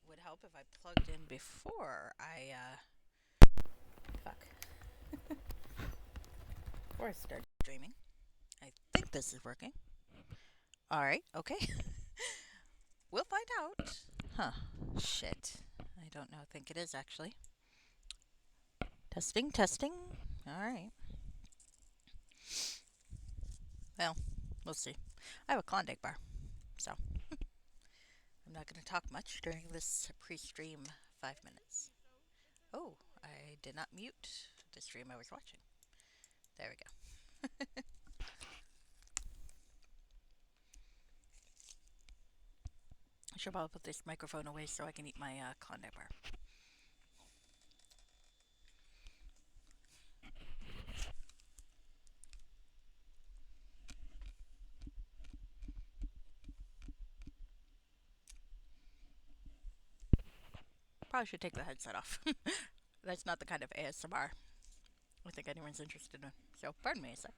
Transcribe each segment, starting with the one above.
would help if I plugged in before fuck before I started streaming. I think this is working. All right, okay. We'll find out. Huh? Shit. I don't know. I think it is actually. Testing, testing. All right. Well, we'll see. I have a Klondike bar, so I'm not going to talk much during this pre-stream 5 minutes. Oh, I did not mute the stream I was watching. There we go. I should probably put this microphone away so I can eat my Klondike bar. Probably should take the headset off. That's not the kind of ASMR I think anyone's interested in. So, pardon me a sec.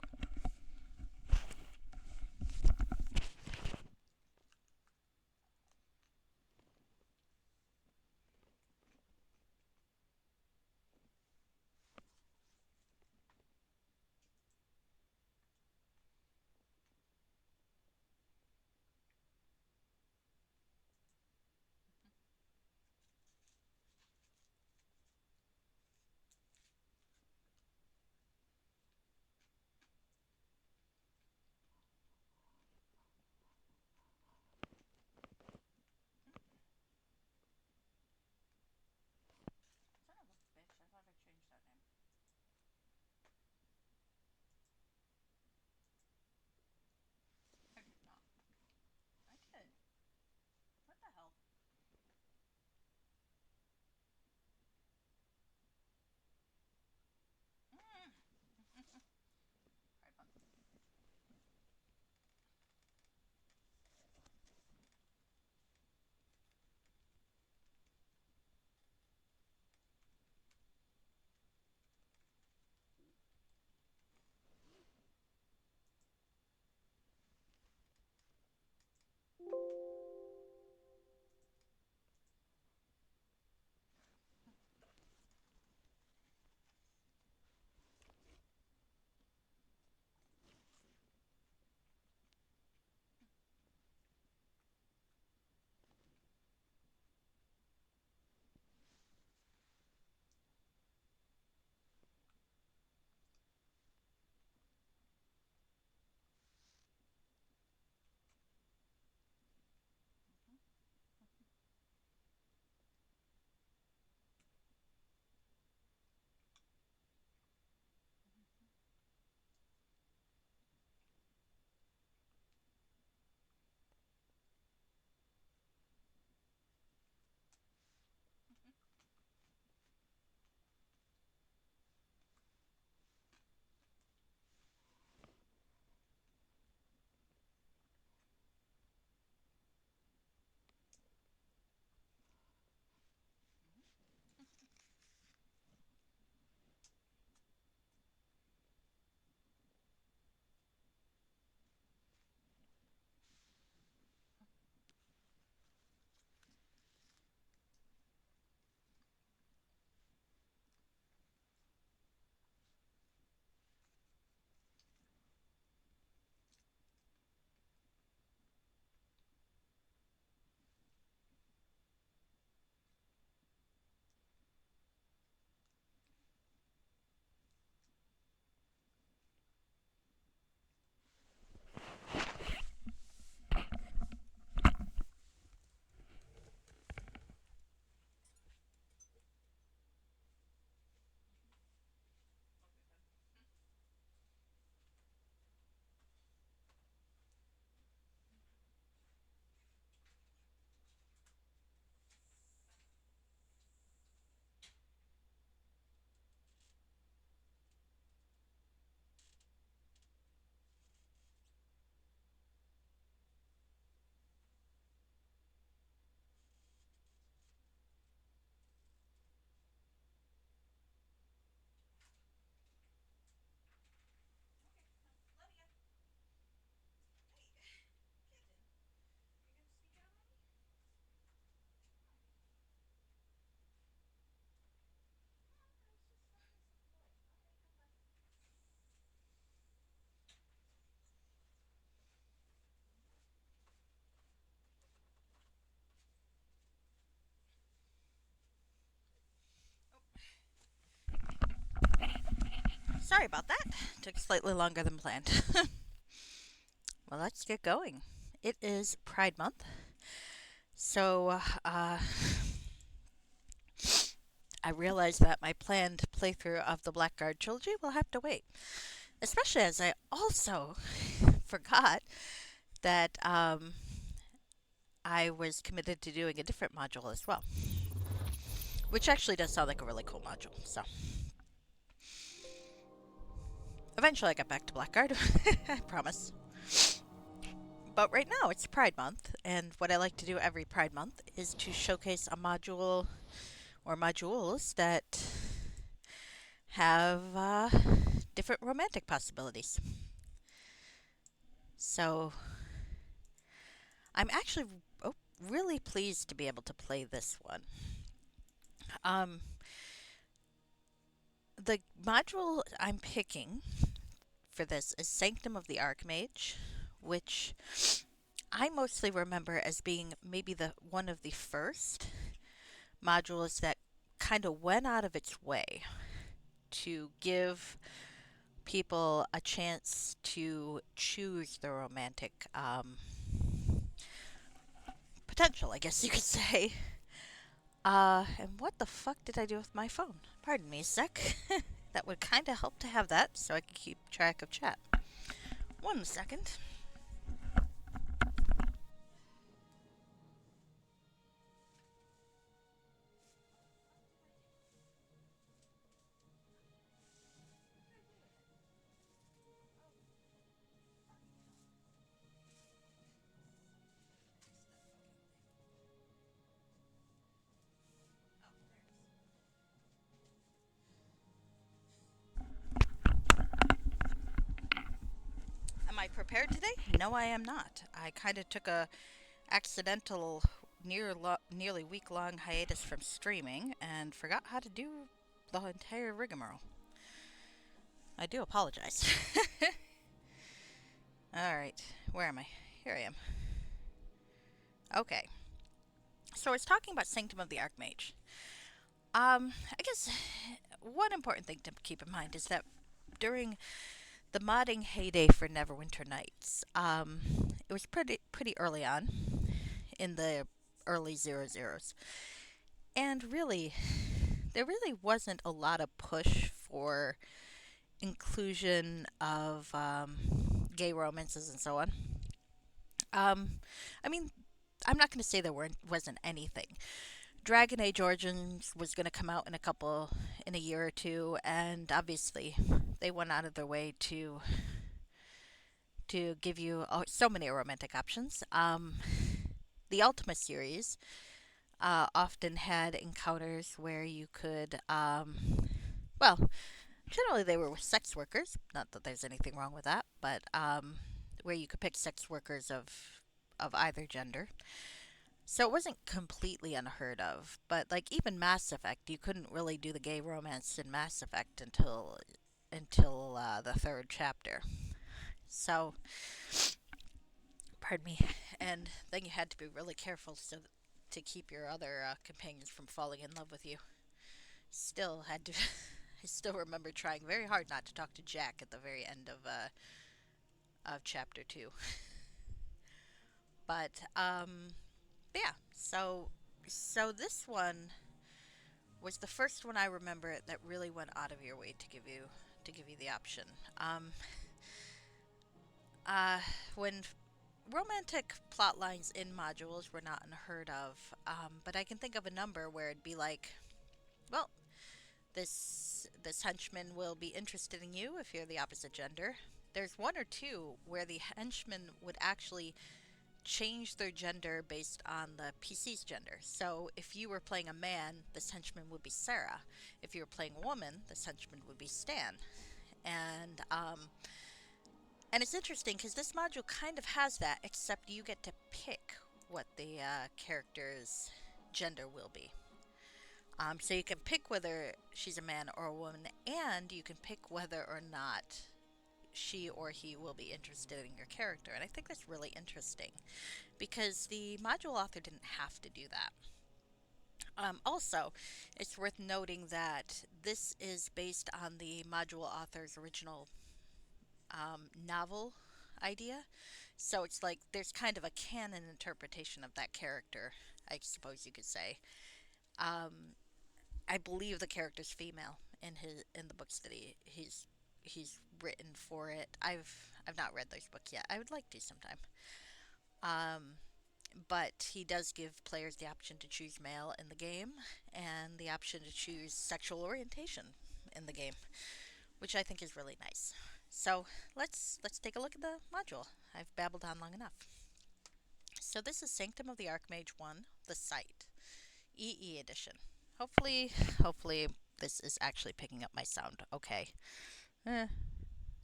Sorry about that. Took slightly longer than planned. Well, let's get going. It is Pride Month, so I realize that my planned playthrough of the Blackguard trilogy will have to wait. Especially as I also forgot that I was committed to doing a different module as well, which actually does sound like a really cool module. So eventually I get back to Blackguard, I promise. But right now it's Pride Month, and what I like to do every Pride Month is to showcase a module or modules that have different romantic possibilities. So I'm actually really pleased to be able to play this one. Um, the module I'm picking for this is Sanctum of the Archmage, which I mostly remember as being maybe the one of the first modules that kind of went out of its way to give people a chance to choose the romantic potential, I guess you could say. And what the fuck did I do with my phone? Pardon me a sec. That would kind of help to have that so I could keep track of chat. 1 second. Am I prepared today? No, I am not. I kind of took a accidental nearly week-long hiatus from streaming and forgot how to do the entire rigmarole. I do apologize. Alright, where am I? Here I am. Okay. So I was talking about Sanctum of the Archmage. I guess one important thing to keep in mind is that during the modding heyday for Neverwinter Nights, it was pretty early on in the early 00s. And really, there really wasn't a lot of push for inclusion of gay romances and so on. I mean, I'm not going to say wasn't anything. Dragon Age Origins was going to come out in a year or two, and obviously they went out of their way to give you so many romantic options. The Ultima series often had encounters where you could, well, generally they were with sex workers. Not that there's anything wrong with that, but where you could pick sex workers of either gender. So it wasn't completely unheard of, but like even Mass Effect, you couldn't really do the gay romance in Mass Effect until the third chapter. So, pardon me, and then you had to be really careful to keep your other companions from falling in love with you. Still had to. I still remember trying very hard not to talk to Jack at the very end of chapter 2. But yeah, so this one was the first one I remember that really went out of your way to give you the option. Uh, when romantic plot lines in modules were not unheard of, but I can think of a number where it'd be like, well, this henchman will be interested in you if you're the opposite gender. There's one or two where the henchman would actually change their gender based on the PC's gender. So if you were playing a man, this henchman would be Sarah. If you were playing a woman, this henchman would be Stan. And it's interesting because this module kind of has that, except you get to pick what the character's gender will be. So you can pick whether she's a man or a woman, and you can pick whether or not she or he will be interested in your character. And I think that's really interesting because the module author didn't have to do that. Also, it's worth noting that this is based on the module author's original novel idea. So it's like there's kind of a canon interpretation of that character, I suppose you could say. Um, I believe the character's female in the books that he's written for it. I've not read those books yet. I would like to sometime. Um, but he does give players the option to choose male in the game and the option to choose sexual orientation in the game, which I think is really nice. So let's take a look at the module. I've babbled on long enough. So this is Sanctum of the Archmage 1, the site, EE edition. Hopefully, hopefully this is actually picking up my sound. Okay. Eh,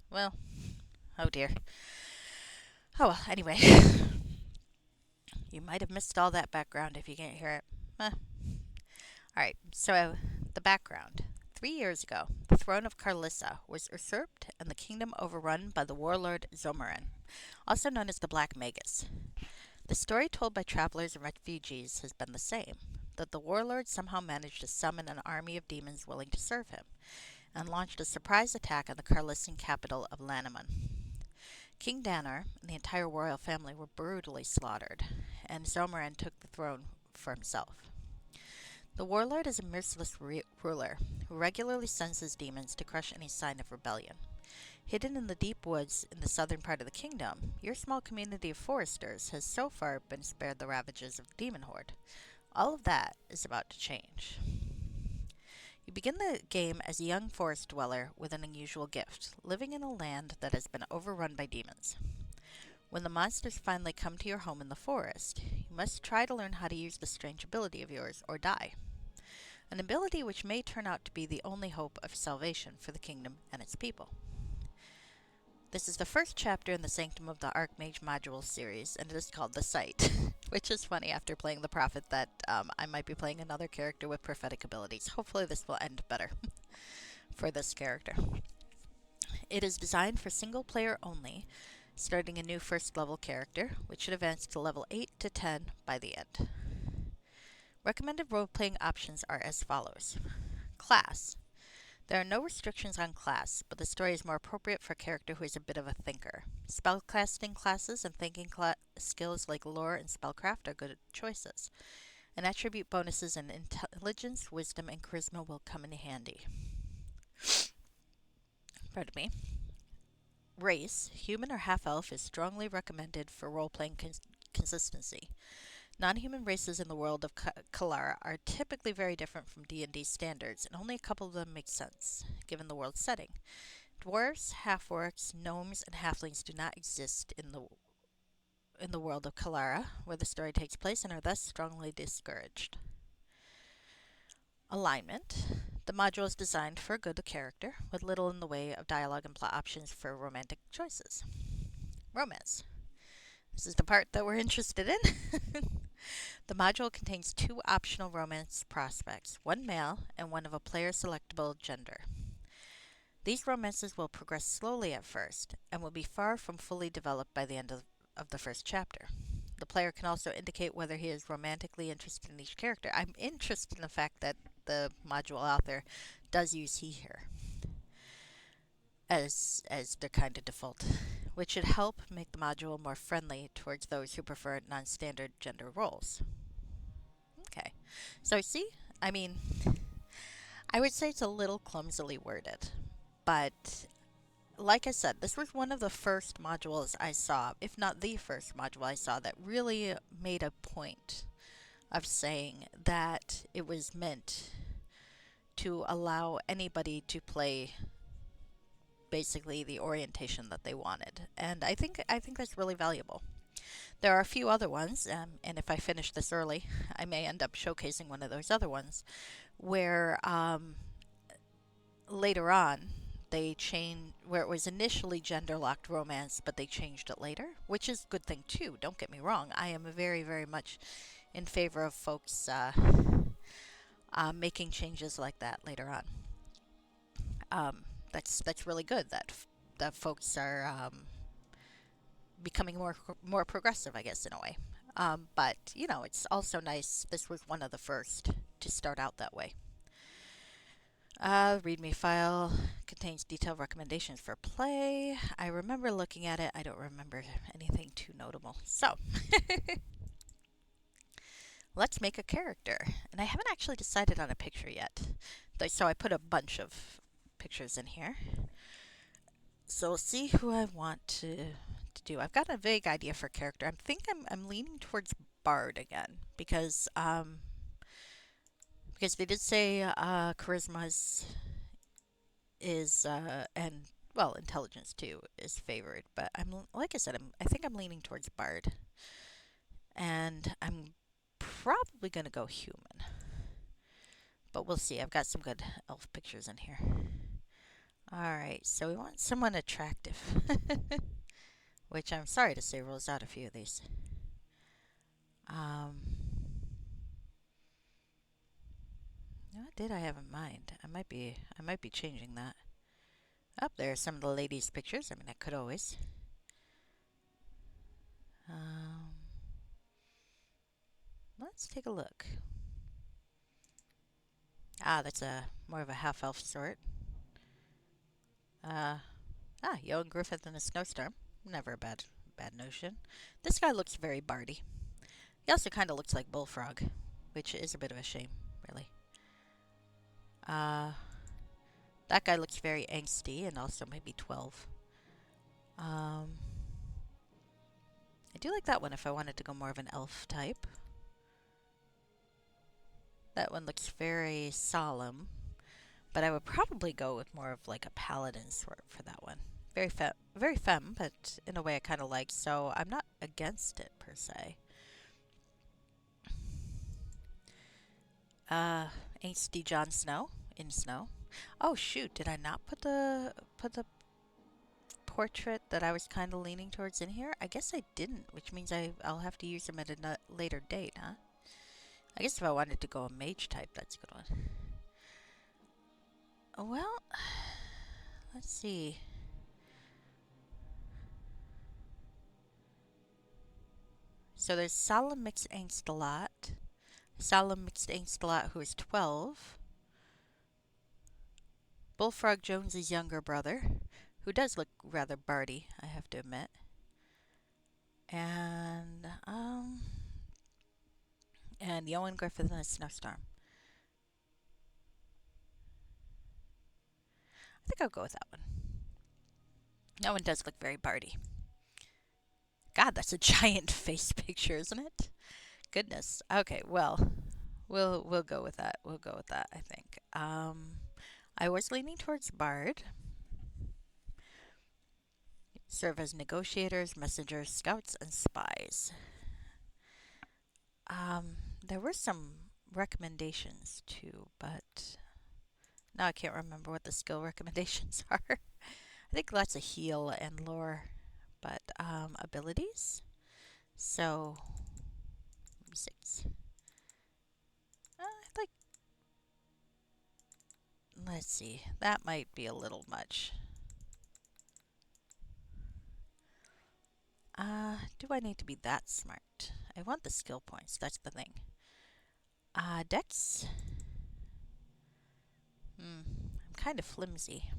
well, oh dear. Oh well, anyway. You might have missed all that background if you can't hear it. Alright, so the background. 3 years ago, the throne of Carlissa was usurped and the kingdom overrun by the warlord Zomaran, also known as the Black Magus. The story told by travelers and refugees has been the same, that the warlord somehow managed to summon an army of demons willing to serve him, and launched a surprise attack on the Carlissan capital of Lanneman. King Danner and the entire royal family were brutally slaughtered, and Zomaran took the throne for himself. The warlord is a merciless ruler who regularly sends his demons to crush any sign of rebellion. Hidden in the deep woods in the southern part of the kingdom, your small community of foresters has so far been spared the ravages of the demon horde. All of that is about to change. You begin the game as a young forest dweller with an unusual gift, living in a land that has been overrun by demons. When the monsters finally come to your home in the forest, you must try to learn how to use this strange ability of yours or die. An ability which may turn out to be the only hope of salvation for the kingdom and its people. This is the first chapter in the Sanctum of the Archmage module series, and it is called The Sight, which is funny after playing the Prophet that I might be playing another character with prophetic abilities. Hopefully this will end better for this character. It is designed for single player only, starting a new first level character, which should advance to level 8 to 10 by the end. Recommended role-playing options are as follows. Class. There are no restrictions on class, but the story is more appropriate for a character who is a bit of a thinker. Spellcasting classes and thinking skills like lore and spellcraft are good choices. And attribute bonuses in intelligence, wisdom, and charisma will come in handy. Pardon me. Race, human or half-elf, is strongly recommended for role-playing consistency. Non-human races in the world of Kalara are typically very different from D&D standards, and only a couple of them make sense, given the world setting. Dwarves, half-orcs, gnomes, and halflings do not exist in the world of Kalara, where the story takes place, and are thus strongly discouraged. Alignment. The module is designed for a good character, with little in the way of dialogue and plot options for romantic choices. Romance. This is the part that we're interested in. The module contains 2 optional romance prospects, one male and one of a player-selectable gender. These romances will progress slowly at first, and will be far from fully developed by the end of the first chapter. The player can also indicate whether he is romantically interested in each character. I'm interested in the fact that the module author does use he here as their kind of default, which should help make the module more friendly towards those who prefer non-standard gender roles. Okay, so see, I mean, I would say it's a little clumsily worded, but like I said, this was one of the first modules I saw, if not the first module I saw, that really made a point of saying that it was meant to allow anybody to play basically the orientation that they wanted. And I think that's really valuable. There are a few other ones, and if I finish this early, I may end up showcasing one of those other ones, where later on they changed, where it was initially gender-locked romance, but they changed it later, which is a good thing too, don't get me wrong. I am very, very much in favor of folks making changes like that later on. That's really good that folks are becoming more progressive, I guess, in a way. But you know, it's also nice. This was one of the first to start out that way. README file contains detailed recommendations for play. I remember looking at it. I don't remember anything too notable. So, let's make a character. And I haven't actually decided on a picture yet. So I put a bunch of pictures in here. So we'll see who I want to do. I've got a vague idea for character. I'm leaning towards Bard again because they did say charisma is and well, intelligence too is favored. But like I said, I think I'm leaning towards Bard, and I'm probably gonna go human. But we'll see. I've got some good elf pictures in here. Alright, so we want someone attractive. Which I'm sorry to say rules out a few of these. What did I have in mind? I might be changing that. Up there are some of the ladies' pictures. I mean, I could always. Let's take a look. That's more of a half-elf sort. Young Griffith in a snowstorm. Never a bad notion. This guy looks very bardy. He also kind of looks like Bullfrog, which is a bit of a shame, really. That guy looks very angsty and also maybe 12. I do like that one if I wanted to go more of an elf type. That one looks very solemn, but I would probably go with more of like a paladin sort for that one. Very femme, but in a way I kind of like, so I'm not against it per se. Angsty Jon Snow in snow. Oh shoot, did I not put the portrait that I was kind of leaning towards in here? I guess I didn't, which means I'll have to use them at a later date, huh? I guess if I wanted to go a mage type, that's a good one. Well, let's see. So there's Solemn Mixed Angstalot. Solemn Mixed Angstalot, who is 12. Bullfrog Jones's younger brother, who does look rather bardy, I have to admit. And Yowen Griffith in a snowstorm. I think I'll go with that one. That one does look very bardy. God, that's a giant face picture, isn't it? Goodness. Okay, well, we'll go with that. We'll go with that, I think. I was leaning towards Bard. Serve as negotiators, messengers, scouts, and spies. There were some recommendations too, but now I can't remember what the skill recommendations are. I think lots of heal and lore, but abilities. So 6. Let's see. That might be a little much. Do I need to be that smart? I want the skill points. That's the thing. Dex. I'm kind of flimsy.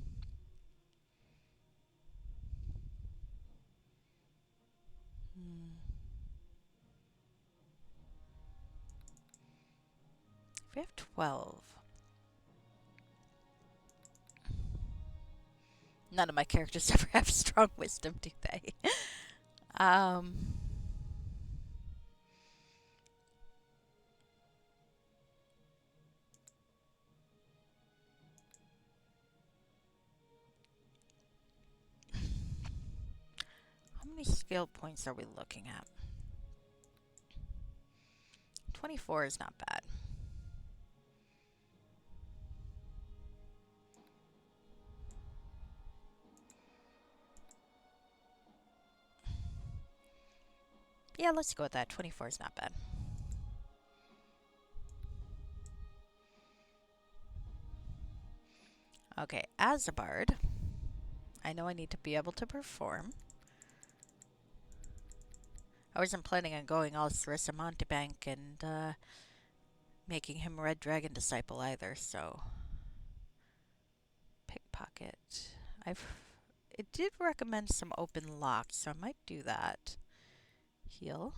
If we have 12. None of my characters ever have strong wisdom, do they? How many skill points are we looking at? 24 is not bad. Yeah, let's go with that. 24 is not bad. Okay, as a bard, I know I need to be able to perform. I wasn't planning on going all Sarissa Montebank and making him Red Dragon Disciple either, so pickpocket. I've it did recommend some open locks, so I might do that. Heal.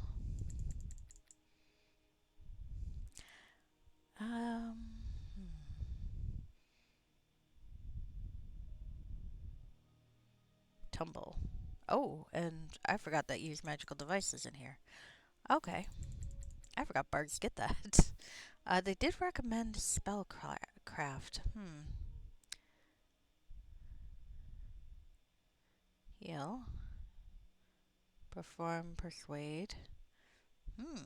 Um, hmm. Tumble. Oh, and I forgot that use magical devices in here. Okay. I forgot bards get that. They did recommend spellcraft. Heal. Perform, persuade. Hmm.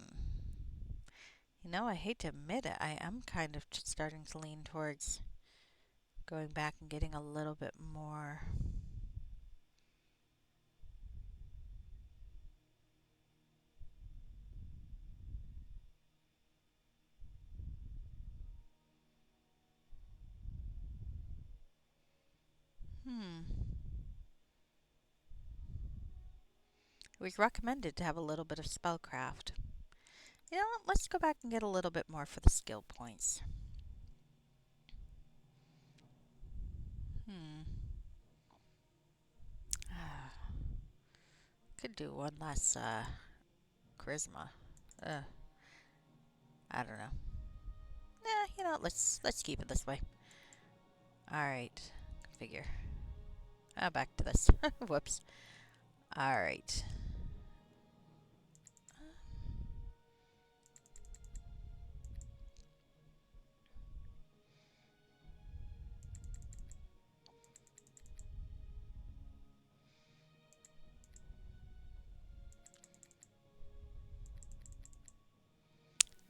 You know, I hate to admit it, I am kind of starting to lean towards going back and getting a little bit more. Hmm. It was recommended to have a little bit of spellcraft. You know what? Let's go back and get a little bit more for the skill points. Hmm. Could do one less charisma. Uh, I don't know. You know, let's keep it this way. All right. Configure. Back to this. Whoops. All right.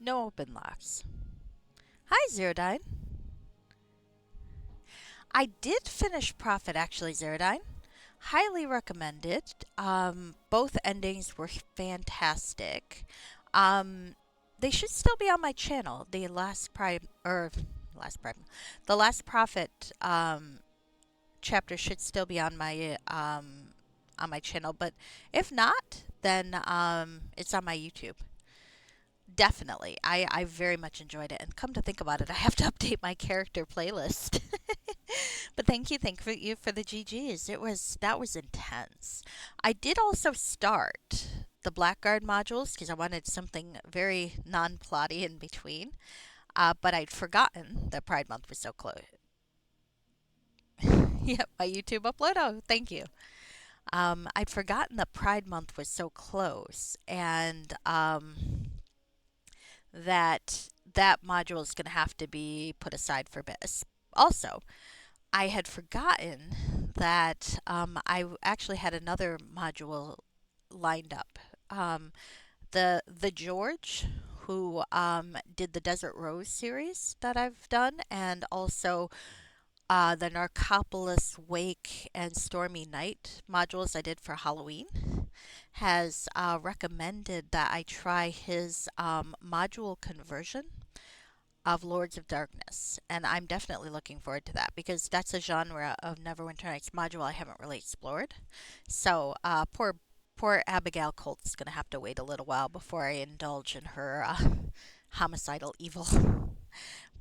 No open locks. Hi, Zerodine. I did finish Prophet, actually, Zerodine. Highly recommended. Both endings were fantastic. Um, they should still be on my channel. The last Prophet chapter should still be on my channel. But if not, then it's on my YouTube. Definitely. I very much enjoyed it. And come to think about it, I have to update my character playlist. But thank you for the GGs. That was intense. I did also start the Blackguard modules because I wanted something very non-plotty in between. But I'd forgotten that Pride Month was so close. Yep, my YouTube upload. Oh, thank you. I'd forgotten that Pride Month was so close, and that module is going to have to be put aside for a bit. Also, I had forgotten that I actually had another module lined up. Um, the George who did the Desert Rose series that I've done, and also the Narcopolis Wake and Stormy Night modules I did for Halloween, has recommended that I try his module conversion of Lords of Darkness, and I'm definitely looking forward to that because that's a genre of Neverwinter Nights module I haven't really explored. So, poor Abigail Colt's gonna have to wait a little while before I indulge in her homicidal evil.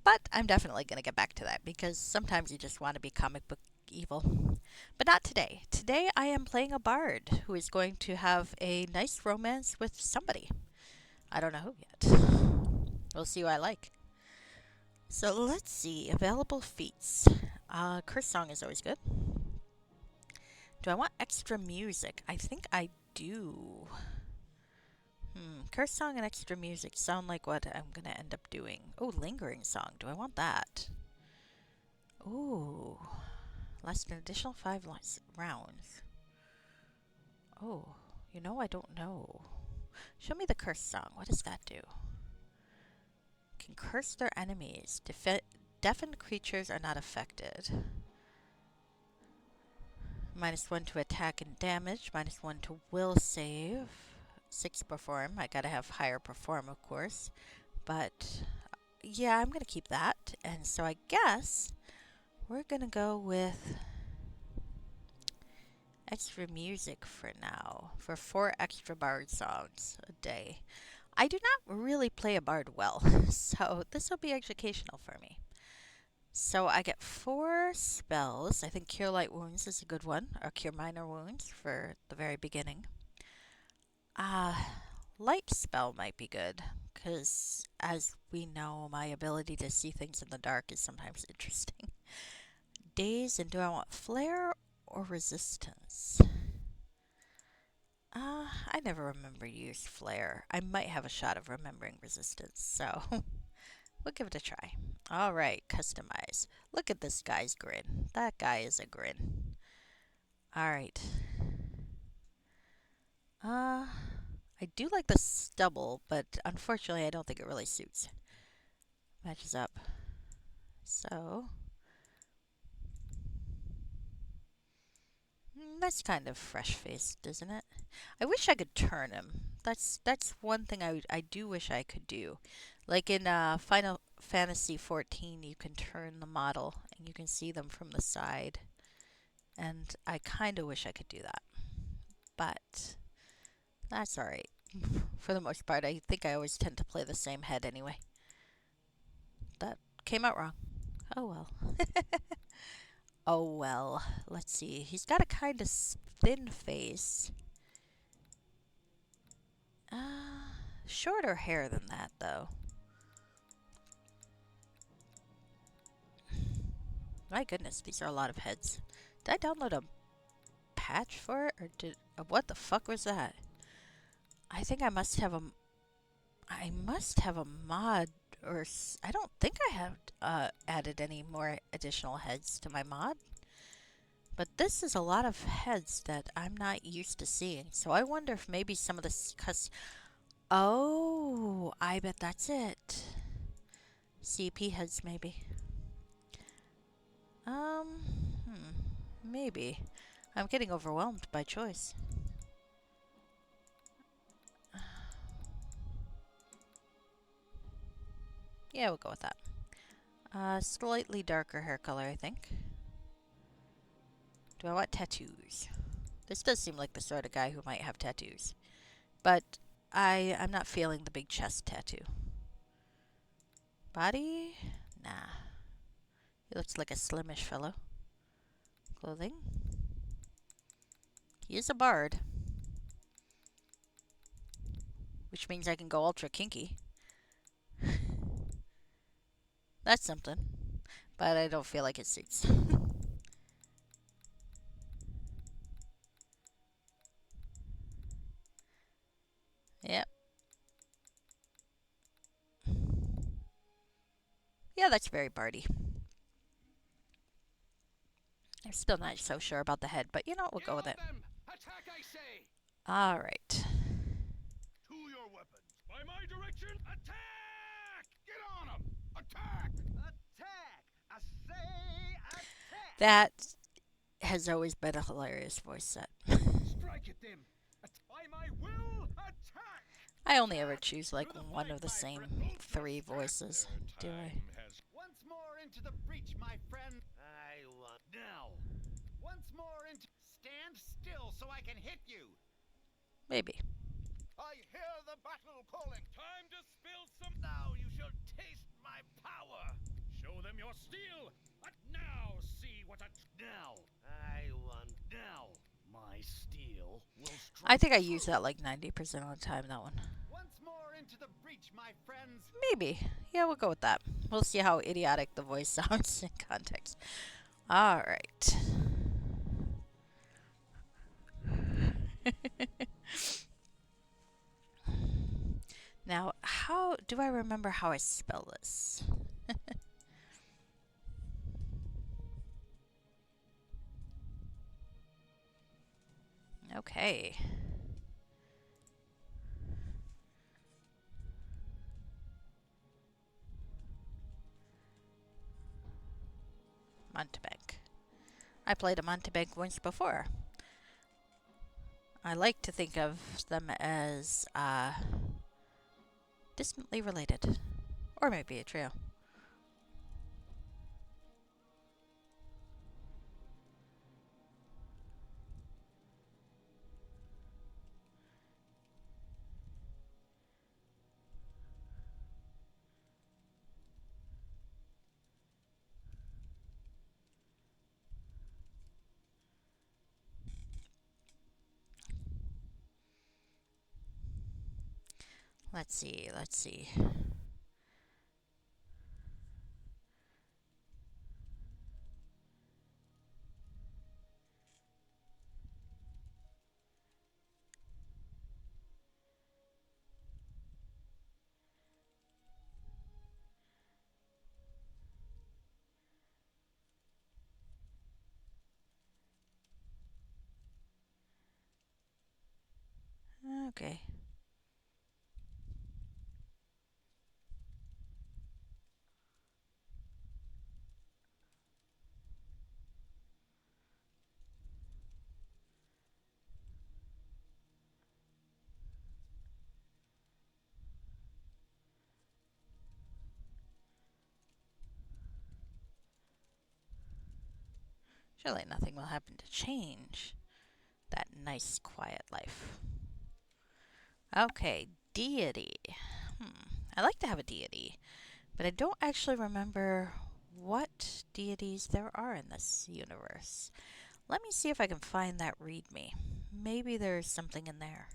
But I'm definitely gonna get back to that because sometimes you just want to be comic book evil. But not today. Today I am playing a bard who is going to have a nice romance with somebody. I don't know who yet. We'll see who I like. So let's see. Available feats. Curse Song is always good. Do I want extra music? I think I do. Curse Song and extra music sound like what I'm going to end up doing. Oh, Lingering Song. Do I want that? Ooh. Last an additional 5 rounds. Oh, you know, I don't know. Show me the Curse Song. What does that do? Can curse their enemies. Deafened creatures are not affected. -1 to attack and damage. -1 to will save. 6 perform. I gotta have higher perform, of course. But yeah, I'm gonna keep that. And so I guess we're gonna go with extra music for now. For 4 extra bard songs a day. I do not really play a bard well, so this will be educational for me. So I get 4 spells. I think Cure Light Wounds is a good one, or Cure Minor Wounds for the very beginning. Uh, Light Spell might be good, because as we know, my ability to see things in the dark is sometimes interesting. Daze, and do I want Flare or Resistance? I never remember to use Flare. I might have a shot of remembering Resistance, so we'll give it a try. Alright, customize. Look at this guy's grin. That guy is a grin. Alright. I do like the stubble, but unfortunately I don't think it really suits. Matches up. So, that's kind of fresh-faced, isn't it? I wish I could turn him. That's one thing I do wish I could do. Like in Final Fantasy 14, you can turn the model and you can see them from the side. And I kind of wish I could do that. But that's alright. For the most part, I think I always tend to play the same head anyway. That came out wrong. Oh well. Oh well. Let's see. He's got a kind of thin face. Shorter hair than that, though. My goodness, these are a lot of heads. Did I download a patch for it, or did what the fuck was that? I think I must have a. I must have a mod, or I don't think I have added any more additional heads to my mod. But this is a lot of heads that I'm not used to seeing. So I wonder if maybe some of this oh, I bet that's it. CP heads, maybe. Maybe. I'm getting overwhelmed by choice. Yeah, we'll go with that. Slightly darker hair color, I think. Do I want tattoos? This does seem like the sort of guy who might have tattoos. But I'm not feeling the big chest tattoo. Body? Nah. He looks like a slimish fellow. Clothing? He is a bard. Which means I can go ultra kinky. That's something. But I don't feel like it suits. Yep. Yeah, that's very bardy. I'm still not so sure about the head, but you know what, we'll go with it. Attack, I say! Alright. To your weapons. By my direction, attack! Get on them! Attack! Attack! I say attack! That has always been a hilarious voice set. Strike at them! By my will, attack! I only ever choose like one of the same 3 voices, do I? Once more into the breach, my friend. I want now. Once more into. Stand still so I can hit you. Maybe. I hear the battle calling. Time to spill some. Now you shall taste my power. Show them your steel. Now see what a. Now. I want. Now. My steel will strike. I think I use that like 90% of the time, that one. Once more into the breach, my friends. Maybe. Yeah, we'll go with that. We'll see how idiotic the voice sounds in context. Alright. Now, how do I remember how I spell this? Okay. Montebank. I played a Montebank once before. I like to think of them as distantly related. Or maybe a trio. Let's see, let's see. Okay. Surely nothing will happen to change that nice, quiet life. Okay, deity. I like to have a deity, but I don't actually remember what deities there are in this universe. Let me see if I can find that readme. Maybe there's something in there.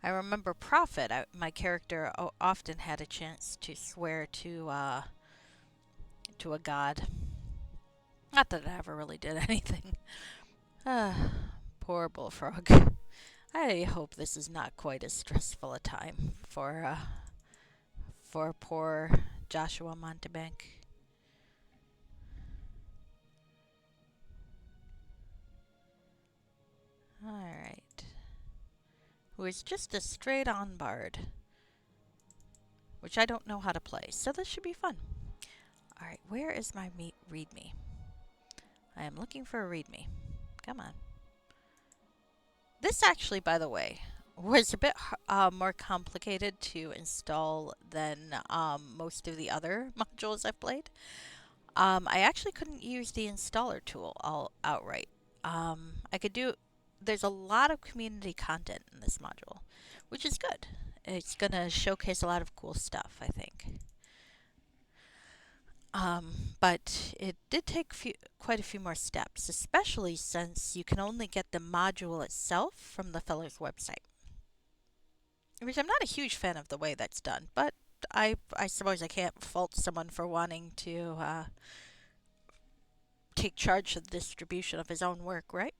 I remember Prophet. My character often had a chance to swear to a god. Not that I ever really did anything. Ah, poor bullfrog. I hope this is not quite as stressful a time for poor Joshua Montebank. All right. Who is just a straight on bard, which I don't know how to play, so this should be fun. All right, where is my readme? I am looking for a readme. Come on. This actually, by the way, was a bit more complicated to install than most of the other modules I've played. I actually couldn't use the installer tool all outright. I could do. There's a lot of community content in this module, which is good. It's gonna showcase a lot of cool stuff, I think. But it did take quite a few more steps, especially since you can only get the module itself from the Feller's website. Which I'm not a huge fan of the way that's done, but I suppose I can't fault someone for wanting to take charge of the distribution of his own work, right?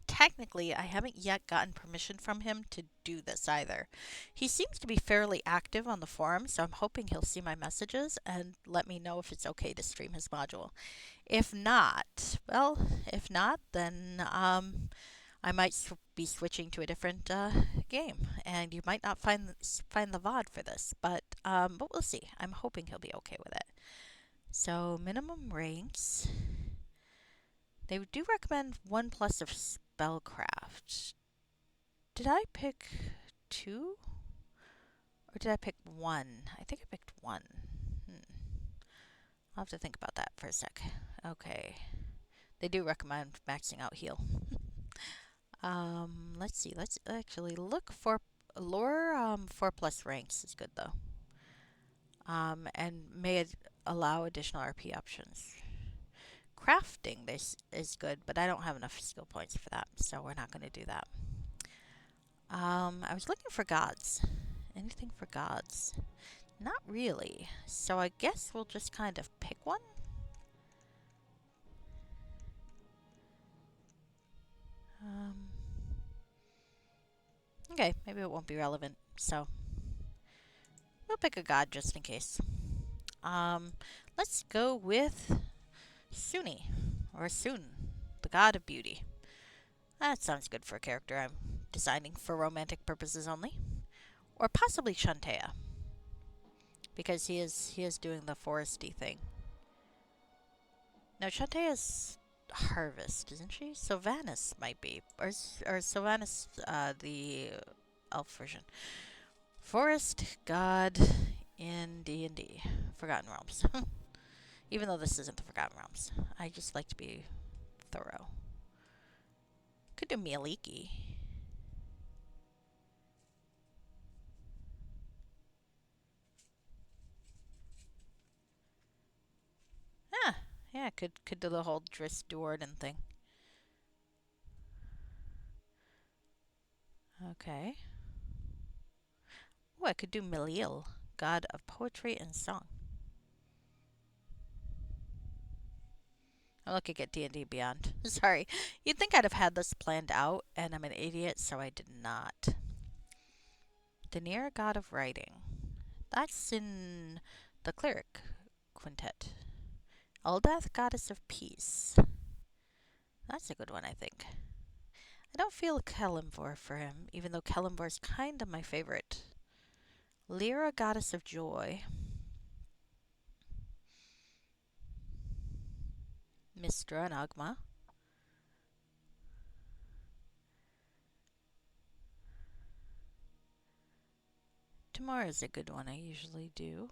Technically, I haven't yet gotten permission from him to do this either. He seems to be fairly active on the forum, so I'm hoping he'll see my messages and let me know if it's okay to stream his module. If not, well, if not, then I might be switching to a different game, and you might not find the VOD for this, but we'll see. I'm hoping he'll be okay with it. So minimum ranks. They do recommend 1+ of spellcraft. Did I pick 2? Or did I pick 1? I think I picked 1. I'll have to think about that for a sec. Okay. They do recommend maxing out heal. Let's see. Let's actually look for lore. 4+ ranks is good though. And may allow additional RP options. Crafting this is good, but I don't have enough skill points for that, so we're not going to do that. I was looking for gods. Anything for gods? Not really. So I guess we'll just kind of pick one. Okay, maybe it won't be relevant. So we'll pick a god just in case. Let's go with Suni, or Sun, the god of beauty. That sounds good for a character I'm designing for romantic purposes only. Or possibly Shantea, because he is doing the foresty thing. No, Shantaea's harvest, isn't she? Sylvanas might be, or Sylvanas, the elf version. Forest god in D&D, Forgotten Realms. Even though this isn't the Forgotten Realms, I just like to be thorough. Could do Mieliki. Ah, yeah, could do the whole Driss Duarden thing. Okay. Oh, I could do Miliel, god of poetry and song. I'm looking at D&D Beyond. Sorry. You'd think I'd have had this planned out, and I'm an idiot, so I did not. Denier, god of writing. That's in the cleric quintet. Eldath, goddess of peace. That's a good one, I think. I don't feel Kelimvor for him, even though Kelimvor's kind of my favorite. Lyra, goddess of joy. Mistra and Agma. Tomorrow's a good one, I usually do.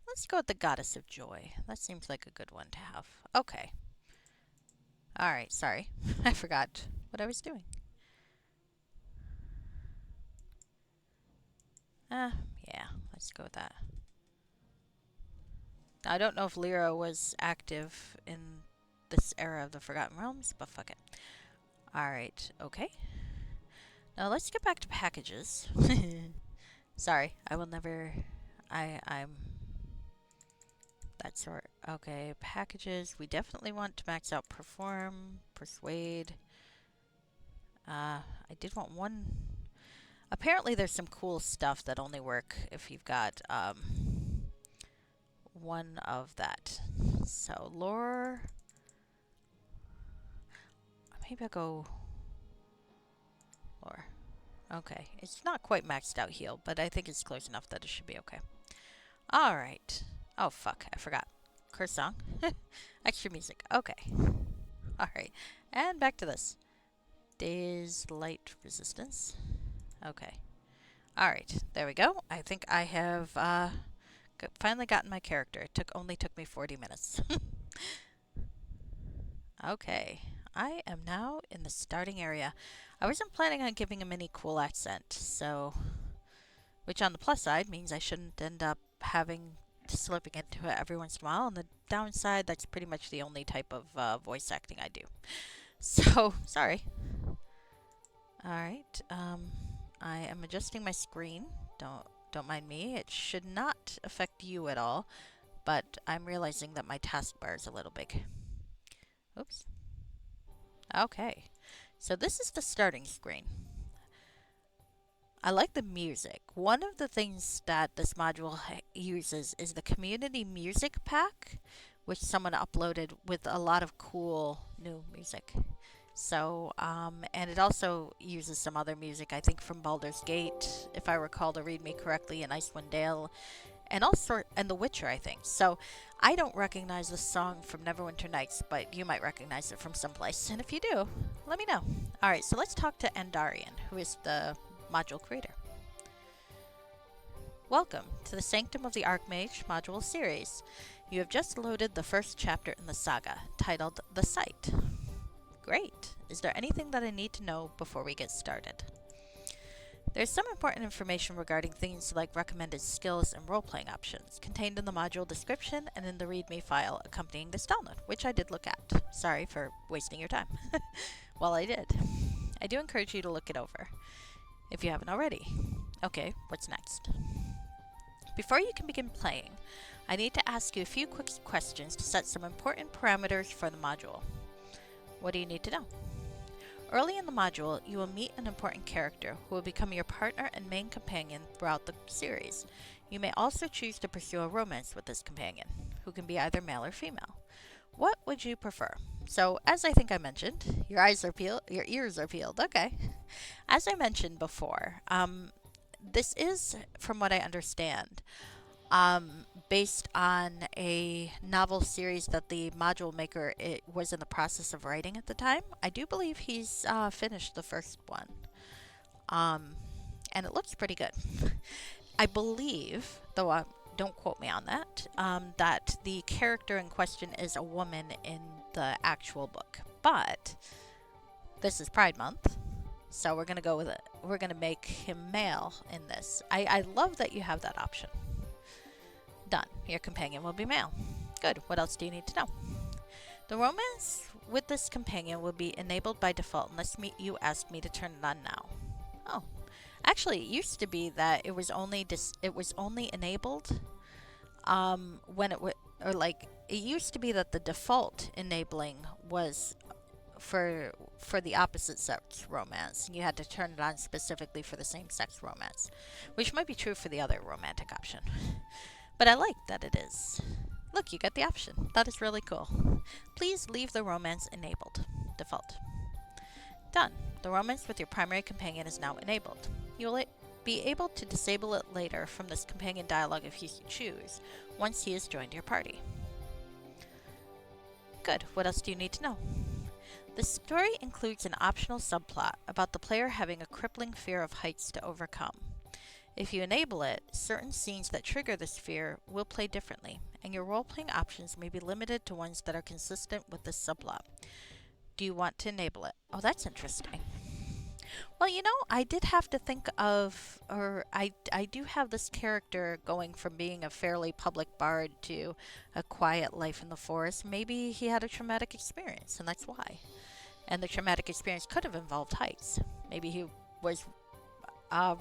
Let's go with the goddess of joy. That seems like a good one to have. Okay. Alright, sorry. I forgot what I was doing. Yeah, let's go with that. Now, I don't know if Lyra was active in this era of the Forgotten Realms, but fuck it. Alright, okay. Now let's get back to packages. Sorry, I will never... I'm... that sort. Okay, packages. We definitely want to max out Perform, Persuade. I did want one... Apparently there's some cool stuff that only work if you've got, one of that. So, lore... Maybe I'll go... lore. Okay, it's not quite maxed out heal, but I think it's close enough that it should be okay. Alright. Oh, fuck, I forgot. Curse song. Extra music. Okay. Alright, and back to this. Day's light resistance. Okay. Alright, there we go. I think I have finally gotten my character. It only took me 40 minutes. Okay, I am now in the starting area. I wasn't planning on giving him any cool accent, so... Which on the plus side means I shouldn't end up slipping into it every once in a while. On the downside, that's pretty much the only type of voice acting I do. So, sorry. Alright, I am adjusting my screen. Don't mind me. It should not affect you at all, but I'm realizing that my taskbar is a little big. Oops. Okay, so this is the starting screen. I like the music. One of the things that this module uses is the community music pack, which someone uploaded with a lot of cool new music. So, and it also uses some other music, I think from Baldur's Gate, if I recall the readme correctly, and Icewind Dale, and and The Witcher, I think. So, I don't recognize this song from Neverwinter Nights, but you might recognize it from someplace. And if you do, let me know. Alright, so let's talk to Andarian, who is the module creator. Welcome to the Sanctum of the Archmage module series. You have just loaded the first chapter in the saga, titled The Sight. Great. Is there anything that I need to know before we get started? There's some important information regarding things like recommended skills and role-playing options contained in the module description and in the README file accompanying this download, which I did look at. Sorry for wasting your time. Well, I did. I do encourage you to look it over, if you haven't already. Okay, what's next? Before you can begin playing, I need to ask you a few quick questions to set some important parameters for the module. What do you need to know? Early in the module, you will meet an important character who will become your partner and main companion throughout the series. You may also choose to pursue a romance with this companion, who can be either male or female. What would you prefer? So, as I think I mentioned, your ears are peeled, okay. As I mentioned before, this is, from what I understand, based on a novel series that the module maker was in the process of writing at the time. I do believe he's finished the first one. And it looks pretty good. I believe, though don't quote me on that, that the character in question is a woman in the actual book. But this is Pride Month, so we're going to go with it. We're going to make him male in this. I love that you have that option. Done. Your companion will be male. Good. What else do you need to know? The romance with this companion will be enabled by default unless you ask me to turn it on now. Oh, actually, it used to be that it was only enabled when it would, or like it used to be that the default enabling was for the opposite sex romance, and you had to turn it on specifically for the same sex romance, which might be true for the other romantic option. But I like that it is. Look, you get the option. That is really cool. Please leave the romance enabled. Default. Done. The romance with your primary companion is now enabled. You will be able to disable it later from this companion dialogue if you choose, once he has joined your party. Good. What else do you need to know? The story includes an optional subplot about the player having a crippling fear of heights to overcome. If you enable it, certain scenes that trigger this fear will play differently, and your role-playing options may be limited to ones that are consistent with this subplot. Do you want to enable it? Oh, that's interesting. Well, you know, I did have to think of, or I do have this character going from being a fairly public bard to a quiet life in the forest. Maybe he had a traumatic experience, and that's why. And the traumatic experience could have involved heights. Maybe he was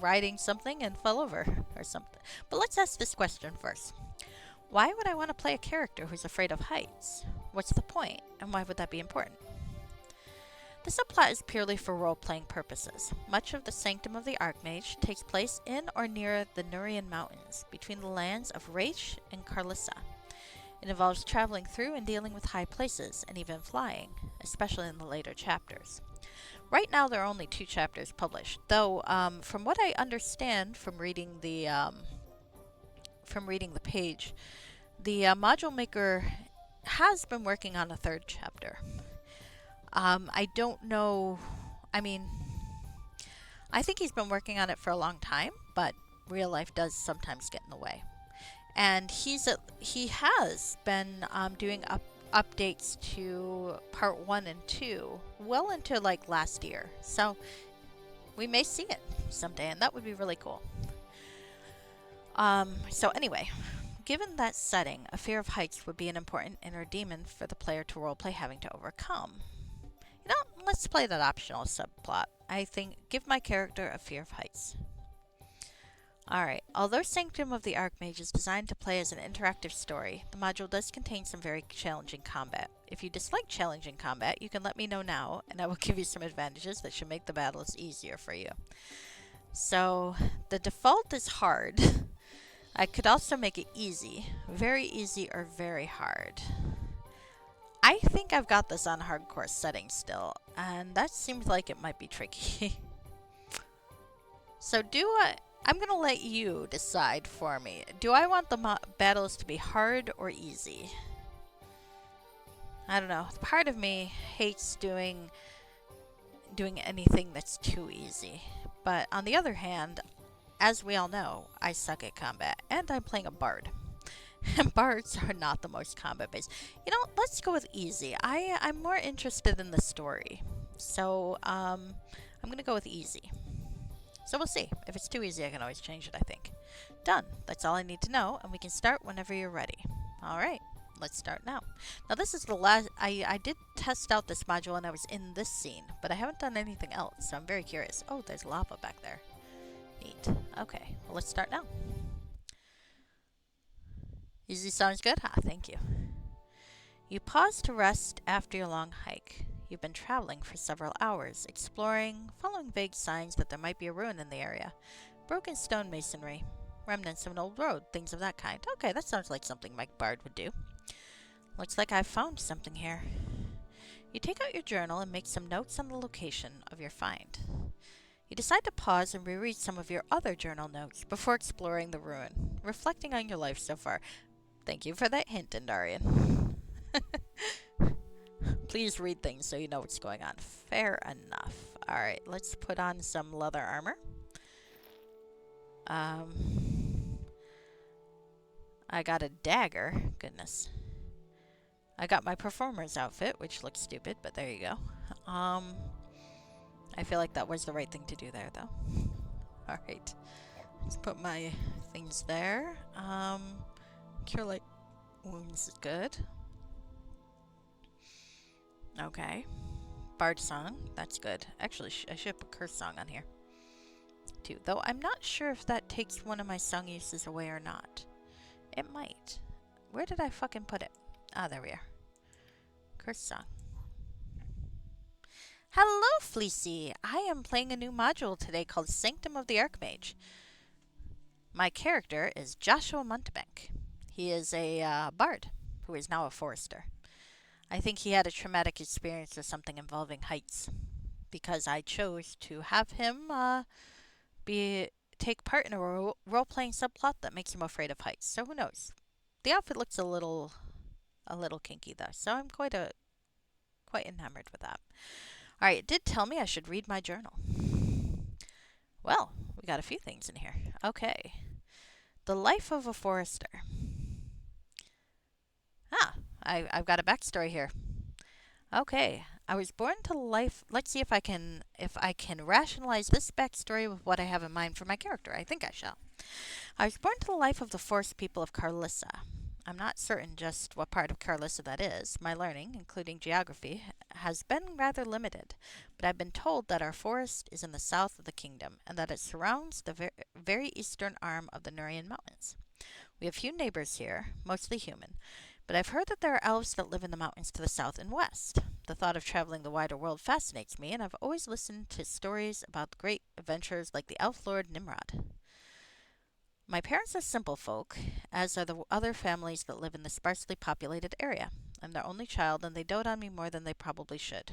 riding something and fell over or something. But let's ask this question first. Why would I want to play a character who's afraid of heights? What's the point, and why would that be important? The subplot is purely for role-playing purposes. Much of the Sanctum of the Archmage takes place in or near the Nurian Mountains, between the lands of Raich and Carlissa. It involves traveling through and dealing with high places, and even flying, especially in the later chapters. Right now, there are only 2 chapters published, though from what I understand from reading the page, the module maker has been working on a 3rd chapter. I don't know. I mean, I think he's been working on it for a long time, but real life does sometimes get in the way. And he has been doing updates to part 1 and 2 well into like last year. So we may see it someday, and that would be really cool. So anyway, given that setting, a fear of heights would be an important inner demon for the player to roleplay having to overcome. You know, let's play that optional subplot. I think give my character a fear of heights. Alright, although Sanctum of the Archmage is designed to play as an interactive story, the module does contain some very challenging combat. If you dislike challenging combat, you can let me know now, and I will give you some advantages that should make the battles easier for you. So, the default is hard. I could also make it easy, very easy, or very hard. I think I've got this on hardcore settings still, and that seems like it might be tricky. So I'm going to let you decide for me. Do I want the battles to be hard or easy? I don't know. Part of me hates doing anything that's too easy. But on the other hand, as we all know, I suck at combat, and I'm playing a bard. And bards are not the most combat-based. You know, let's go with easy. I'm more interested in the story. So, I'm going to go with easy. So we'll see. If it's too easy, I can always change it, I think. Done. That's all I need to know, and we can start whenever you're ready. Alright, let's start now. Now this is the last... I did test out this module when I was in this scene, but I haven't done anything else, so I'm very curious. Oh, there's lava back there. Neat. Okay, well let's start now. Easy sounds good? Ah, thank you. You pause to rest after your long hike. You've been traveling for several hours, exploring, following vague signs that there might be a ruin in the area. Broken stone masonry, remnants of an old road, things of that kind. Okay, that sounds like something Mike Bard would do. Looks like I've found something here. You take out your journal and make some notes on the location of your find. You decide to pause and reread some of your other journal notes before exploring the ruin, reflecting on your life so far. Thank you for that hint, Endarian. Please read things so you know what's going on. Fair enough. Alright, let's put on some leather armor. I got a dagger. Goodness. I got my performer's outfit, which looks stupid, but there you go. I feel like that was the right thing to do there, though. Alright. Let's put my things there. Cure light wounds is good. Okay. Bard song. That's good. Actually, I should put curse song on here too. Though I'm not sure if that takes one of my song uses away or not. It might. Where did I fucking put it? Ah, there we are. Curse song. Hello, Fleecy! I am playing a new module today called Sanctum of the Archmage. My character is Joshua Muntebank. He is a bard who is now a forester. I think he had a traumatic experience or something involving heights because I chose to have him be take part in a role-playing subplot that makes him afraid of heights. So who knows? The outfit looks a little kinky though, so I'm quite enamored with that. All right, it did tell me I should read my journal. Well, we got a few things in here. Okay. The life of a forester. Ah, I've got a backstory here. Okay, I was born to life. Let's see if I can rationalize this backstory with what I have in mind for my character. I think I shall. I was born to the life of the forest people of Carlissa. I'm not certain just what part of Carlissa that is. My learning, including geography, has been rather limited, but I've been told that our forest is in the south of the kingdom and that it surrounds the very eastern arm of the Nurian Mountains. We have few neighbors here, mostly human, but I've heard that there are elves that live in the mountains to the south and west. The thought of traveling the wider world fascinates me, and I've always listened to stories about great adventures like the elf lord Nimrod. My parents are simple folk, as are the other families that live in the sparsely populated area. I'm their only child, and they dote on me more than they probably should.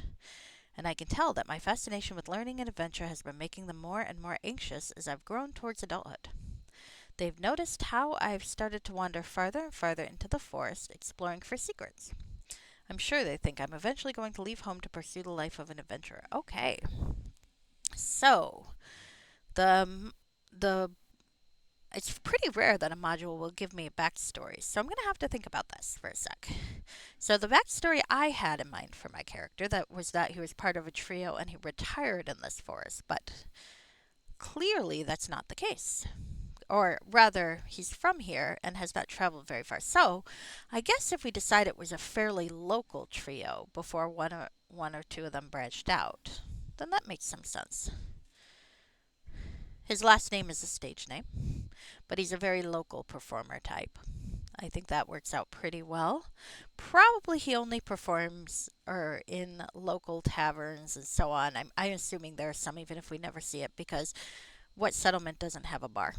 And I can tell that my fascination with learning and adventure has been making them more and more anxious as I've grown towards adulthood. They've noticed how I've started to wander farther and farther into the forest, exploring for secrets. I'm sure they think I'm eventually going to leave home to pursue the life of an adventurer. Okay, so the the it's pretty rare that a module will give me a backstory, so I'm going to have to think about this for a sec. So the backstory I had in mind for my character that he was part of a trio and he retired in this forest, but clearly that's not the case. Or rather, he's from here and has not traveled very far. So, I guess if we decide it was a fairly local trio before one or two of them branched out, then that makes some sense. His last name is a stage name, but he's a very local performer type. I think that works out pretty well. Probably he only performs or in local taverns and so on. I'm assuming there are some, even if we never see it, because what settlement doesn't have a bar?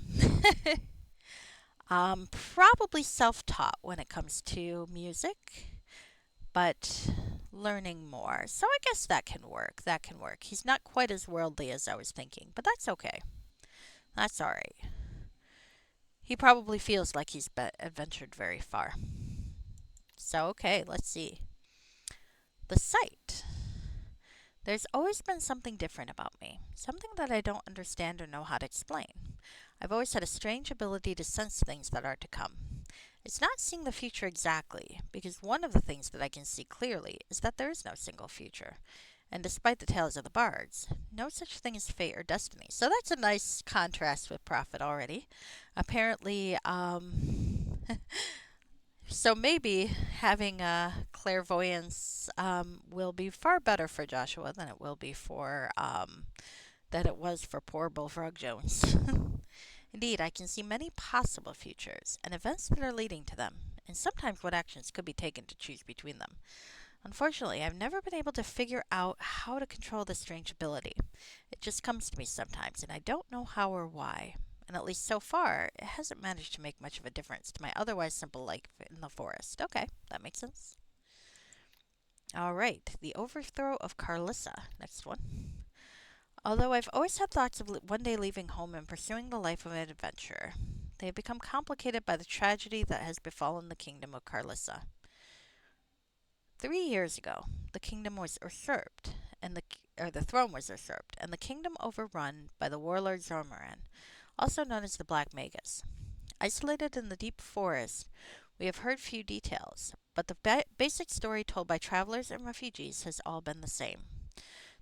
Probably self taught when it comes to music, but learning more. So I guess that can work. That can work. He's not quite as worldly as I was thinking, but that's okay. That's alright. He probably feels like he's adventured very far. So, okay, let's see. The site. There's always been something different about me, something that I don't understand or know how to explain. I've always had a strange ability to sense things that are to come. It's not seeing the future exactly, because one of the things that I can see clearly is that there is no single future. And despite the tales of the bards, no such thing as fate or destiny. So that's a nice contrast with Prophet already. Apparently, so maybe having a clairvoyance will be far better for Joshua than it was for poor Bullfrog Jones. Indeed, I can see many possible futures and events that are leading to them, and sometimes what actions could be taken to choose between them. Unfortunately, I've never been able to figure out how to control this strange ability. It just comes to me sometimes, and I don't know how or why. And at least so far, it hasn't managed to make much of a difference to my otherwise simple life in the forest. Okay, that makes sense. Alright, the overthrow of Carlissa. Next one. Although I've always had thoughts of one day leaving home and pursuing the life of an adventurer, they have become complicated by the tragedy that has befallen the kingdom of Carlissa. 3 years ago, the kingdom was usurped, the throne was usurped, and the kingdom overrun by the warlord Zormaran, also known as the Black Magus. Isolated in the deep forest, we have heard few details, but the basic story told by travelers and refugees has all been the same.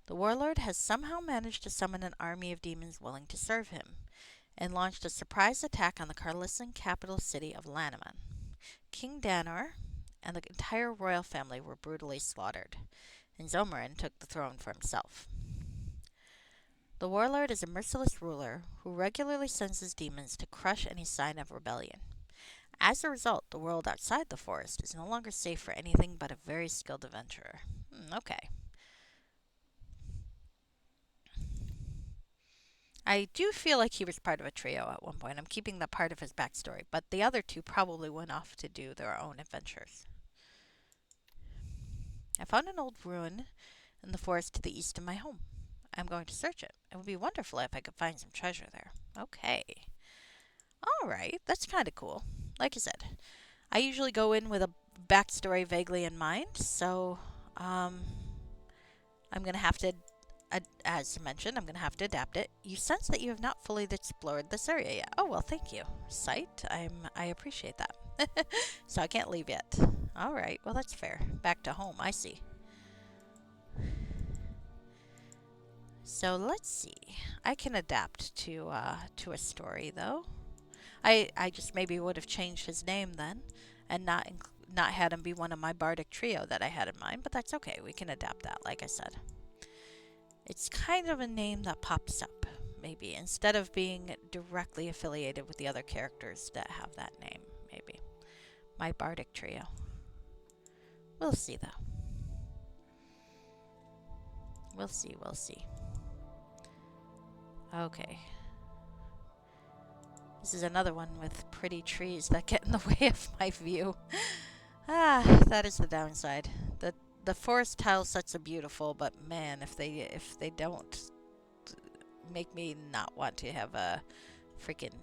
The warlord has somehow managed to summon an army of demons willing to serve him, and launched a surprise attack on the Carlissan capital city of Lanaman. King Danor and the entire royal family were brutally slaughtered. and Zomarin took the throne for himself. The warlord is a merciless ruler who regularly sends his demons to crush any sign of rebellion. As a result, the world outside the forest is no longer safe for anything but a very skilled adventurer. Okay. I do feel like he was part of a trio at one point. I'm keeping that part of his backstory, but the other two probably went off to do their own adventures. I found an old ruin in the forest to the east of my home. I'm going to search it. It would be wonderful if I could find some treasure there. Okay. Alright, that's kind of cool. Like I said, I usually go in with a backstory vaguely in mind, so I'm going to have to, as mentioned, I'm going to have to adapt it. You sense that you have not fully explored this area yet. Oh, well, thank you. Sight, I appreciate that. So I can't leave yet. Alright, well, that's fair. Back to home, I see. So let's see. I can adapt to a story, though. I just maybe would have changed his name then, and not had him be one of my bardic trio that I had in mind, but that's okay. We can adapt that, like I said. It's kind of a name that pops up, maybe, instead of being directly affiliated with the other characters that have that name, maybe. My bardic trio. We'll see, though. We'll see, we'll see. Okay. This is another one with pretty trees that get in the way of my view. That is the downside. The forest tile sets are beautiful, but man, if they don't make me not want to have a freaking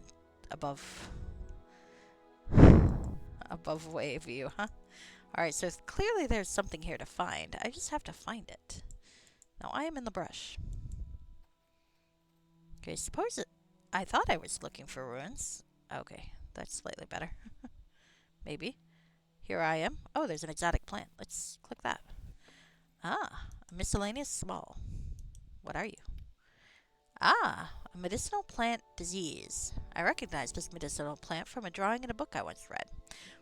above way view, huh? Alright, so clearly there's something here to find. I just have to find it. Now I am in the brush. Okay, suppose I thought I was looking for ruins. Okay, that's slightly better. Maybe. Here I am. Oh, there's an exotic plant. Let's click that. Ah, a miscellaneous small. What are you? Ah, a medicinal plant disease. I recognize this medicinal plant from a drawing in a book I once read.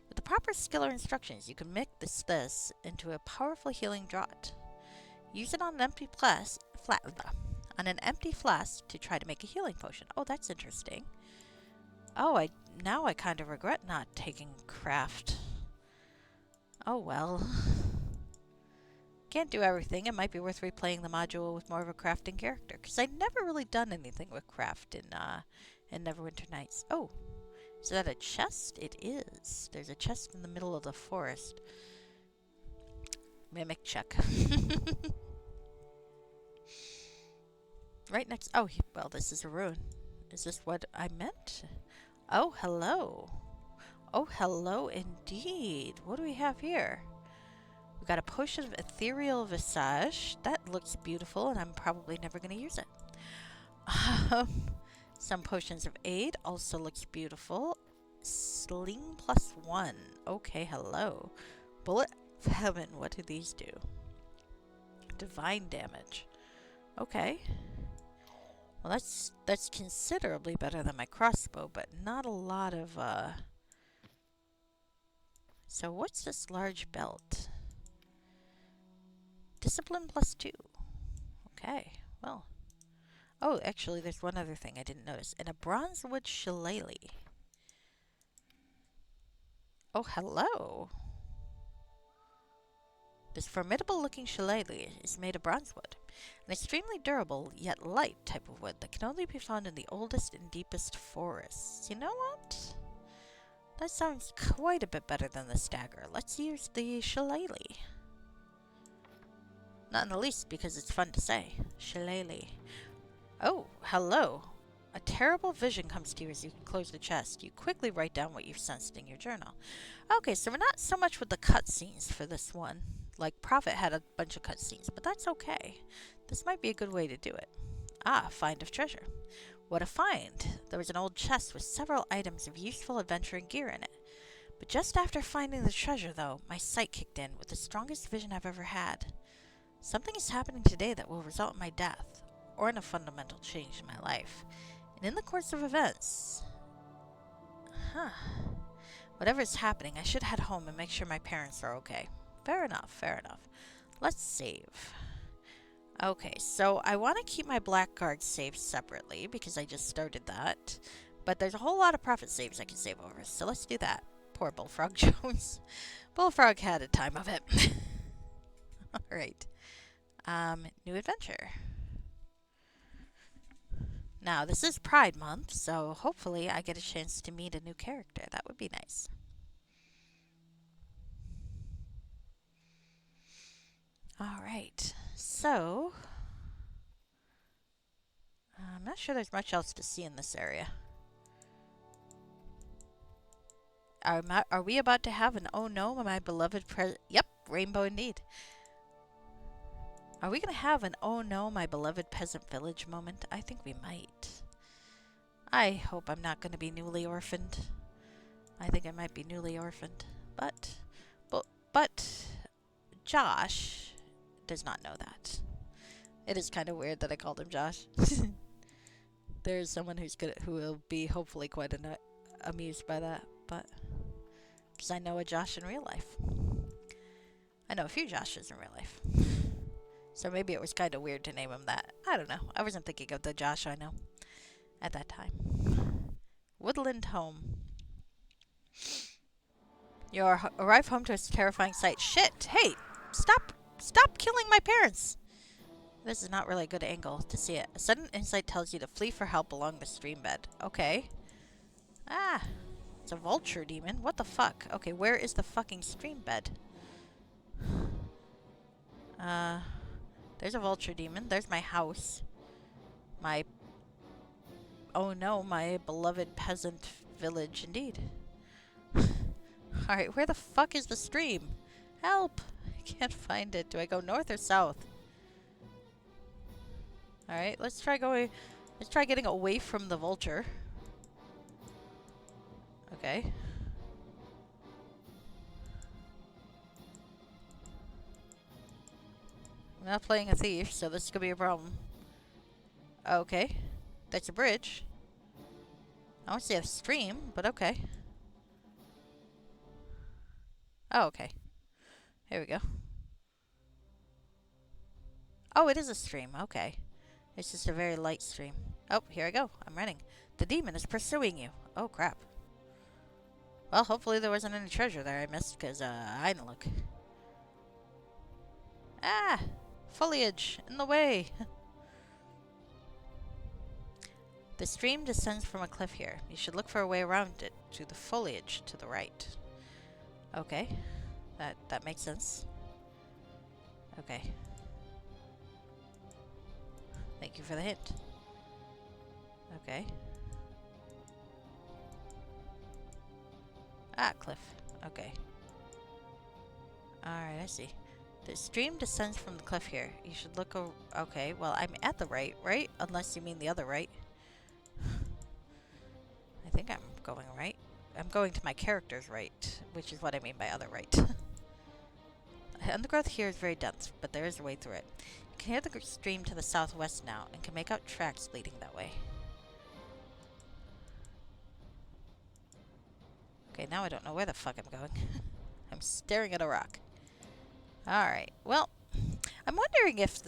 With the proper skill or instructions, you can mix this into a powerful healing draught. Use it on an empty flask to try to make a healing potion. Oh, that's interesting. Oh, now I kind of regret not taking craft. Oh well. Can't do everything. It might be worth replaying the module with more of a crafting character, because I've never really done anything with craft in Neverwinter Nights. Oh, is that a chest? It is. There's a chest in the middle of the forest. Mimic check. Right next. Oh, well, this is a ruin. Is this what I meant? Oh, hello. Oh, hello indeed. What do we have here? We've got a potion of ethereal visage. That looks beautiful, and I'm probably never going to use it. Some potions of aid also looks beautiful. Sling +1. Okay, hello. Bullet of heaven. What do these do? Divine damage. Okay. Well, that's considerably better than my crossbow, but not a lot of, So what's this large belt? Discipline +2. Okay, well. Oh, actually, there's one other thing I didn't notice. And a bronzewood shillelagh. Oh, hello. This formidable-looking shillelagh is made of bronzewood, an extremely durable yet light type of wood that can only be found in the oldest and deepest forests. You know what? That sounds quite a bit better than the stagger. Let's use the shillelagh. Not in the least because it's fun to say. Shillelagh. Oh, hello. A terrible vision comes to you as you close the chest. You quickly write down what you've sensed in your journal. Okay, so we're not so much with the cutscenes for this one. Like, Prophet had a bunch of cutscenes, but that's okay. This might be a good way to do it. Ah, find of treasure. What a find! There was an old chest with several items of useful adventuring gear in it. But just after finding the treasure, though, my sight kicked in with the strongest vision I've ever had. Something is happening today that will result in my death, or in a fundamental change in my life. And in the course of events... Whatever is happening, I should head home and make sure my parents are okay. Fair enough, fair enough. Let's save. Okay, so I want to keep my blackguard save separately because I just started that. But there's a whole lot of profit saves I can save over, so let's do that. Poor Bullfrog Jones. Bullfrog had a time of it. Alright. New adventure. Now, this is Pride Month, so hopefully I get a chance to meet a new character. That would be nice. Alright, so I'm not sure there's much else to see in this area. Are we about to have an oh no, my beloved Yep, rainbow indeed. Are we going to have an oh no, my beloved peasant village moment? I think we might. I hope I'm not going to be newly orphaned. I think I might be newly orphaned. But Josh does not know that. It is kind of weird that I called him Josh. There's someone who will be hopefully quite amused by that, but because I know a Josh in real life. I know a few Joshes in real life. So maybe it was kind of weird to name him that. I don't know. I wasn't thinking of the Josh I know at that time. Woodland home. You arrive home to a terrifying sight. Shit! Hey! Stop killing my parents! This is not really a good angle to see it. A sudden insight tells you to flee for help along the stream bed. Okay. Ah! It's a vulture demon. What the fuck? Okay, where is the fucking stream bed? There's a vulture demon. There's my house. Oh no, my beloved peasant village indeed. Alright, where the fuck is the stream? Help! I can't find it. Do I go north or south? Alright, let's try getting away from the vulture. Okay. I'm not playing a thief, so this could be a problem. Okay. That's a bridge. I don't see a stream, but okay. Oh, okay. Here we go. Oh, it is a stream. Okay. It's just a very light stream. Oh, here I go. I'm running. The demon is pursuing you. Oh, crap. Well, hopefully there wasn't any treasure there I missed, because, I didn't look. Ah! Foliage! In the way! The stream descends from a cliff here. You should look for a way around it, to the foliage to the right. Okay. That makes sense. Okay. Thank you for the hint. Okay. Ah, cliff. Okay. Alright, I see. The stream descends from the cliff here. You should look okay, well, I'm at the right? Unless you mean the other right. I think I'm going right. I'm going to my character's right, which is what I mean by other right. Undergrowth here is very dense, but there is a way through it. You can hear the stream to the southwest now, and can make out tracks leading that way. Okay, now I don't know where the fuck I'm going. I'm staring at a rock. Alright, well, I'm wondering if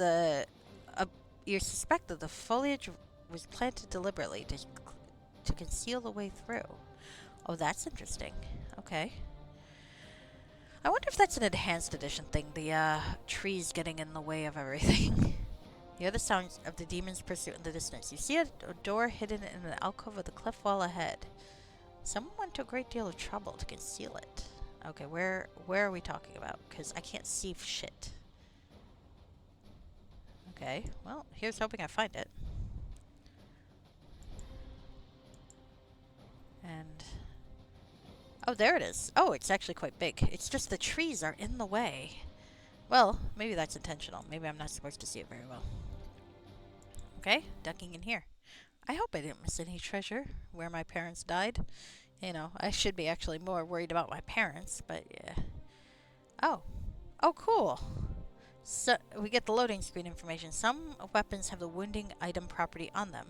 you suspect that the foliage was planted deliberately to conceal the way through. Oh, that's interesting. Okay. I wonder if that's an enhanced edition thing, the trees getting in the way of everything. You hear the sounds of the demon's pursuit in the distance. You see a door hidden in an alcove of the cliff wall ahead. Someone went to a great deal of trouble to conceal it. Okay, where are we talking about? Because I can't see shit. Okay, well, here's hoping I find it. And... oh, there it is. Oh, it's actually quite big. It's just the trees are in the way. Well, maybe that's intentional. Maybe I'm not supposed to see it very well. Okay, ducking in here. I hope I didn't miss any treasure where my parents died. You know, I should be actually more worried about my parents, but yeah. Oh. Oh, cool. So, we get the loading screen information. Some weapons have the wounding item property on them.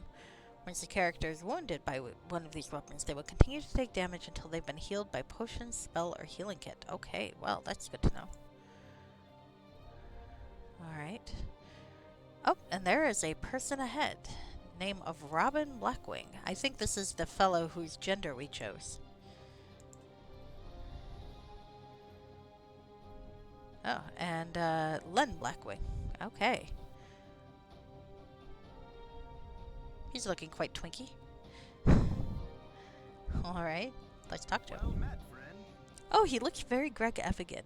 Once the character is wounded by one of these weapons, they will continue to take damage until they've been healed by potion, spell, or healing kit. Okay, well, that's good to know. Alright. Oh, and there is a person ahead. Name of Robin Blackwing. I think this is the fellow whose gender we chose. Oh, and Len Blackwing. Okay. He's looking quite twinky. Alright, let's talk to him. Well met, friend. Oh, he looks very Greg Evigan,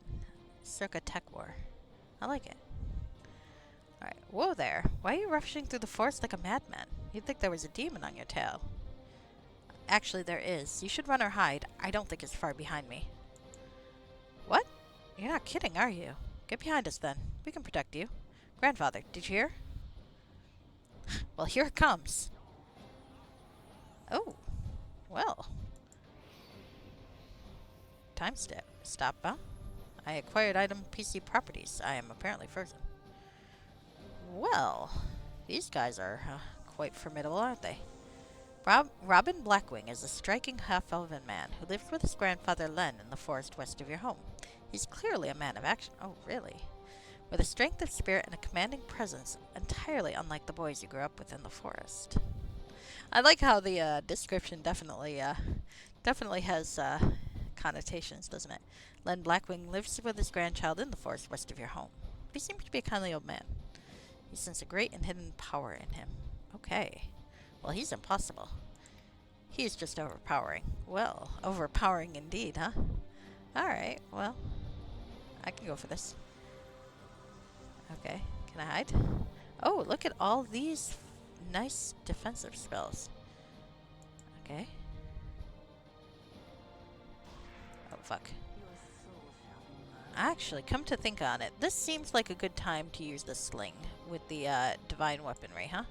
circa Tech War. I like it. Alright, whoa there. Why are you rushing through the forest like a madman? You'd think there was a demon on your tail. Actually, there is. You should run or hide. I don't think it's far behind me. What? You're not kidding, are you? Get behind us then. We can protect you. Grandfather, did you hear? Well, here it comes. Oh, well. Time stop, huh? I acquired item PC properties. I am apparently frozen. Well, these guys are quite formidable, aren't they? Robin Blackwing is a striking half-elven man who lives with his grandfather Len in the forest west of your home. He's clearly a man of action. Oh, really? With a strength of spirit and a commanding presence entirely unlike the boys you grew up with in the forest. I like how the description definitely has connotations, doesn't it? Len Blackwing lives with his grandchild in the forest west of your home. He seems to be a kindly old man. You sense a great and hidden power in him. Okay. Well, he's impossible. He's just overpowering. Well, overpowering indeed, huh? Alright, well, I can go for this. Okay, can I hide? Oh, look at all these nice defensive spells. Okay. Oh, fuck. Actually, come to think on it, this seems like a good time to use the sling with the divine weaponry, huh?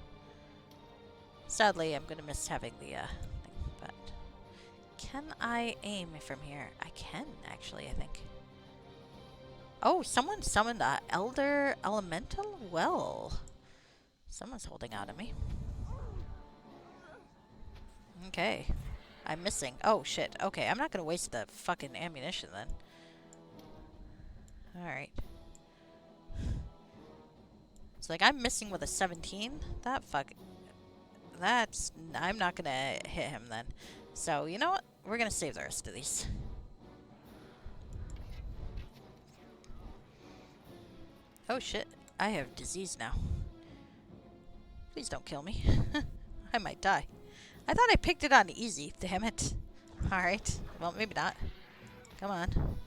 Sadly, I'm gonna miss having the thing, but can I aim from here? I can, actually, I think. Oh, someone summoned the Elder Elemental? Well, someone's holding out at me. Okay. I'm missing. Oh, shit. Okay, I'm not gonna waste the fucking ammunition then. Alright. It's like I'm missing with a 17. I'm not gonna hit him then. So, you know what? We're gonna save the rest of these. Oh shit, I have disease now. Please don't kill me. I might die. I thought I picked it on easy, damn it. Alright, well maybe not. Come on.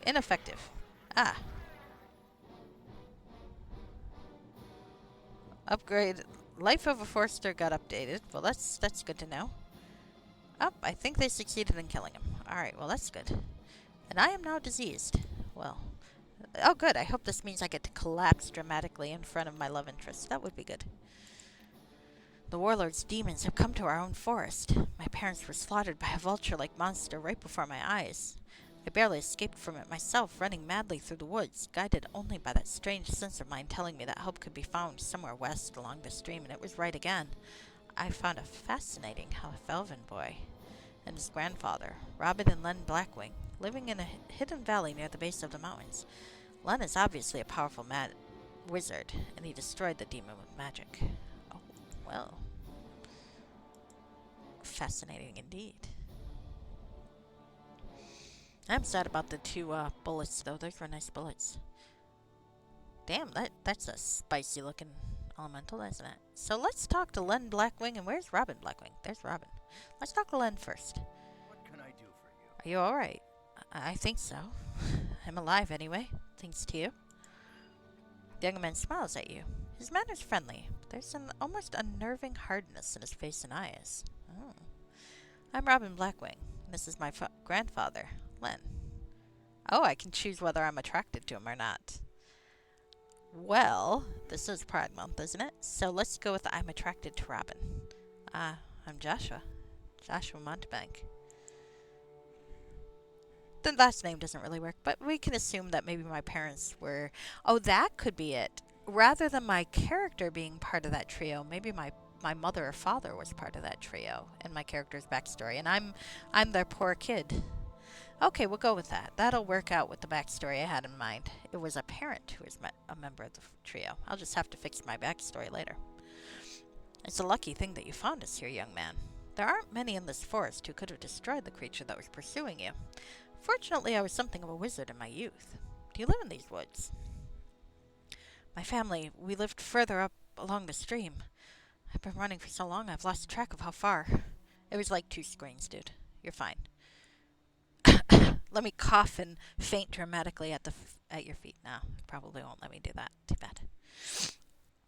Ineffective. Ah. Upgrade. Life of a Forester got updated. Well, that's good to know. Oh, I think they succeeded in killing him. Alright, well that's good. And I am now diseased. Well. Oh, good. I hope this means I get to collapse dramatically in front of my love interest. That would be good. The warlord's demons have come to our own forest. My parents were slaughtered by a vulture-like monster right before my eyes. I barely escaped from it myself, running madly through the woods, guided only by that strange sense of mine telling me that help could be found somewhere west along the stream, and it was right again. I found a fascinating half-elven boy and his grandfather, Robin and Len Blackwing, living in a hidden valley near the base of the mountains. Len is obviously a powerful wizard, and he destroyed the demon with magic. Oh, well. Fascinating indeed. I'm sad about the two bullets, though. Those were nice bullets. Damn, that's a spicy looking elemental, isn't it? So let's talk to Len Blackwing. And where's Robin Blackwing? There's Robin. Let's talk to Len first. What can I do for you? Are you alright? I think so. I'm alive anyway, thanks to you. The young man smiles at you. His manner's friendly, but there's an almost unnerving hardness in his face and eyes. Oh. I'm Robin Blackwing, and this is my grandfather, Len. Oh, I can choose whether I'm attracted to him or not. Well, this is Pride Month, isn't it? So let's go with I'm attracted to Robin. I'm Joshua. Joshua Montbank. The last name doesn't really work, but we can assume that maybe my parents were... Oh, that could be it. Rather than my character being part of that trio, maybe my mother or father was part of that trio in my character's backstory, and I'm their poor kid. Okay, we'll go with that. That'll work out with the backstory I had in mind. It was a parent who was a member of the trio. I'll just have to fix my backstory later. It's a lucky thing that you found us here, young man. There aren't many in this forest who could have destroyed the creature that was pursuing you. Fortunately, I was something of a wizard in my youth. Do you live in these woods? My family, we lived further up along the stream. I've been running for so long I've lost track of how far. It was like 2 screens, dude. You're fine. Let me cough and faint dramatically at your feet. No, probably won't let me do that. Too bad.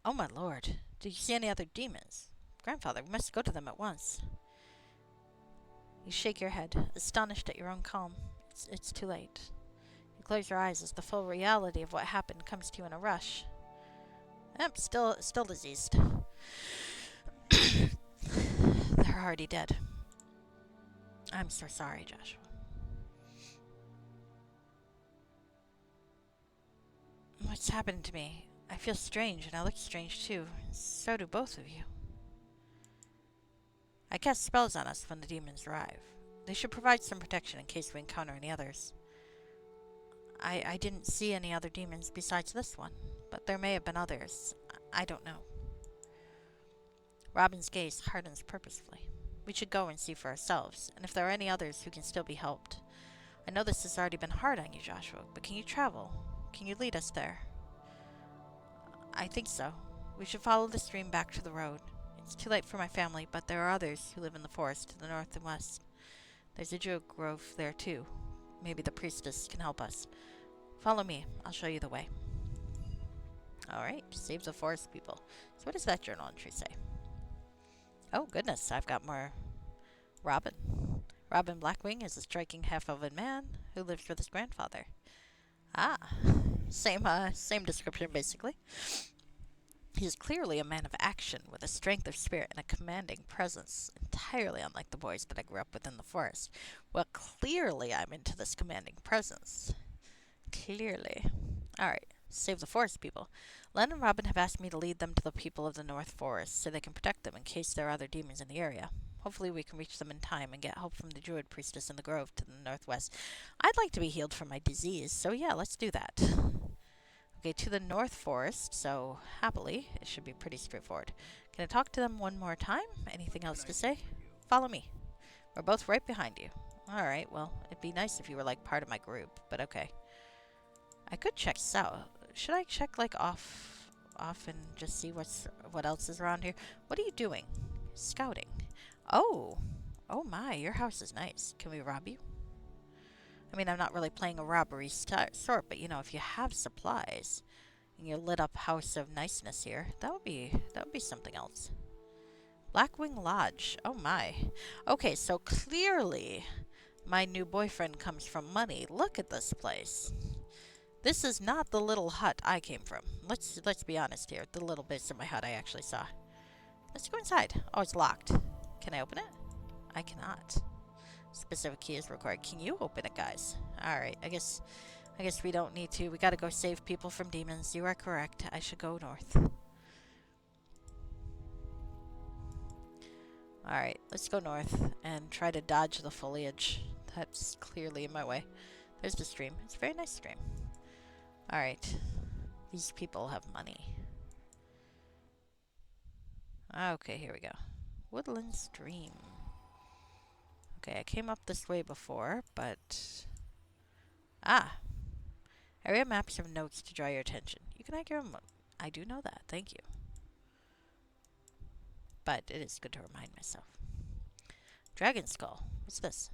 Oh my lord. Did you see any other demons? Grandfather, we must go to them at once. You shake your head, astonished at your own calm. It's too late. You close your eyes as the full reality of what happened comes to you in a rush. Still diseased. They're already dead. I'm so sorry, Joshua. What's happened to me? I feel strange, and I look strange too. So do both of you. I cast spells on us when the demons arrive. They should provide some protection in case we encounter any others. I didn't see any other demons besides this one, but there may have been others. I don't know. Robin's gaze hardens purposefully. We should go and see for ourselves, and if there are any others who can still be helped. I know this has already been hard on you, Joshua, but can you travel? Can you lead us there? I think so. We should follow the stream back to the road. It's too late for my family, but there are others who live in the forest to the north and west. There's a druid grove there, too. Maybe the priestess can help us. Follow me. I'll show you the way. Alright, save the forest people. So what does that journal entry say? Oh, goodness, I've got more. Robin. Robin Blackwing is a striking half-elven man who lives with his grandfather. Ah, same description, basically. He is clearly a man of action, with a strength of spirit and a commanding presence, entirely unlike the boys that I grew up with in the forest. Well, clearly I'm into this commanding presence. Clearly. Alright, save the forest people. Len and Robin have asked me to lead them to the people of the North Forest, so they can protect them in case there are other demons in the area. Hopefully we can reach them in time and get help from the druid priestess in the grove to the northwest. I'd like to be healed from my disease, so yeah, let's do that. Okay, to the North Forest, so happily, it should be pretty straightforward. Can I talk to them one more time? Anything else to say? Follow me. We're both right behind you. Alright, well, it'd be nice if you were like part of my group, but okay. I could check south. Should I check like off and just see what else is around here? What are you doing? Scouting. Oh my, your house is nice. Can we rob you? I mean, I'm not really playing a robbery sort, but you know, if you have supplies in your lit up house of niceness here, that would be something else. Blackwing Lodge. Oh my. Okay, so clearly my new boyfriend comes from money. Look at this place. This is not the little hut I came from. Let's be honest here. The little bits of my hut I actually saw. Let's go inside. Oh, it's locked. Can I open it? I cannot. Specific key is required. Can you open it, guys? Alright, I guess we don't need to. We gotta go save people from demons. You are correct. I should go north. Alright, let's go north and try to dodge the foliage. That's clearly in my way. There's the stream. It's a very nice stream. Alright. These people have money. Okay, here we go. Woodland Stream. Okay, I came up this way before, but... Ah! Area maps have notes to draw your attention. You can accurate them. I do know that, thank you. But it is good to remind myself. Dragon Skull. What's this?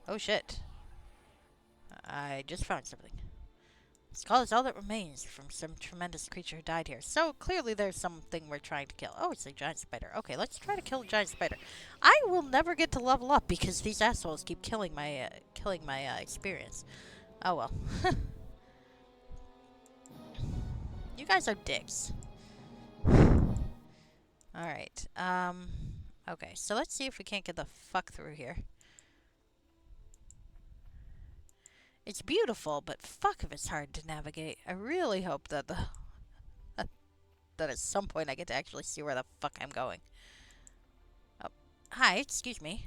Oh shit. I just found something. Skull is all that remains from some tremendous creature who died here. So, clearly there's something we're trying to kill. Oh, it's a giant spider. Okay, let's try to kill a giant spider. I will never get to level up because these assholes keep killing my experience. Oh well. You guys are dicks. Alright, okay, so let's see if we can't get the fuck through here. It's beautiful, but fuck if it's hard to navigate. I really hope that that at some point I get to actually see where the fuck I'm going. Oh, hi, excuse me.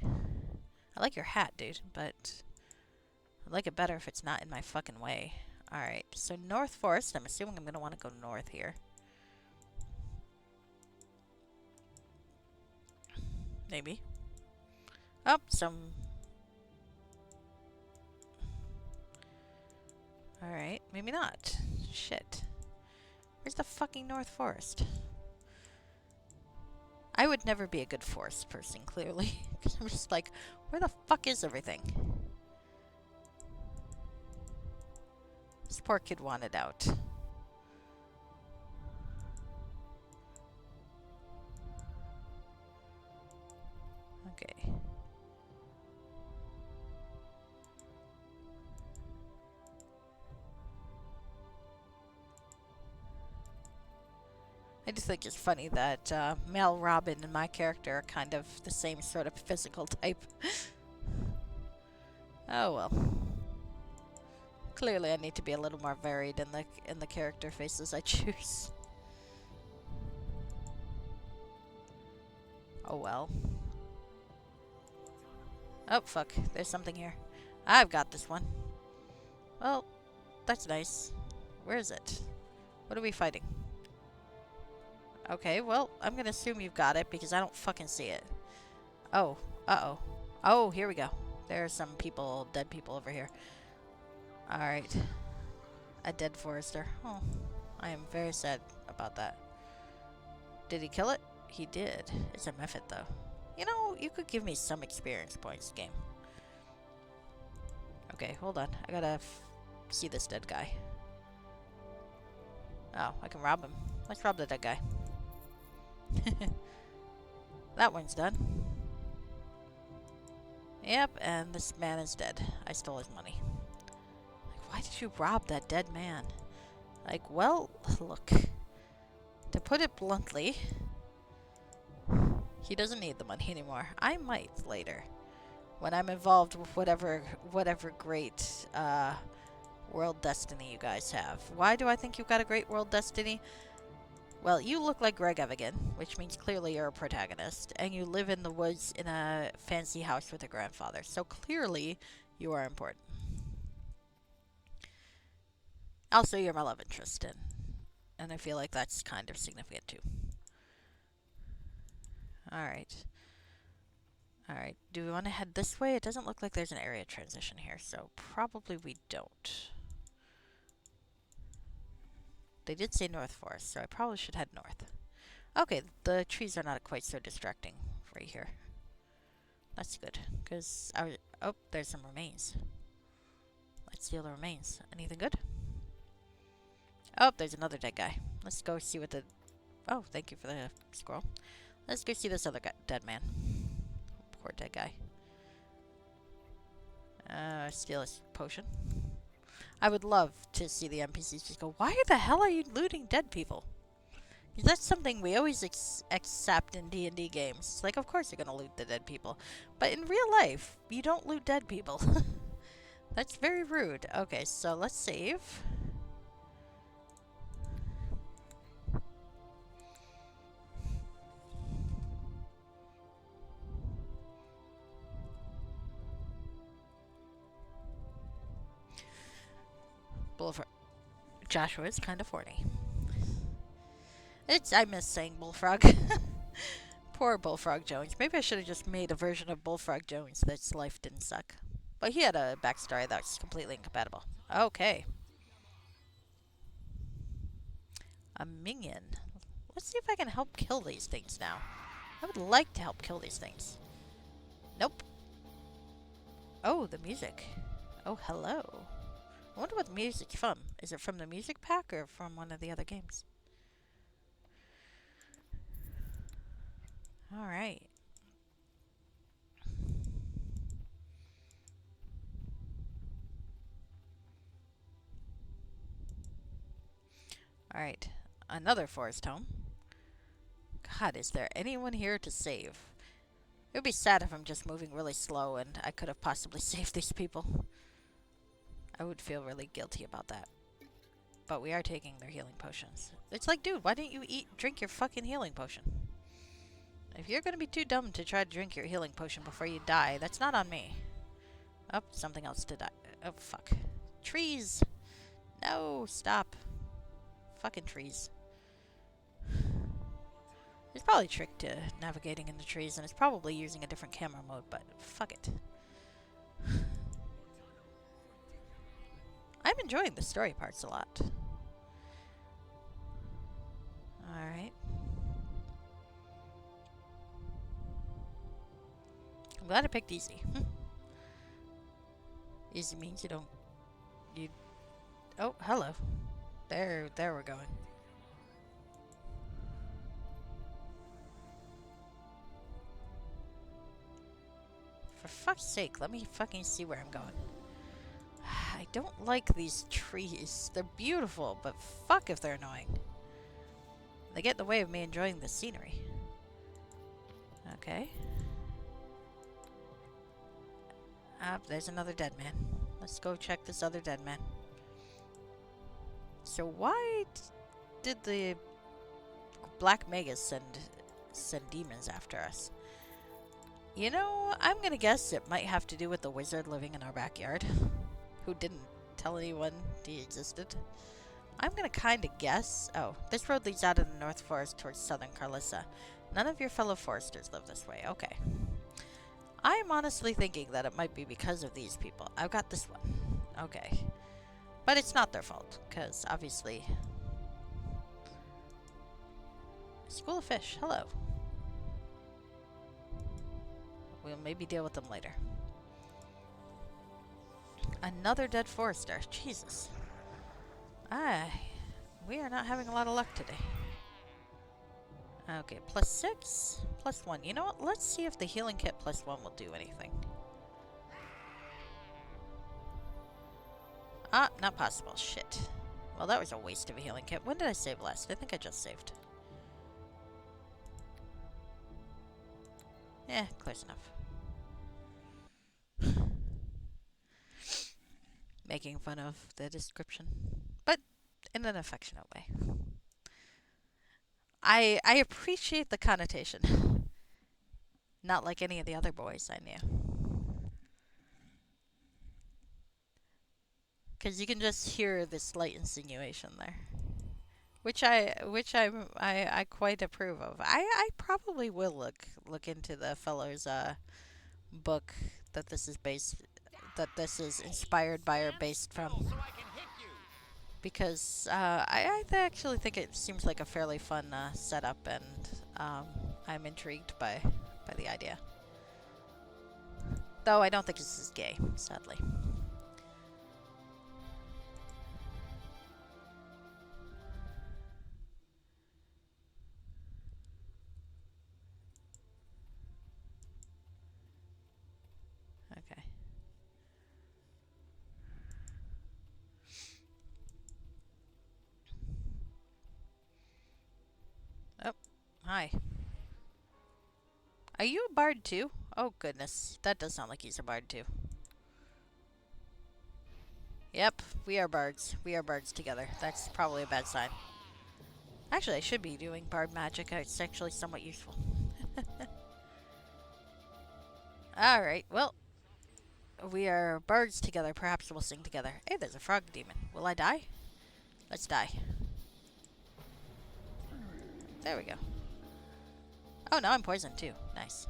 I like your hat, dude, but I'd like it better if it's not in my fucking way. Alright, so North Forest. I'm assuming I'm going to want to go north here. Maybe. Oh, some... Alright, maybe not. Shit. Where's the fucking North Forest? I would never be a good forest person, clearly. Because I'm just like, where the fuck is everything? This poor kid wanted out. Okay. I just think it's funny that Mel, Robin, and my character are kind of the same sort of physical type. Oh well. Clearly, I need to be a little more varied in the character faces I choose. Oh well. Oh fuck! There's something here. I've got this one. Well, that's nice. Where is it? What are we fighting? Okay, well, I'm gonna assume you've got it because I don't fucking see it. Oh, uh-oh. Oh, here we go. There are some people, dead people over here. Alright. A dead forester. Oh, I am very sad about that. Did he kill it? He did. It's a method, though. You know, you could give me some experience points, game. Okay, hold on. I gotta see this dead guy. Oh, I can rob him. Let's rob the dead guy. That one's done. Yep, and this man is dead. I stole his money. Like, why did you rob that dead man? Like, well, look. To put it bluntly, he doesn't need the money anymore. I might later. When I'm involved with whatever great world destiny you guys have. Why do I think you've got a great world destiny? Well, you look like Greg Evigan, which means clearly you're a protagonist, and you live in the woods in a fancy house with a grandfather, so clearly you are important. Also, you're my love interest, and I feel like that's kind of significant too. Alright. Alright, do we want to head this way? It doesn't look like there's an area transition here, so probably we don't. They did say North Forest, so I probably should head north. Okay, the trees are not quite so distracting right here. That's good, because I was... Oh, there's some remains. Let's steal the remains. Anything good? Oh, there's another dead guy. Let's go see what the... Oh, thank you for the scroll. Let's go see this other guy, dead man. Poor dead guy. Steal his potion. I would love to see the NPCs just go, why the hell are you looting dead people? Because that's something we always accept in D&D games. It's like, of course you're going to loot the dead people. But in real life, you don't loot dead people. That's very rude. Okay, so let's save. Bullfrog. Joshua is kind of horny. I miss saying Bullfrog. Poor Bullfrog Jones. Maybe I should have just made a version of Bullfrog Jones that's life didn't suck. But he had a backstory that was completely incompatible. Okay. A minion. Let's see if I can help kill these things now. I would like to help kill these things. Nope. Oh, the music. Oh, hello. I wonder what the music's from. Is it from the music pack or from one of the other games? Alright. Alright. Another forest home. God, is there anyone here to save? It would be sad if I'm just moving really slow and I could have possibly saved these people. I would feel really guilty about that. But we are taking their healing potions. It's like, dude, why didn't you drink your fucking healing potion? If you're gonna be too dumb to try to drink your healing potion before you die, that's not on me. Oh, something else to die. Oh, fuck. Trees! No, stop. Fucking trees. There's probably a trick to navigating in the trees, and it's probably using a different camera mode, but fuck it. I'm enjoying the story parts a lot. Alright. I'm glad I picked easy. Easy means you don't... You... Oh, hello. There we're going. For fuck's sake, let me fucking see where I'm going. I don't like these trees. They're beautiful, but fuck if they're annoying. They get in the way of me enjoying the scenery. Okay. There's another dead man. Let's go check this other dead man. So why did the Black Magus send demons after us? You know, I'm gonna guess it might have to do with the wizard living in our backyard, who didn't tell anyone he existed. I'm gonna kinda guess... Oh, this road leads out of the North Forest towards southern Carlissa. None of your fellow foresters live this way. Okay. I'm honestly thinking that it might be because of these people. I've got this one. Okay. But it's not their fault, because obviously... School of Fish, hello. We'll maybe deal with them later. Another dead forester. Jesus. We are not having a lot of luck today. Okay, +6, +1. You know what? Let's see if the healing kit +1 will do anything. Ah, not possible. Shit. Well, that was a waste of a healing kit. When did I save last? I think I just saved. Eh, close enough. Making fun of the description, but in an affectionate way. I appreciate the connotation. Not like any of the other boys I knew. Because you can just hear this slight insinuation there. Which I quite approve of. I probably will look into the fellow's book that this is inspired by or based from. Because I actually think it seems like a fairly fun setup, and I'm intrigued by the idea. Though I don't think this is gay, sadly. Okay. Oh, hi. Are you a bard too? Oh goodness, that does sound like he's a bard too. Yep, we are bards. We are bards together. That's probably a bad sign. Actually, I should be doing bard magic. It's actually somewhat useful. Alright, well, we are bards together. Perhaps we'll sing together. Hey, there's a frog demon. Will I die? Let's die. There we go. Oh, now I'm poisoned too. Nice.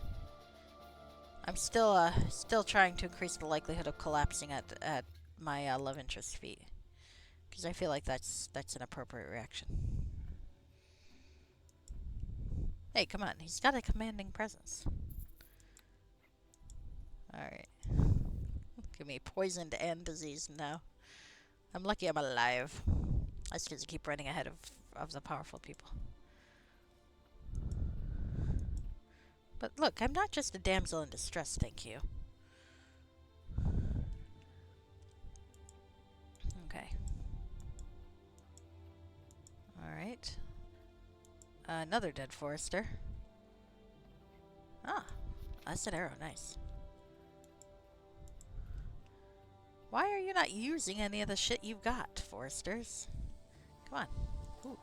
I'm still trying to increase the likelihood of collapsing at my love interest's feet, because I feel like that's an appropriate reaction. Hey, come on. He's got a commanding presence. Alright. Give me poisoned and diseased now. I'm lucky I'm alive. That's because I keep running ahead of the powerful people. But look, I'm not just a damsel in distress, thank you. Okay. Alright. Another dead forester. Ah, that's an arrow, nice. Why are you not using any of the shit you've got, foresters? Come on. Ooh.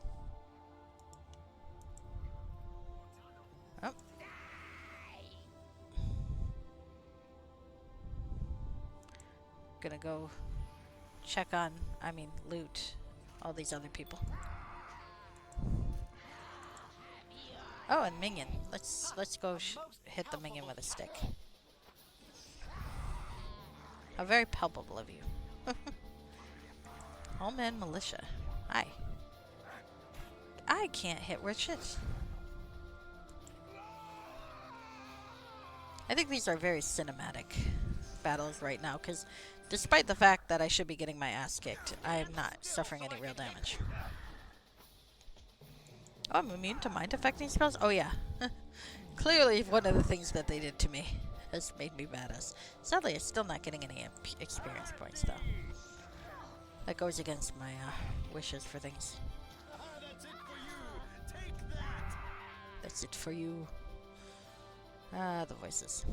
Oh. gonna go check on, I mean, loot all these other people. Oh, and minion. Let's go hit the minion with a stick. How very palpable of you. Allman Militia. Hi. I can't hit worth shit. I think these are very cinematic battles right now, because despite the fact that I should be getting my ass kicked, I am not suffering any real damage. Oh, I'm immune to mind affecting spells? Oh yeah. Clearly one of the things that they did to me has made me badass. Sadly, I'm still not getting any experience points though. That goes against my wishes for things. That's it for you. Take that. That's it for you. Ah, the voices.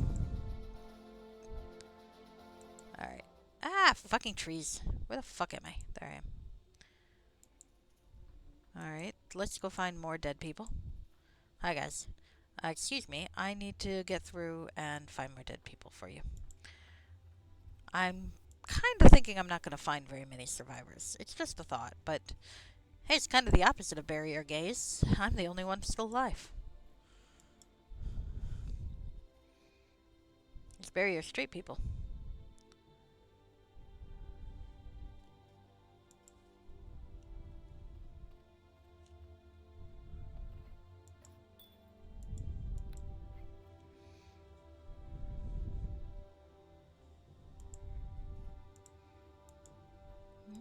Alright. Ah, fucking trees. Where the fuck am I? There I am. Alright, let's go find more dead people. Hi, guys. Excuse me, I need to get through and find more dead people for you. I'm kind of thinking I'm not going to find very many survivors. It's just a thought, but hey, it's kind of the opposite of barrier gaze. I'm the only one still alive. It's barrier street people.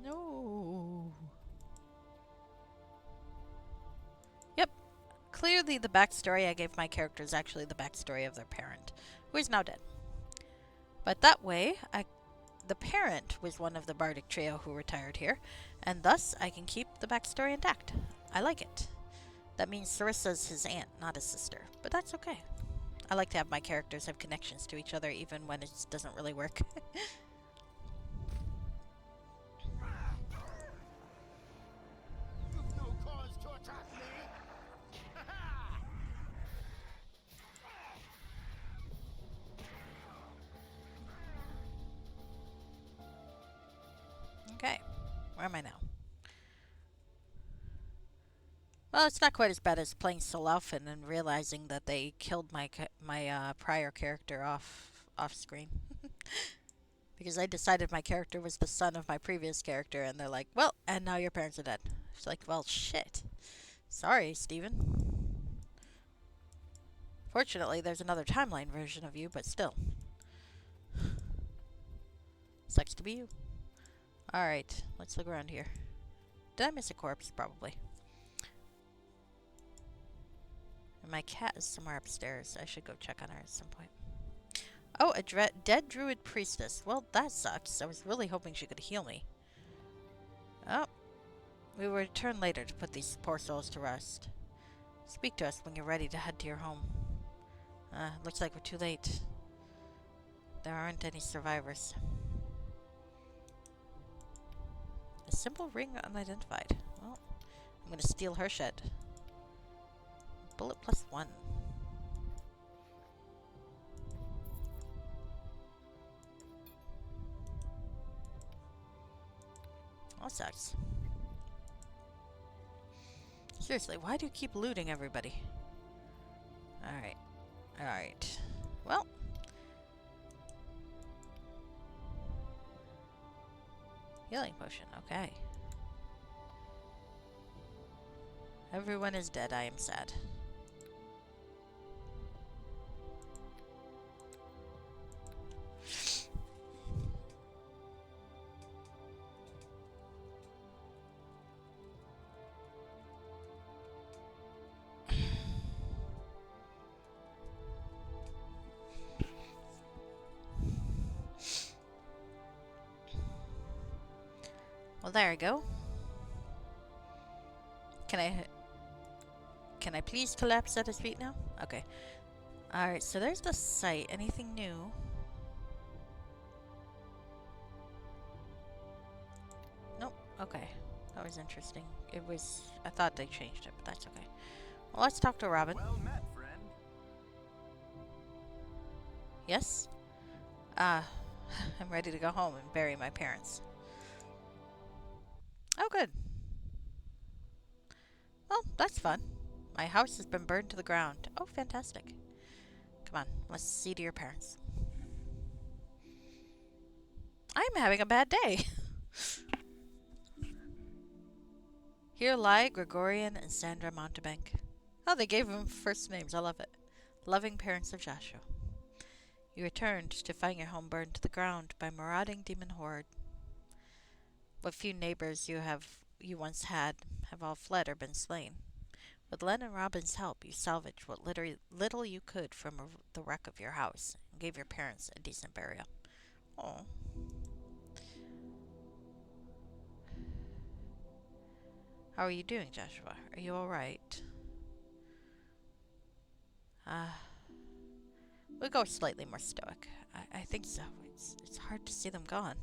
No. Yep. Clearly the backstory I gave my character is actually the backstory of their parent, who is now dead. But that way, the parent was one of the bardic trio who retired here, and thus I can keep the backstory intact. I like it. That means Sarissa's his aunt, not his sister, but that's okay. I like to have my characters have connections to each other even when it doesn't really work. You've no cause to attack me. Okay, where am I now? Well, it's not quite as bad as playing Solaufen and realizing that they killed my prior character off screen. Because I decided my character was the son of my previous character, and they're like, well, and now your parents are dead. It's like, well, shit. Sorry, Steven. Fortunately, there's another timeline version of you, but still. Sucks to be you. Alright, let's look around here. Did I miss a corpse? Probably. And my cat is somewhere upstairs. I should go check on her at some point. Oh, a dead druid priestess. Well, that sucks. I was really hoping she could heal me. Oh. We will return later to put these poor souls to rest. Speak to us when you're ready to head to your home. Looks like we're too late. There aren't any survivors. A simple ring unidentified. Well, I'm gonna steal her shed. Bullet +1. That sucks. Seriously, why do you keep looting everybody? Alright. Alright. Well. Healing potion, okay. Everyone is dead, I am sad. Well, there we go. Can I please collapse at his feet now? Okay. Alright, so there's the site. Anything new? Nope. Okay. That was interesting. I thought they changed it, but that's okay. Well, let's talk to Robin. Well met, friend. Yes? I'm ready to go home and bury my parents. Oh, good. Well, that's fun. My house has been burned to the ground. Oh, fantastic. Come on, let's see to your parents. I'm having a bad day. Here lie Gregorian and Sandra Montebank. Oh, they gave them first names. I love it. Loving parents of Joshua. You returned to find your home burned to the ground by marauding demon horde. What few neighbors you once had have all fled or been slain. With Len and Robin's help, you salvaged what little you could from the wreck of your house and gave your parents a decent burial. Oh, how are you doing, Joshua? Are you all right? Uh, we'll go slightly more stoic. I think so. It's hard to see them gone.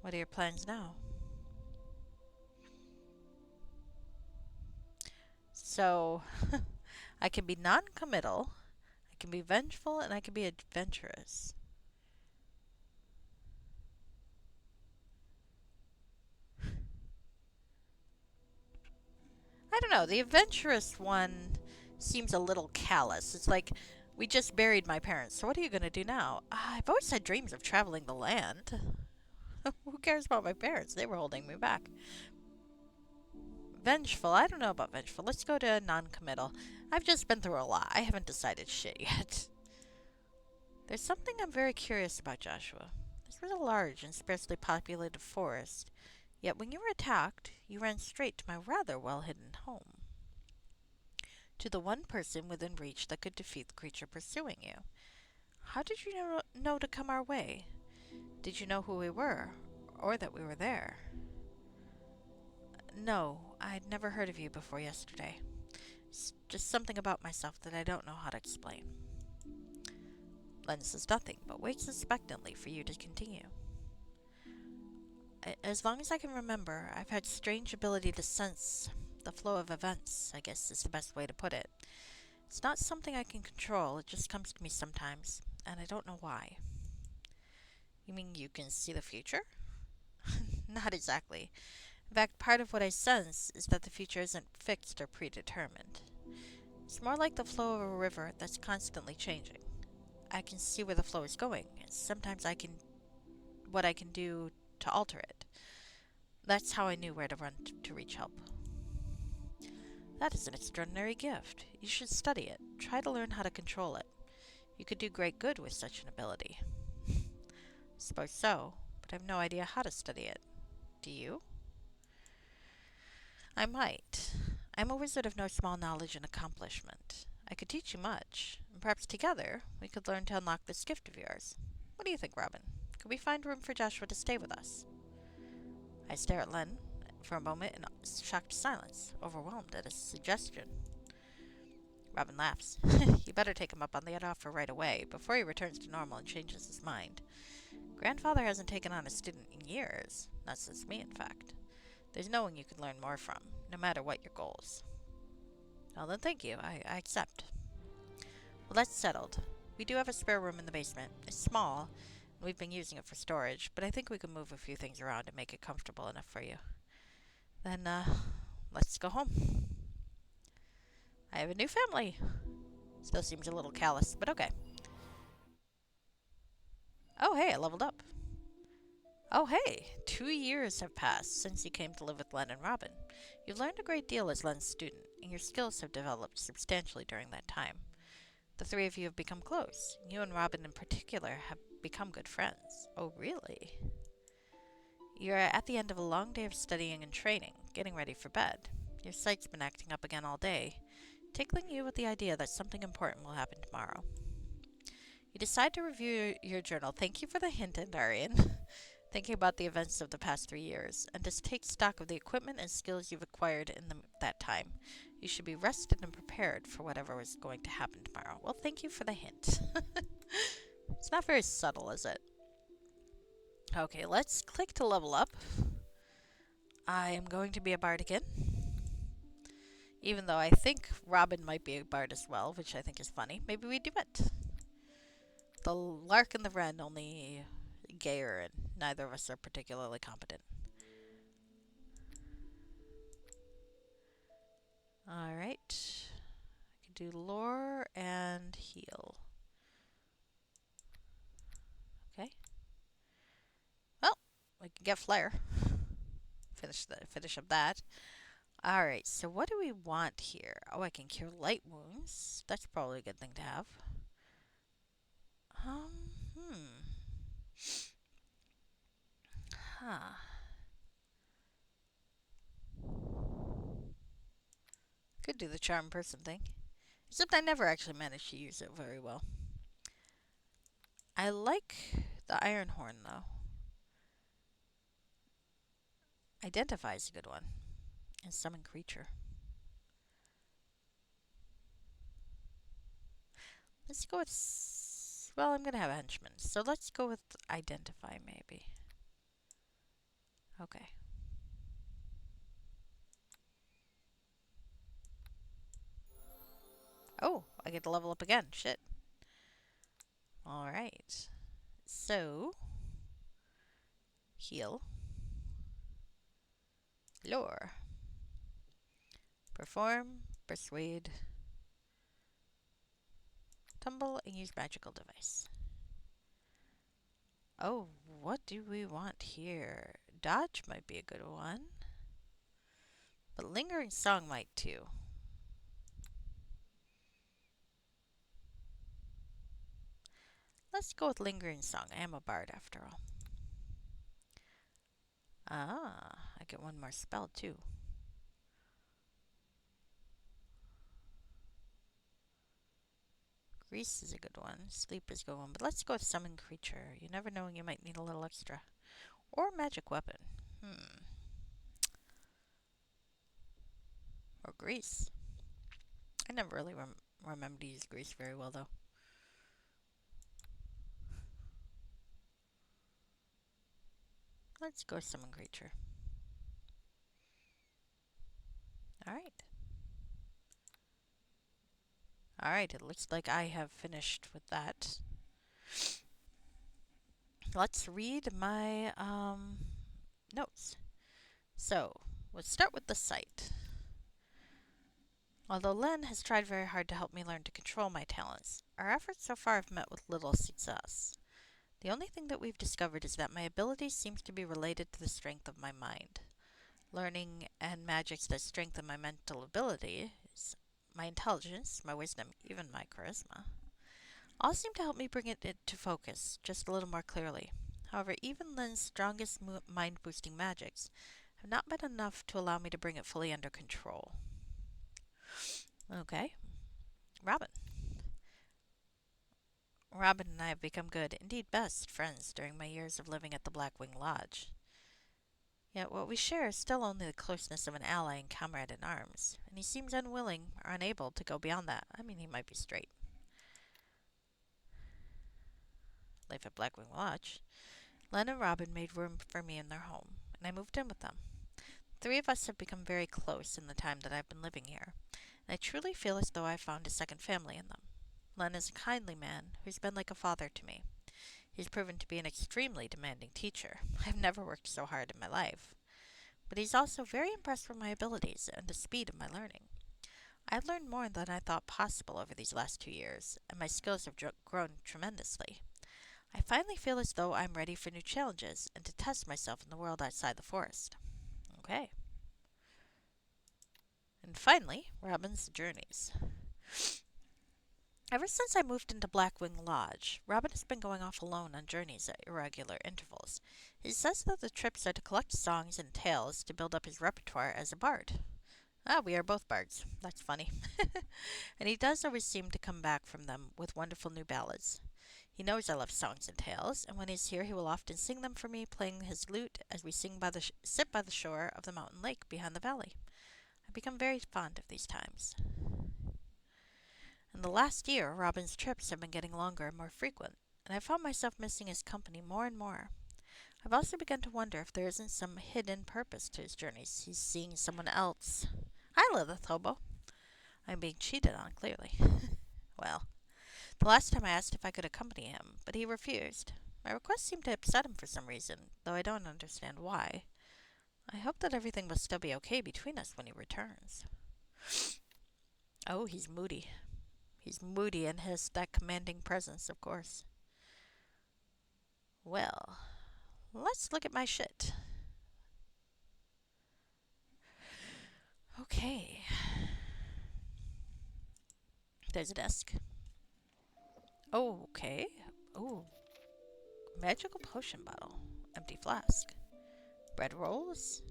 What are your plans now? So, I can be non-committal, I can be vengeful, and I can be adventurous. I don't know. The adventurous one seems a little callous. It's like, we just buried my parents, so what are you going to do now? I've always had dreams of traveling the land. Who cares about my parents? They were holding me back. Vengeful. I don't know about vengeful. Let's go to non-committal. I've just been through a lot. I haven't decided shit yet. There's something I'm very curious about, Joshua. This was a large and sparsely populated forest, yet when you were attacked, you ran straight to my rather well-hidden home. To the one person within reach that could defeat the creature pursuing you. How did you know to come our way? Did you know who we were, or that we were there? No, I'd never heard of you before yesterday. It's just something about myself that I don't know how to explain. Len says nothing, but waits expectantly for you to continue. As long as I can remember, I've had strange ability to sense the flow of events, I guess is the best way to put it. It's not something I can control, it just comes to me sometimes, and I don't know why. You mean you can see the future? Not exactly. In fact, part of what I sense is that the future isn't fixed or predetermined. It's more like the flow of a river that's constantly changing. I can see where the flow is going, and sometimes what I can do to alter it. That's how I knew where to run to reach help. That is an extraordinary gift. You should study it. Try to learn how to control it. You could do great good with such an ability. Suppose so, but I've no idea how to study it. Do you? I might. I'm a wizard of no small knowledge and accomplishment. I could teach you much, and perhaps together we could learn to unlock this gift of yours. What do you think, Robin? Could we find room for Joshua to stay with us? I stare at Len for a moment in shocked silence, overwhelmed at his suggestion. Robin laughs. You better take him up on that offer right away, before he returns to normal and changes his mind. Grandfather hasn't taken on a student in years, not since me, in fact. There's no one you can learn more from, no matter what your goals. Well then, thank you. I accept. Well, that's settled. We do have a spare room in the basement. It's small, and we've been using it for storage, but I think we can move a few things around and make it comfortable enough for you. Then, let's go home. I have a new family. Still seems a little callous, but okay. Oh, hey, I leveled up. Oh, hey, 2 years have passed since you came to live with Len and Robin. You've learned a great deal as Len's student, and your skills have developed substantially during that time. The three of you have become close. You and Robin in particular have become good friends. Oh, really? You're at the end of a long day of studying and training, getting ready for bed. Your sight's been acting up again all day, tickling you with the idea that something important will happen tomorrow. You decide to review your journal. Thank you for the hint, Andarian. Thinking about the events of the past 3 years, and to take stock of the equipment and skills you've acquired in that time. You should be rested and prepared for whatever is going to happen tomorrow. Well, thank you for the hint. It's not very subtle, is it? Okay, let's click to level up. I am going to be a bard again. Even though I think Robin might be a bard as well, which I think is funny. Maybe we do it. The lark and the wren only gayer, and neither of us are particularly competent. Alright. I can do lore and heal. Okay. Well, we can get flare. Finish up that. Alright, so what do we want here? Oh, I can cure light wounds. That's probably a good thing to have. Hmm. Huh. Could do the charm person thing. Except I never actually managed to use it very well. I like the iron horn though. Identify is a good one. And summon creature. Let's go with. Well, I'm gonna have a henchman. So let's go with identify maybe. Okay. Oh, I get to level up again. Shit. Alright. So. Heal. Lure. Perform. Persuade. Tumble and use magical device. Oh, what do we want here? Dodge might be a good one. But lingering song might too. Let's go with lingering song. I am a bard after all. Ah, I get one more spell too. Grease is a good one. Sleep is a good one. But let's go with summon creature. You never know when you might need a little extra. Or magic weapon. Or grease. I never really remember to use grease very well though. Let's go summon creature. Alright. Alright, it looks like I have finished with that. Let's read my notes. So, let's start with the site. Although Len has tried very hard to help me learn to control my talents, our efforts so far have met with little success. The only thing that we've discovered is that my abilities seem to be related to the strength of my mind. Learning and magics that strengthen my mental abilities, my intelligence, my wisdom, even my charisma, all seem to help me bring it into focus just a little more clearly. However, even Len's strongest mind-boosting magics have not been enough to allow me to bring it fully under control. Okay. Robin. Robin and I have become good, indeed best, friends during my years of living at the Blackwing Lodge. Yet what we share is still only the closeness of an ally and comrade in arms, and he seems unwilling or unable to go beyond that. I mean, he might be straight. Life at Blackwing Lodge. Len and Robin made room for me in their home, and I moved in with them. The three of us have become very close in the time that I've been living here, and I truly feel as though I've found a second family in them. Len is a kindly man who's been like a father to me. He's proven to be an extremely demanding teacher. I've never worked so hard in my life. But he's also very impressed with my abilities and the speed of my learning. I've learned more than I thought possible over these last 2 years, and my skills have grown tremendously. I finally feel as though I'm ready for new challenges and to test myself in the world outside the forest. Okay. And finally, Robin's journeys. Ever since I moved into Blackwing Lodge, Robin has been going off alone on journeys at irregular intervals. He says that the trips are to collect songs and tales to build up his repertoire as a bard. Ah, we are both bards. That's funny. And he does always seem to come back from them with wonderful new ballads. He knows I love songs and tales, and when he's here he will often sing them for me, playing his lute as we sit by the shore of the mountain lake behind the valley. I've become very fond of these times. In the last year, Robin's trips have been getting longer and more frequent, and I found myself missing his company more and more. I've also begun to wonder if there isn't some hidden purpose to his journeys. He's seeing someone else. Hi, Lilith Hobo. I'm being cheated on, clearly. Well, The last time I asked if I could accompany him, but he refused. My request seemed to upset him for some reason, though I don't understand why. I hope that everything will still be okay between us when he returns. Oh, he's moody. He's moody and has that commanding presence, of course. Well, let's look at my shit. Okay. There's a desk. Oh, okay. Oh, magical potion bottle. Empty flask. Bread rolls.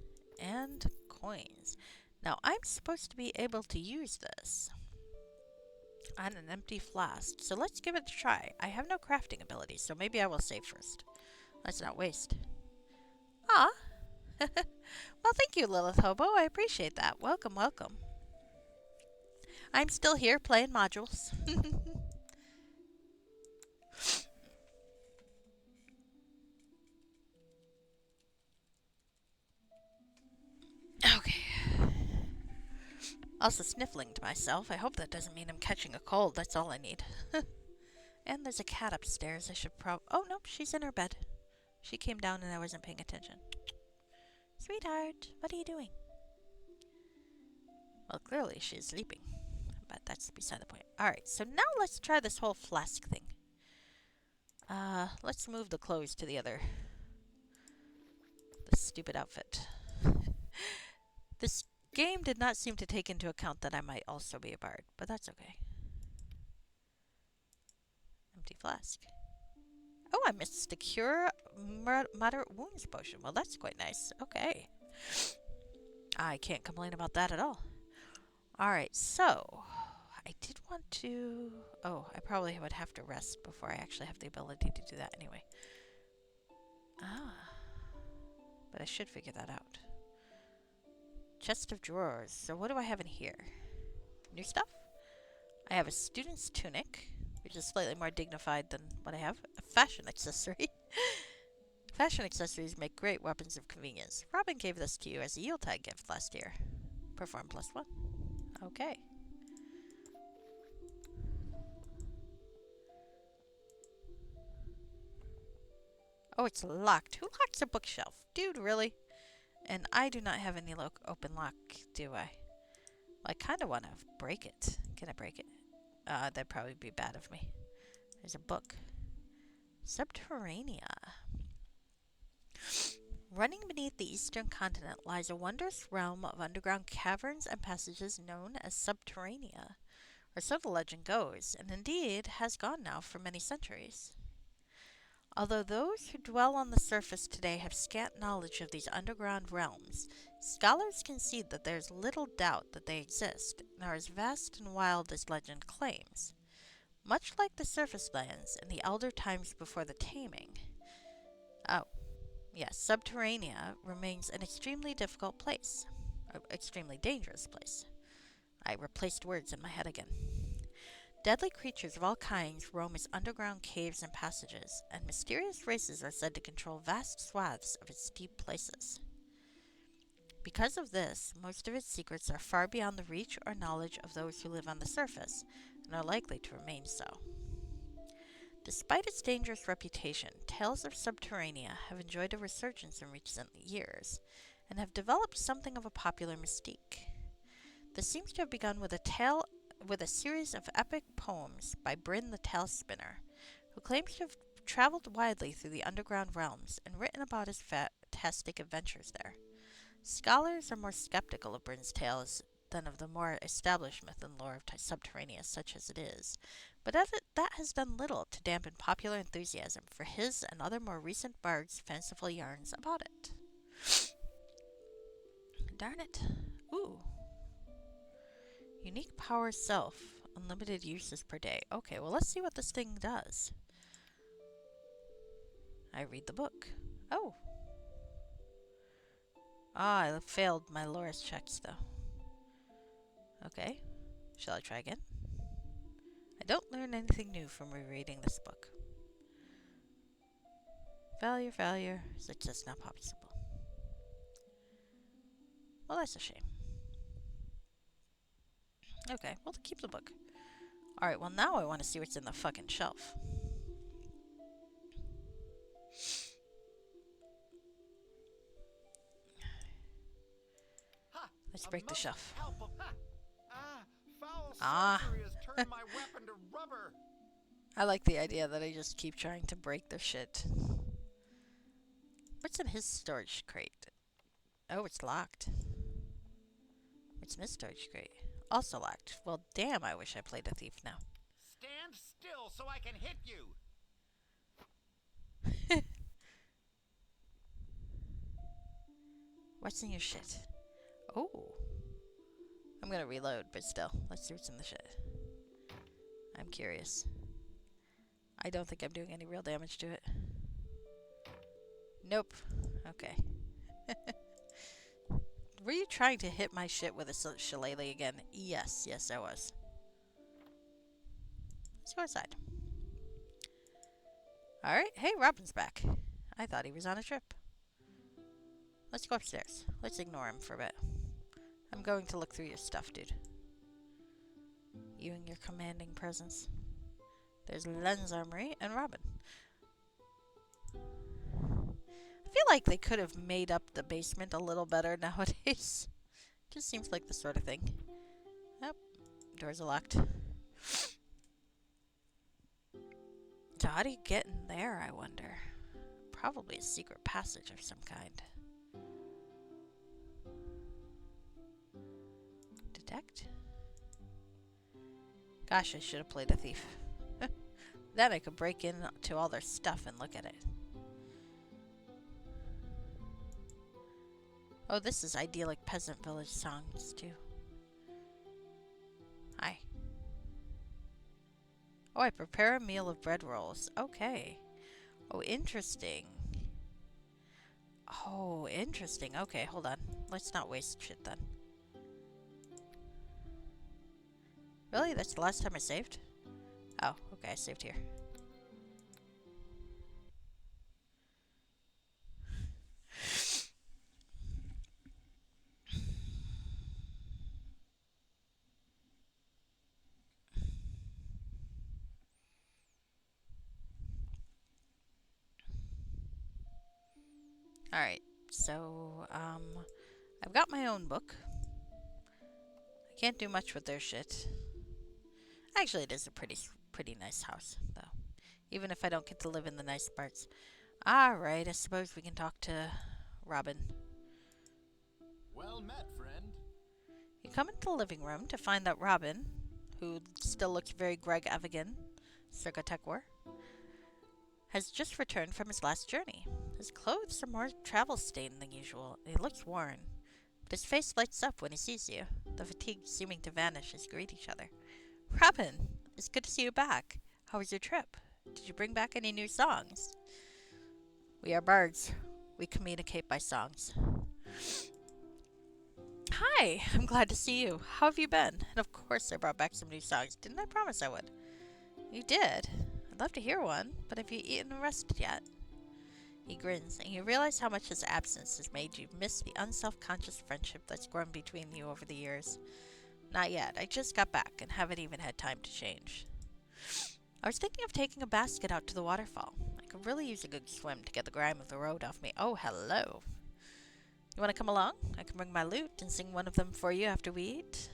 And coins. Now, I'm supposed to be able to use this on an empty flask, so let's give it a try. I have no crafting ability, so maybe I will save first. Let's not waste. Ah. Well, thank you, Lilith Hobo. I appreciate that. Welcome, welcome. I'm still here playing modules. Okay. Also sniffling to myself. I hope that doesn't mean I'm catching a cold. That's all I need. And there's a cat upstairs. I should Oh, nope. She's in her bed. She came down and I wasn't paying attention. Sweetheart, what are you doing? Well, clearly she's sleeping. But that's beside the point. Alright, so now let's try this whole flask thing. Let's move the clothes to the stupid outfit. This game did not seem to take into account that I might also be a bard, but that's okay. Empty flask. Oh, I missed the cure moderate wounds potion. Well, that's quite nice. Okay. I can't complain about that at all. Alright, so I did want to... Oh, I probably would have to rest before I actually have the ability to do that anyway. Ah. But I should figure that out. Chest of drawers. So what do I have in here? New stuff? I have a student's tunic, which is slightly more dignified than what I have. A fashion accessory. Fashion accessories make great weapons of convenience. Robin gave this to you as a Yuletide gift last year. Perform +1. Okay. Oh, it's locked. Who locks a bookshelf? Dude, really? And I do not have any open lock, do I? Well, I kind of want to break it. Can I break it? That'd probably be bad of me. There's a book. Subterranea. Running beneath the eastern continent lies a wondrous realm of underground caverns and passages known as Subterranea, or so the legend goes, and indeed has gone now for many centuries. Although those who dwell on the surface today have scant knowledge of these underground realms, scholars concede that there is little doubt that they exist and are as vast and wild as legend claims. Much like the surface lands in the elder times before the taming. Oh, yes, Subterranea remains an extremely difficult place. Extremely dangerous place. I replaced words in my head again. Deadly creatures of all kinds roam its underground caves and passages, and mysterious races are said to control vast swaths of its deep places. Because of this, most of its secrets are far beyond the reach or knowledge of those who live on the surface, and are likely to remain so. Despite its dangerous reputation, tales of Subterranea have enjoyed a resurgence in recent years, and have developed something of a popular mystique. This seems to have begun with a series of epic poems by Bryn the Tale Spinner, who claims to have traveled widely through the underground realms and written about his fantastic adventures there. Scholars are more skeptical of Bryn's tales than of the more established myth and lore of Subterranea, such as it is, but that has done little to dampen popular enthusiasm for his and other more recent bards' fanciful yarns about it. Darn it. Ooh. Unique power self. Unlimited uses per day. Okay, well, let's see what this thing does. I read the book. Oh. Ah, I failed my Loris checks, though. Okay. Shall I try again? I don't learn anything new from rereading this book. Failure. Success not possible. Well, that's a shame. Okay, we'll keep the book. Alright, well now I want to see what's in the fucking shelf. Ha! Let's A break the most shelf. helpful. Ha! Foul Ah. sorcery has turned my weapon to rubber. I like the idea that I just keep trying to break their shit. What's in his storage crate? Oh, it's locked. What's in his storage crate? Also locked. Well, damn, I wish I played a thief now. Stand still so I can hit you. What's in your shit? Oh. I'm gonna reload, but still. Let's see what's in the shit. I'm curious. I don't think I'm doing any real damage to it. Nope. Okay. Were you trying to hit my shit with a shillelagh again? Yes, I was. Let's go inside. Alright, hey, Robin's back. I thought he was on a trip. Let's go upstairs. Let's ignore him for a bit. I'm going to look through your stuff, dude. You and your commanding presence. There's Len's Armory and Robin. I feel like they could have made up the basement a little better nowadays. Just seems like the sort of thing. Yep, doors are locked. So how do you get in there, I wonder? Probably a secret passage of some kind. Detect? Gosh, I should have played a thief. Then I could break into all their stuff and look at it. Oh, this is idyllic peasant village songs, too. Hi. Oh, I prepare a meal of bread rolls. Okay. Oh, interesting. Oh, interesting. Okay, hold on. Let's not waste shit then. Really? That's the last time I saved? Oh, okay, I saved here. Alright, so, I've got my own book. I can't do much with their shit. Actually, it is a pretty nice house, though. Even if I don't get to live in the nice parts. Alright, I suppose we can talk to Robin. Well met, friend. You come into the living room to find that Robin, who still looks very Greg Evigan, circa Tech War, has just returned from his last journey. His clothes are more travel-stained than usual, and he looks worn. But his face lights up when he sees you, the fatigue seeming to vanish as you greet each other. Robin, it's good to see you back. How was your trip? Did you bring back any new songs? We are birds. We communicate by songs. Hi, I'm glad to see you. How have you been? And of course I brought back some new songs. Didn't I promise I would? You did. I'd love to hear one, but have you eaten and rested yet? He grins, and you realize how much his absence has made you miss the unself-conscious friendship that's grown between you over the years. Not yet. I just got back and haven't even had time to change. I was thinking of taking a basket out to the waterfall. I could really use a good swim to get the grime of the road off me. Oh, hello. You want to come along? I can bring my lute and sing one of them for you after we eat.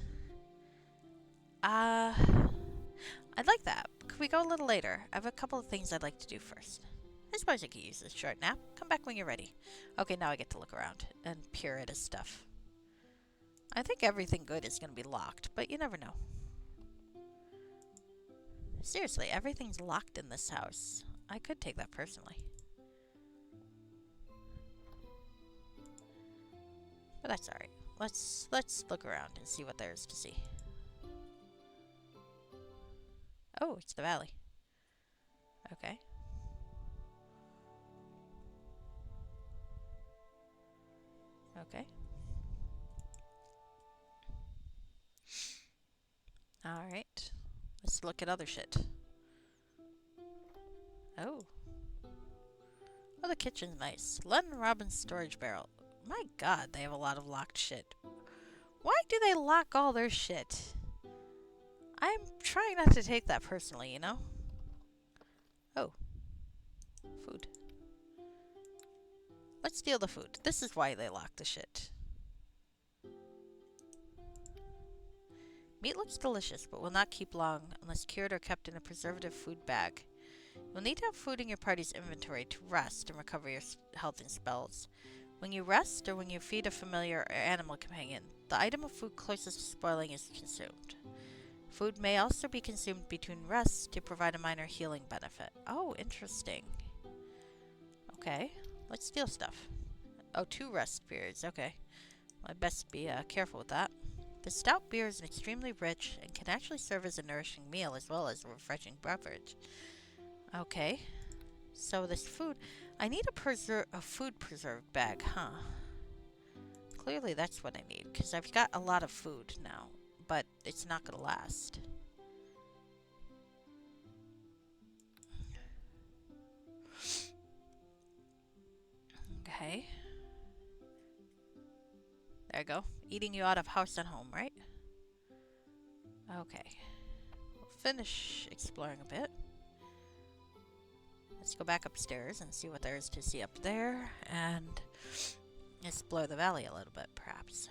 I'd like that. Could we go a little later? I have a couple of things I'd like to do first. I suppose I could use this short nap. Come back when you're ready. Okay, now I get to look around and peer at his stuff. I think everything good is going to be locked, but you never know. Seriously, everything's locked in this house. I could take that personally. But that's alright. Let's look around and see what there is to see. Oh, it's the valley. Okay. Okay. Alright. Let's look at other shit. Oh. Oh, the kitchen's nice. Len Robin's storage barrel. My god, they have a lot of locked shit. Why do they lock all their shit? I'm trying not to take that personally, you know? Oh, food. Let's steal the food. This is why they lock the shit. Meat looks delicious, but will not keep long unless cured or kept in a preservative food bag. You'll need to have food in your party's inventory to rest and recover your health and spells. When you rest or when you feed a familiar or animal companion, the item of food closest to spoiling is consumed. Food may also be consumed between rests to provide a minor healing benefit. Oh, interesting. Okay, let's steal stuff. Oh, 2 rest periods. Okay. Well, I'd best be careful with that. The stout beer is extremely rich and can actually serve as a nourishing meal as well as a refreshing beverage. Okay. So this food, I need a food preserved bag, huh? Clearly that's what I need, because I've got a lot of food now, but it's not going to last. Okay. There you go. Eating you out of house and home, right? Okay. We'll finish exploring a bit. Let's go back upstairs and see what there is to see up there, and explore the valley a little bit, perhaps.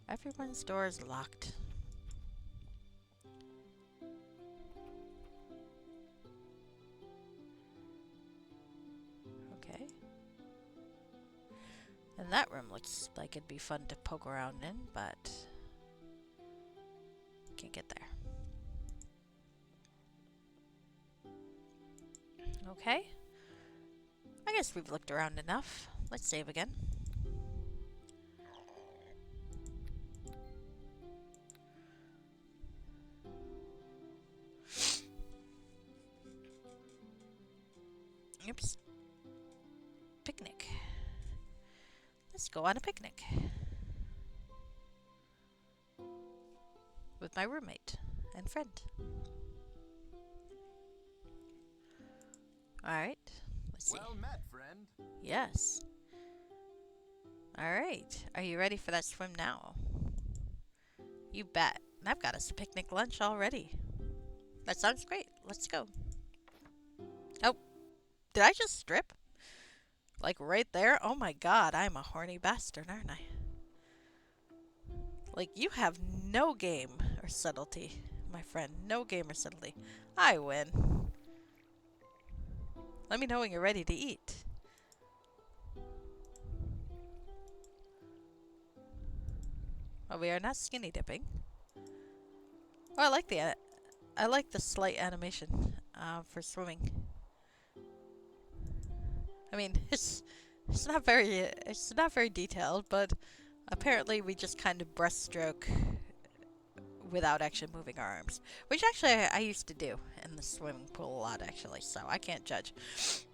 Everyone's door is locked. Okay. And that room looks like it'd be fun to poke around in, but can't get there. Okay. I guess we've looked around enough. Let's save again. Oops. Picnic. Let's go on a picnic. With my roommate and friend. Alright. Let's see. Well met, friend. Yes. Alright. Are you ready for that swim now? You bet. And I've got us a picnic lunch already. That sounds great. Let's go. Oh, did I just strip? Like right there? Oh my god, I'm a horny bastard, aren't I? Like, you have no game or subtlety, my friend. No game or subtlety. I win. Let me know when you're ready to eat. Well, we are not skinny dipping. Oh, I like the slight animation for swimming. I mean, it's not very detailed, but apparently we just kind of breaststroke without actually moving our arms, which actually I used to do in the swimming pool a lot, actually. So I can't judge.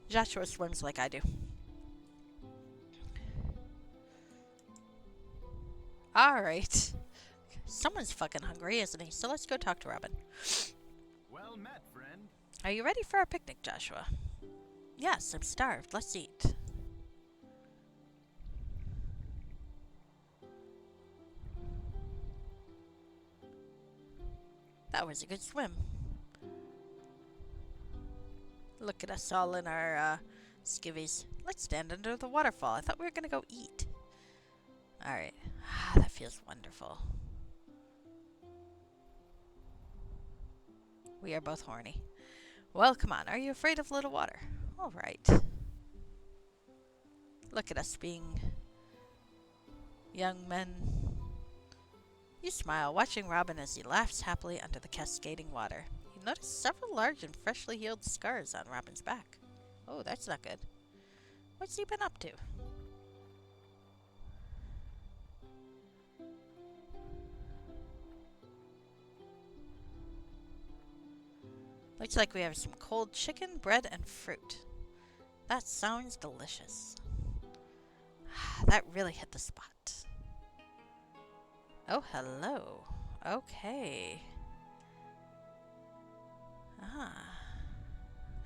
Joshua swims like I do. All right. Someone's fucking hungry, isn't he? So let's go talk to Robin. Well met, friend. Are you ready for our picnic, Joshua? Yes, I'm starved. Let's eat. That was a good swim. Look at us all in our skivvies. Let's stand under the waterfall. I thought we were gonna go eat. Alright. That feels wonderful. We are both horny. Well, come on. Are you afraid of little water? Alright. Look at us being young men. You smile, watching Robin as he laughs happily under the cascading water. You notice several large and freshly healed scars on Robin's back. Oh, that's not good. What's he been up to? Looks like we have some cold chicken, bread, and fruit. That sounds delicious. That really hit the spot. Oh, hello. Okay.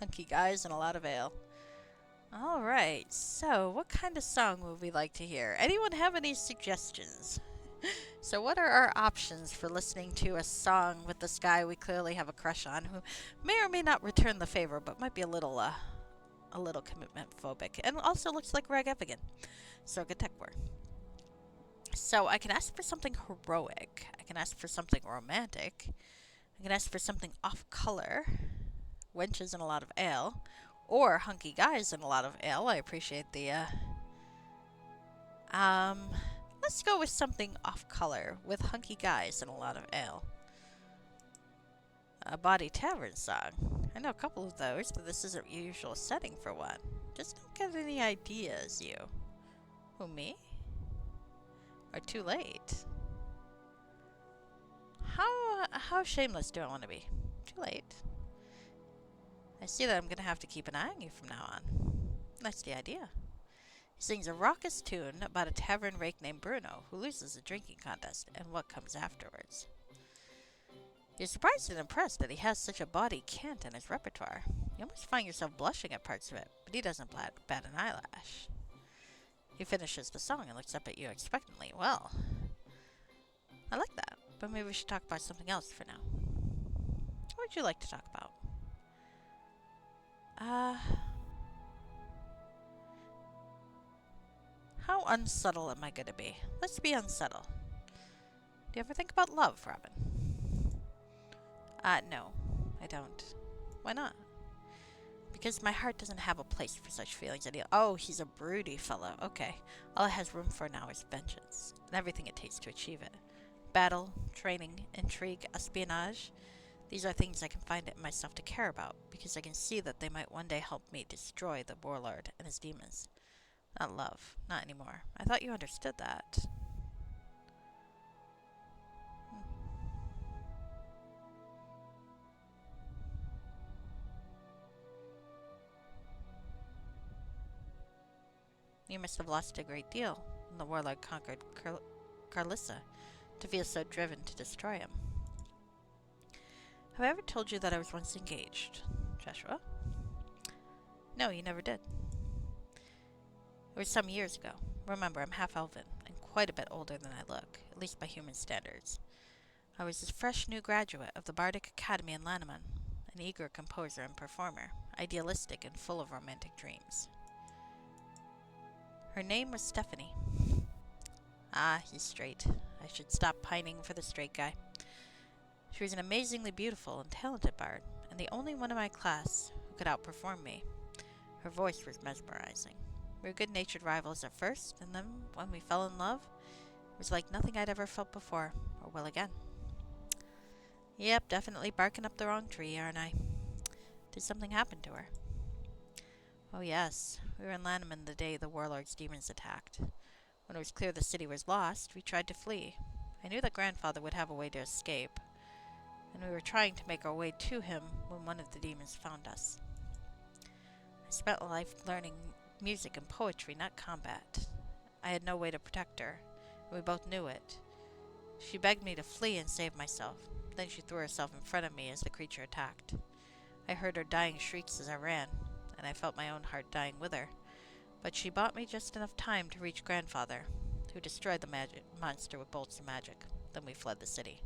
Hunky guys and a lot of ale. Alright, so what kind of song would we like to hear? Anyone have any suggestions? So, what are our options for listening to a song with this guy we clearly have a crush on, who may or may not return the favor, but might be a little commitment phobic, and also looks like Reg Evigan, so good tech war. So, I can ask for something heroic. I can ask for something romantic. I can ask for something off color, wenches and a lot of ale, or hunky guys and a lot of ale. I appreciate the um. Let's go with something off color with hunky guys and a lot of ale. A body tavern song. I know a couple of those, but this isn't your usual setting for one. Just don't get any ideas, you. Who, me? Or too late? How shameless do I want to be? Too late. I see that I'm gonna have to keep an eye on you from now on. That's the idea. He sings a raucous tune about a tavern rake named Bruno who loses a drinking contest and what comes afterwards. You're surprised and impressed that he has such a bawdy cant in his repertoire. You almost find yourself blushing at parts of it, but he doesn't bat an eyelash. He finishes the song and looks up at you expectantly. Well, I like that, but maybe we should talk about something else for now. What would you like to talk about? How unsubtle am I gonna be? Let's be unsubtle. Do you ever think about love, Robin? No, I don't. Why not? Because my heart doesn't have a place for such feelings. Oh, he's a broody fellow. Okay. All it has room for now is vengeance, and everything it takes to achieve it. Battle, training, intrigue, espionage. These are things I can find it in myself to care about, because I can see that they might one day help me destroy the warlord and his demons. Not love. Not anymore. I thought you understood that. You must have lost a great deal when the warlord conquered Carlissa to feel so driven to destroy him. Have I ever told you that I was once engaged, Joshua? No, you never did. It was some years ago. Remember, I'm half-elven and quite a bit older than I look, at least by human standards. I was a fresh new graduate of the Bardic Academy in Lanneman, an eager composer and performer, idealistic and full of romantic dreams. Her name was Stephanie. Ah, he's straight. I should stop pining for the straight guy. She was an amazingly beautiful and talented bard, and the only one in my class who could outperform me. Her voice was mesmerizing. We were good-natured rivals at first, and then when we fell in love, it was like nothing I'd ever felt before, or will again. Yep, definitely barking up the wrong tree, aren't I? Did something happen to her? Oh yes, we were in Lanneman the day the warlord's demons attacked. When it was clear the city was lost, we tried to flee. I knew that grandfather would have a way to escape, and we were trying to make our way to him when one of the demons found us. I spent life learning music and poetry, not combat. I had no way to protect her, and we both knew it. She begged me to flee and save myself. Then she threw herself in front of me as the creature attacked. I heard her dying shrieks as I ran, and I felt my own heart dying with her. But she bought me just enough time to reach grandfather, who destroyed the monster with bolts of magic. Then we fled the city.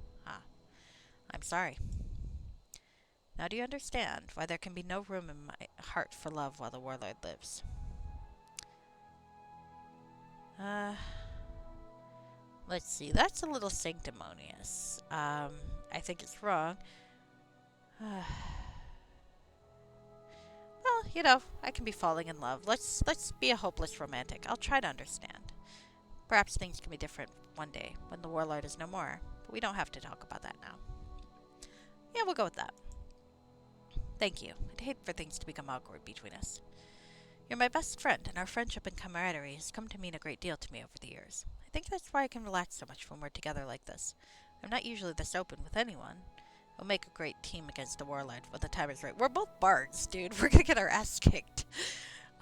I'm sorry. Now do you understand why there can be no room in my heart for love while the warlord lives? Let's see. That's a little sanctimonious. I think it's wrong. Well, I can be falling in love. Let's be a hopeless romantic. I'll try to understand. Perhaps things can be different one day when the warlord is no more, but we don't have to talk about that now. Yeah, we'll go with that. Thank you. I'd hate for things to become awkward between us. You're my best friend, and our friendship and camaraderie has come to mean a great deal to me over the years. I think that's why I can relax so much when we're together like this. I'm not usually this open with anyone. We'll make a great team against the warlord when the time is right. We're both bards, dude. We're gonna get our ass kicked.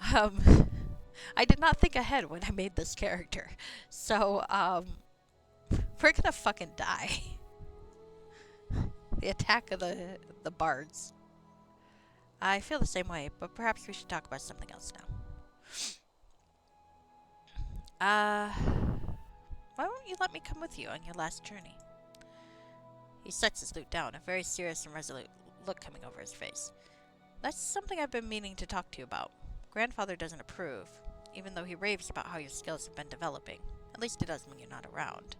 I did not think ahead when I made this character. So, we're gonna fucking die. The attack of the bards. I feel the same way, but perhaps we should talk about something else now. Why won't you let me come with you on your last journey? He sets his lute down, a very serious and resolute look coming over his face. That's something I've been meaning to talk to you about. Grandfather doesn't approve, even though he raves about how your skills have been developing. At least he does when you're not around.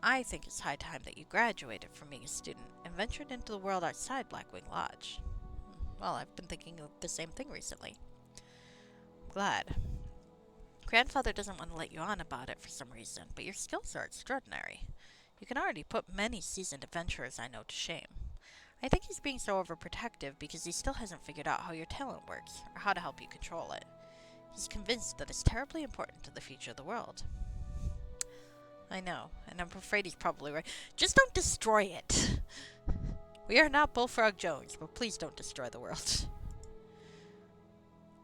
I think it's high time that you graduated from being a student and ventured into the world outside Blackwing Lodge. Well, I've been thinking of the same thing recently. I'm glad. Grandfather doesn't want to let you on about it for some reason, but your skills are extraordinary. You can already put many seasoned adventurers I know to shame. I think he's being so overprotective because he still hasn't figured out how your talent works, or how to help you control it. He's convinced that it's terribly important to the future of the world. I know, and I'm afraid he's probably right. Just don't destroy it! We are not Bullfrog Jones, but please don't destroy the world.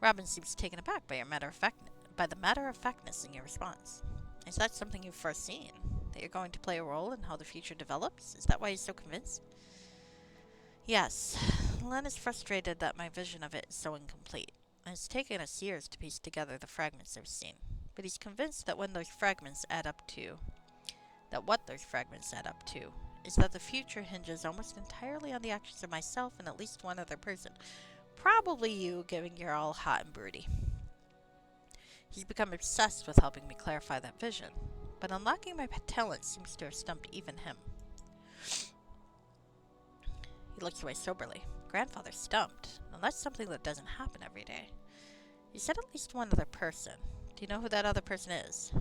Robin seems taken aback by the matter-of-factness in your response. Is that something you've foreseen? That you're going to play a role in how the future develops? Is that why he's so convinced? Yes. Len is frustrated that my vision of it is so incomplete, and it's taken us years to piece together the fragments I've seen. But he's convinced that what those fragments add up to is that the future hinges almost entirely on the actions of myself and at least one other person. Probably you, given you're all hot and broody. He's become obsessed with helping me clarify that vision, but unlocking my talent seems to have stumped even him. He looks away soberly. Grandfather's stumped, and that's something that doesn't happen every day. You said at least one other person. Do you know who that other person is?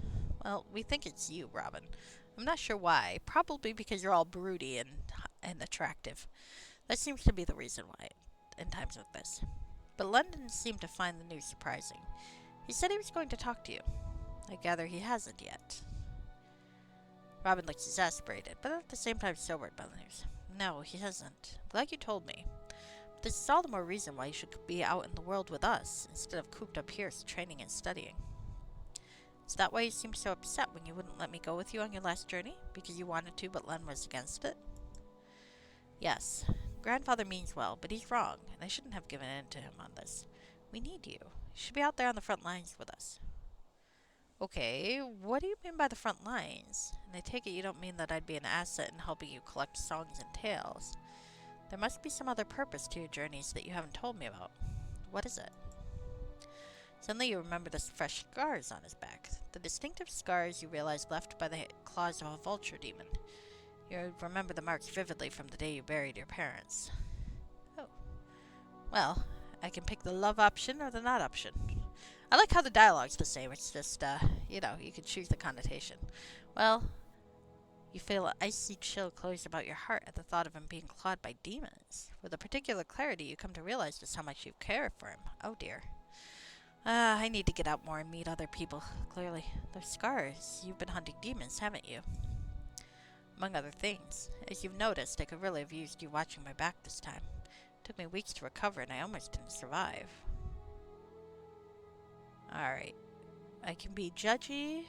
Well, we think it's you, Robin. I'm not sure why. Probably because you're all broody and attractive. That seems to be the reason why, in times like this. But London seemed to find the news surprising. He said he was going to talk to you. I gather he hasn't yet. Robin looks exasperated, but at the same time sobered by the news. No, he hasn't. I'm glad you told me. But this is all the more reason why you should be out in the world with us, instead of cooped up here training and studying. Is that why you seemed so upset when you wouldn't let me go with you on your last journey? Because you wanted to, but Len was against it? Yes. Grandfather means well, but he's wrong, and I shouldn't have given in to him on this. We need you. You should be out there on the front lines with us. Okay, what do you mean by the front lines? And I take it you don't mean that I'd be an asset in helping you collect songs and tales. There must be some other purpose to your journeys that you haven't told me about. What is it? Suddenly you remember the fresh scars on his back. The distinctive scars you realize left by the claws of a vulture demon. You remember the marks vividly from the day you buried your parents. Oh. Well, I can pick the love option or the not option. I like how the dialogue's the same. It's just, you can choose the connotation. Well, you feel an icy chill close about your heart at the thought of him being clawed by demons. With a particular clarity, you come to realize just how much you care for him. Oh dear. I need to get out more and meet other people, clearly. Those scars. You've been hunting demons, haven't you? Among other things. As you've noticed, I could really have used you watching my back this time. It took me weeks to recover, and I almost didn't survive. Alright. I can be judgy.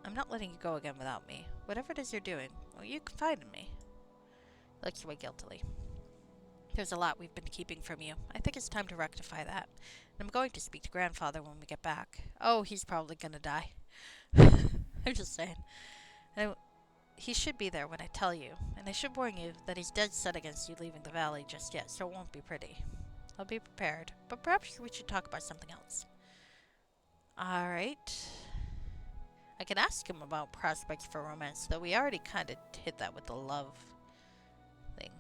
I'm not letting you go again without me. Whatever it is you're doing, well, you confide in me. He looks away guiltily. There's a lot we've been keeping from you. I think it's time to rectify that. And I'm going to speak to Grandfather when we get back. Oh, he's probably gonna die. I'm just saying. He should be there when I tell you. And I should warn you that he's dead set against you leaving the valley just yet, so it won't be pretty. I'll be prepared. But perhaps we should talk about something else. Alright. I can ask him about prospects for romance, though we already kind of hit that with the love thing.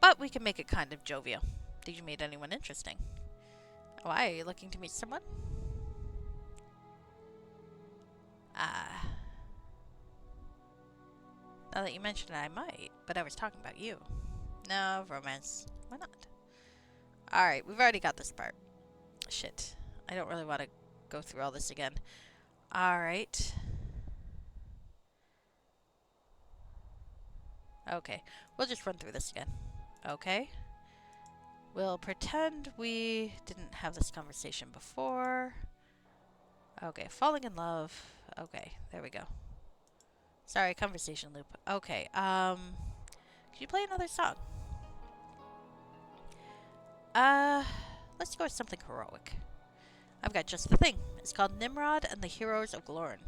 But we can make it kind of jovial. Did you meet anyone interesting? Why, are you looking to meet someone? Now that you mention it, I might, but I was talking about you. No, romance. Why not? Alright, we've already got this part. Shit. I don't really want to go through all this again. Alright. Okay, we'll just run through this again. Okay. We'll pretend we didn't have this conversation before. Okay, falling in love. Okay, there we go. Sorry, conversation loop. Okay, could you play another song? Let's go with something heroic. I've got just the thing. It's called Nimrod and the Heroes of Glorn.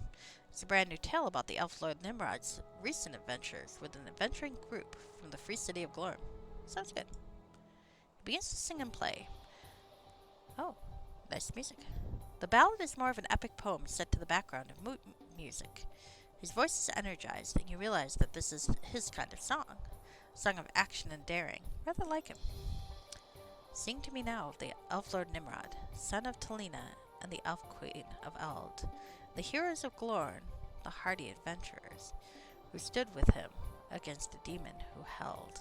It's a brand new tale about the Elf Lord Nimrod's recent adventures with an adventuring group from the free city of Glorn. Sounds good. He begins to sing and play. Oh, nice music. The ballad is more of an epic poem set to the background of music. His voice is energized, and you realize that this is his kind of song. A song of action and daring, rather like him. Sing to me now of the Elf Lord Nimrod, son of Talina and the Elf Queen of Eld, the heroes of Glorn, the hardy adventurers, who stood with him against the demon who held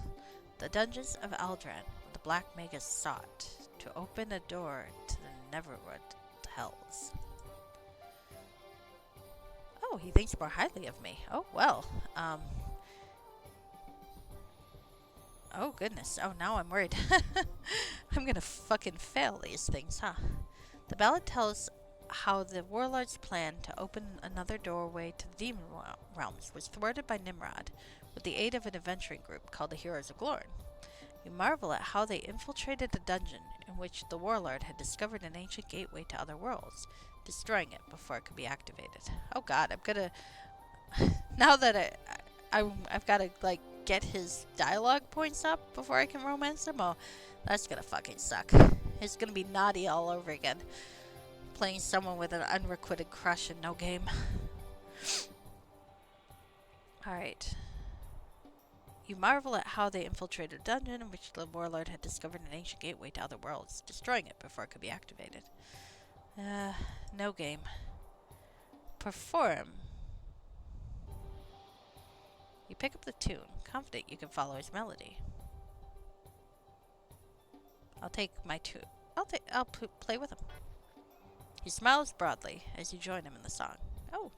the dungeons of Aldran. The Black Magus sought to open a door to the Neverwinter hells. Oh, he thinks more highly of me. Oh, well. Oh, goodness. Oh, now I'm worried. I'm gonna fucking fail these things, huh? The ballad tells how the warlord's plan to open another doorway to the demon realms was thwarted by Nimrod with the aid of an adventuring group called the Heroes of Glorn. You marvel at how they infiltrated a dungeon in which the warlord had discovered an ancient gateway to other worlds, destroying it before it could be activated. Oh god, I'm gonna... now that I've gotta, like, get his dialogue points up before I can romance him, oh, that's gonna fucking suck. It's gonna be naughty all over again. Playing someone with an unrequited crush in no game. Alright. You marvel at how they infiltrated a dungeon in which the warlord had discovered an ancient gateway to other worlds, destroying it before it could be activated. No game. Perform. You pick up the tune, confident you can follow his melody. I'll take my tune. I'll play with him. He smiles broadly as you join him in the song. Oh.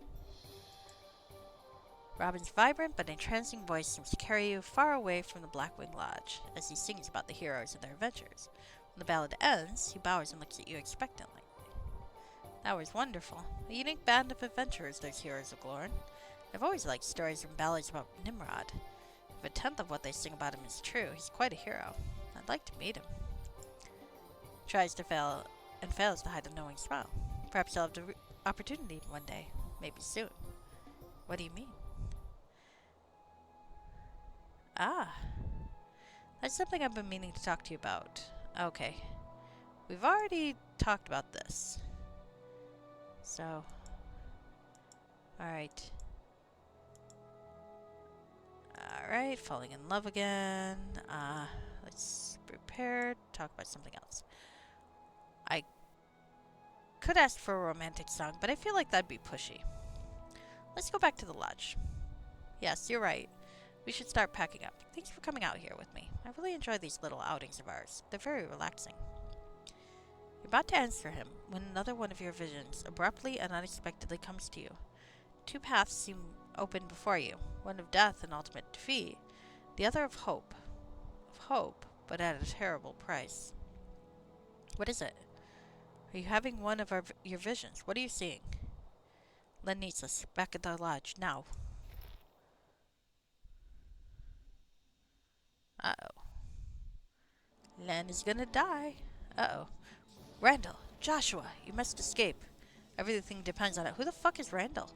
Robin's vibrant but entrancing voice seems to carry you far away from the Blackwing Lodge as he sings about the heroes and their adventures. When the ballad ends, he bows and looks at you expectantly. That was wonderful. A unique band of adventurers, those heroes of Glorn. I've always liked stories and ballads about Nimrod. If a tenth of what they sing about him is true, he's quite a hero. I'd like to meet him. Tries to fail and fails to hide a knowing smile. Perhaps I'll have the opportunity one day. Maybe soon. What do you mean? Ah. That's something I've been meaning to talk to you about. Okay. We've already talked about this. So. Alright. Alright, falling in love again. Let's prepare to talk about something else. I could ask for a romantic song, but I feel like that'd be pushy. Let's go back to the lodge. Yes, you're right. We should start packing up. Thanks for coming out here with me. I really enjoy these little outings of ours. They're very relaxing. You're about to answer him when another one of your visions abruptly and unexpectedly comes to you. Two paths seem open before you, one of death and ultimate defeat, the other of hope. Of hope, but at a terrible price. What is it? Are you having one of your visions? What are you seeing? Len needs us. Back at the lodge. Now. Uh-oh. Len is gonna die. Uh-oh. Randall. Joshua. You must escape. Everything depends on it. Who the fuck is Randall?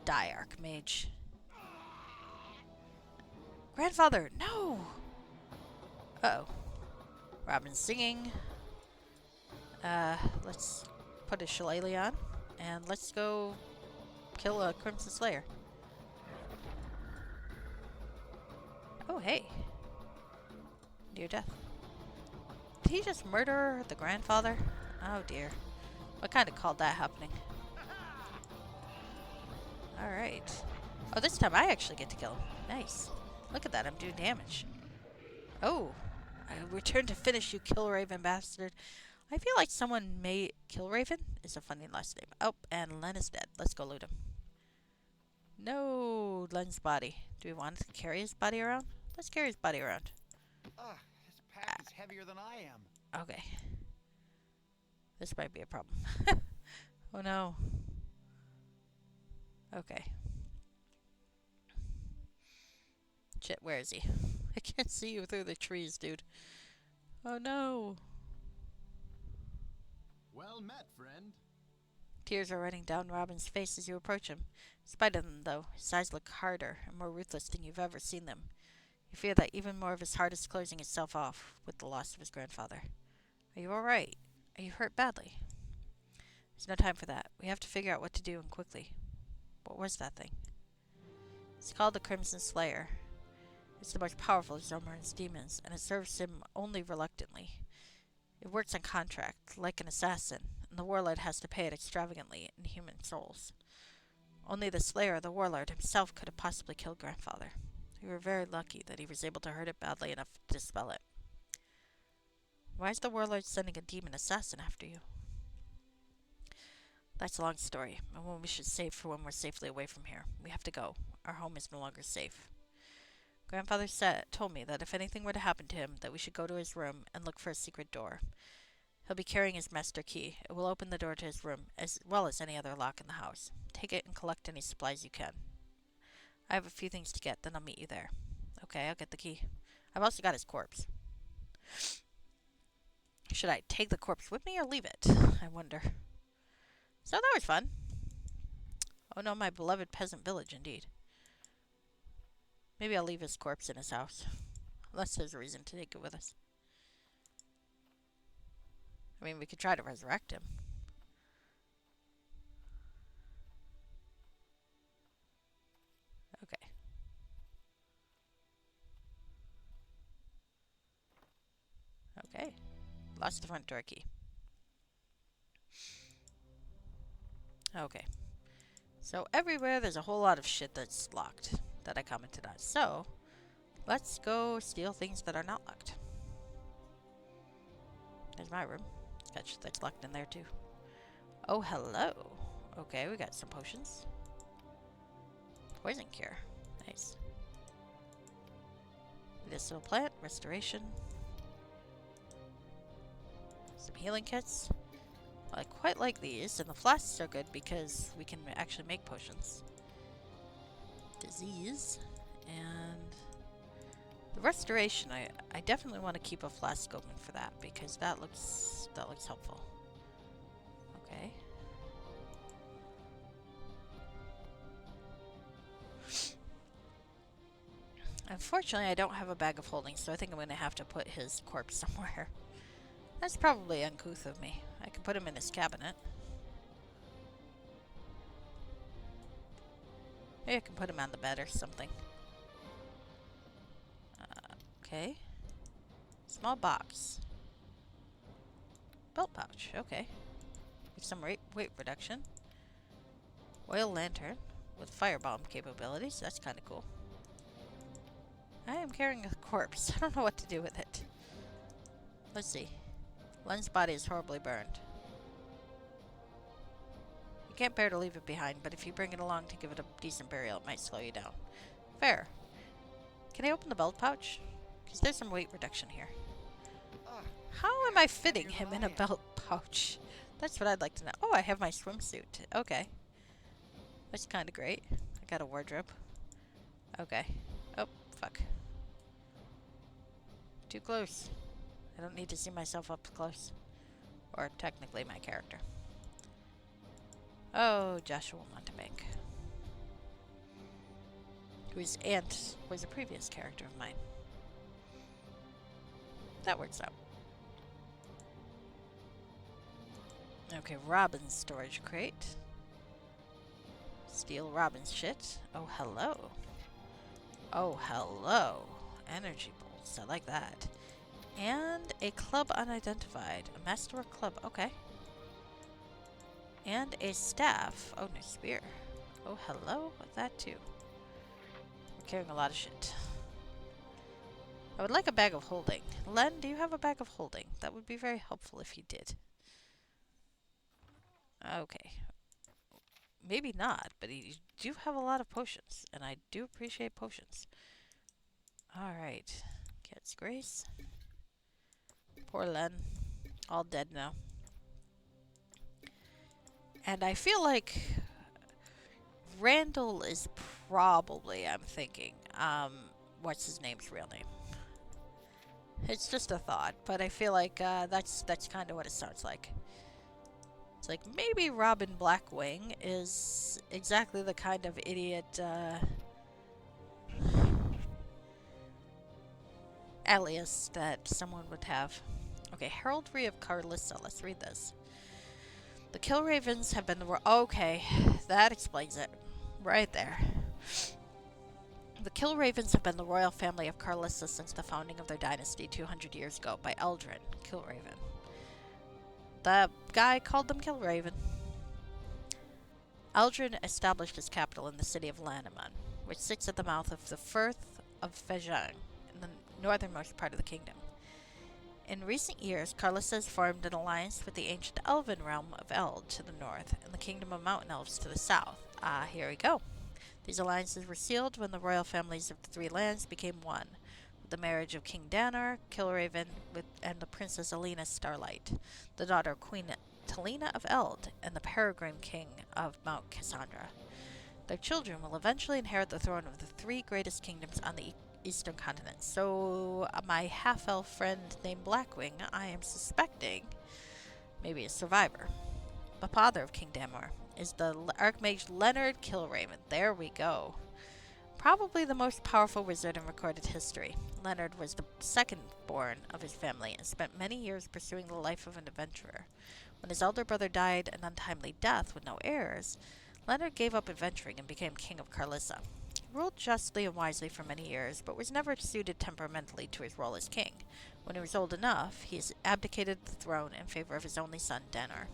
Die, Archmage. Grandfather! No! Uh-oh. Robin's singing. Let's put a shillelagh on. And let's go kill a Crimson Slayer. Oh, hey. Near death. Did he just murder the grandfather? Oh, dear. What kind of called that happening? Alright. Oh, this time I actually get to kill him. Nice. Look at that, I'm doing damage. Oh. I return to finish, you Killraven bastard. I feel like someone may... Killraven is a funny last name. Oh, and Len is dead. Let's go loot him. No, Len's body. Do we want to carry his body around? Let's carry his body around. This pack is heavier than I am. Okay. This might be a problem. Oh no. Okay. Shit, where is he? I can't see you through the trees, dude. Oh no. Well met, friend. Tears are running down Robin's face as you approach him. In spite of them, though, his eyes look harder and more ruthless than you've ever seen them. You fear that even more of his heart is closing itself off with the loss of his grandfather. Are you alright? Are you hurt badly? There's no time for that. We have to figure out what to do, and quickly. What was that thing? It's called the Crimson Slayer. It's the most powerful of Zomarn's demons, and it serves him only reluctantly. It works on contract, like an assassin, and the warlord has to pay it extravagantly in human souls. Only the Slayer, the warlord himself, could have possibly killed Grandfather. We were very lucky that he was able to hurt it badly enough to dispel it. Why is the warlord sending a demon assassin after you? That's a long story, and one we should save for when we're safely away from here. We have to go. Our home is no longer safe. Grandfather told me that if anything were to happen to him, that we should go to his room and look for a secret door. He'll be carrying his master key. It will open the door to his room, as well as any other lock in the house. Take it and collect any supplies you can. I have a few things to get, then I'll meet you there. Okay, I'll get the key. I've also got his corpse. Should I take the corpse with me or leave it? I wonder. So that was fun. Oh no, my beloved peasant village, indeed. Maybe I'll leave his corpse in his house. Unless there's a reason to take it with us. I mean, we could try to resurrect him. Okay. Okay. Lost the front door key. Okay. So everywhere there's a whole lot of shit that's locked that I commented on. So, let's go steal things that are not locked. There's my room. Got shit that's locked in there too. Oh, hello. Okay, we got some potions. Poison cure. Nice. Medicinal plant, restoration. Some healing kits. Well, I quite like these, and the flasks are good because we can actually make potions. Disease. And the restoration, I definitely want to keep a flask open for that because that looks helpful. Okay. Unfortunately, I don't have a bag of holding, so I think I'm going to have to put his corpse somewhere. That's probably uncouth of me. I can put him in his cabinet. Maybe I can put him on the bed or something. Okay. Small box. Belt pouch. Okay. With some weight reduction. Oil lantern with firebomb capabilities. That's kind of cool. I am carrying a corpse. I don't know what to do with it. Let's see. Len's body is horribly burned. You can't bear to leave it behind, but if you bring it along to give it a decent burial, it might slow you down. Fair. Can I open the belt pouch? Because there's some weight reduction here. How am I fitting him in a belt pouch? That's what I'd like to know. Oh, I have my swimsuit. Okay. That's kind of great. I got a wardrobe. Okay. Oh, fuck. Too close. I don't need to see myself up close. Or technically my character. Oh, Joshua Montebank. Whose aunt was a previous character of mine. That works out. Okay, Robin's storage crate. Steal Robin's shit. Oh, hello. Oh, hello. Energy bolts. I like that. And a club unidentified. A masterwork club. Okay. And a staff. Oh, no, spear. Oh, hello. With that, too. We're carrying a lot of shit. I would like a bag of holding. Len, do you have a bag of holding? That would be very helpful if you did. Okay. Maybe not, but you do have a lot of potions, and I do appreciate potions. Alright. Cat's Grace. Poor Len. All dead now. And I feel like Randall is probably, I'm thinking, what's his name's real name? It's just a thought, but I feel like that's kind of what it sounds like. It's like maybe Robin Blackwing is exactly the kind of idiot alias that someone would have. Okay, Heraldry of Carlissa. Let's read this. The Killravens have been the okay, that explains it. Right there. The Killravens have been the royal family of Carlissa since the founding of their dynasty 200 years ago by Eldrin Killraven. The guy called them Killraven. Eldrin established his capital in the city of Lanaman, which sits at the mouth of the Firth of Fejang, in the northernmost part of the kingdom. In recent years, Carlissa has formed an alliance with the ancient elven realm of Eld to the north and the kingdom of mountain elves to the south. Ah, here we go. These alliances were sealed when the royal families of the three lands became one, with the marriage of King Danar Killraven and the Princess Alina Starlight, the daughter of Queen Talina of Eld and the Peregrine King of Mount Cassandra. Their children will eventually inherit the throne of the three greatest kingdoms on the eastern continent. So, my half-elf friend named Blackwing, I am suspecting, maybe a survivor. The father of King Damar is the Archmage Leonard Killraven. There we go. Probably the most powerful wizard in recorded history. Leonard was the second born of his family and spent many years pursuing the life of an adventurer. When his elder brother died an untimely death with no heirs, Leonard gave up adventuring and became king of Carlissa. He ruled justly and wisely for many years, but was never suited temperamentally to his role as king. When he was old enough, he abdicated the throne in favor of his only son, Danar.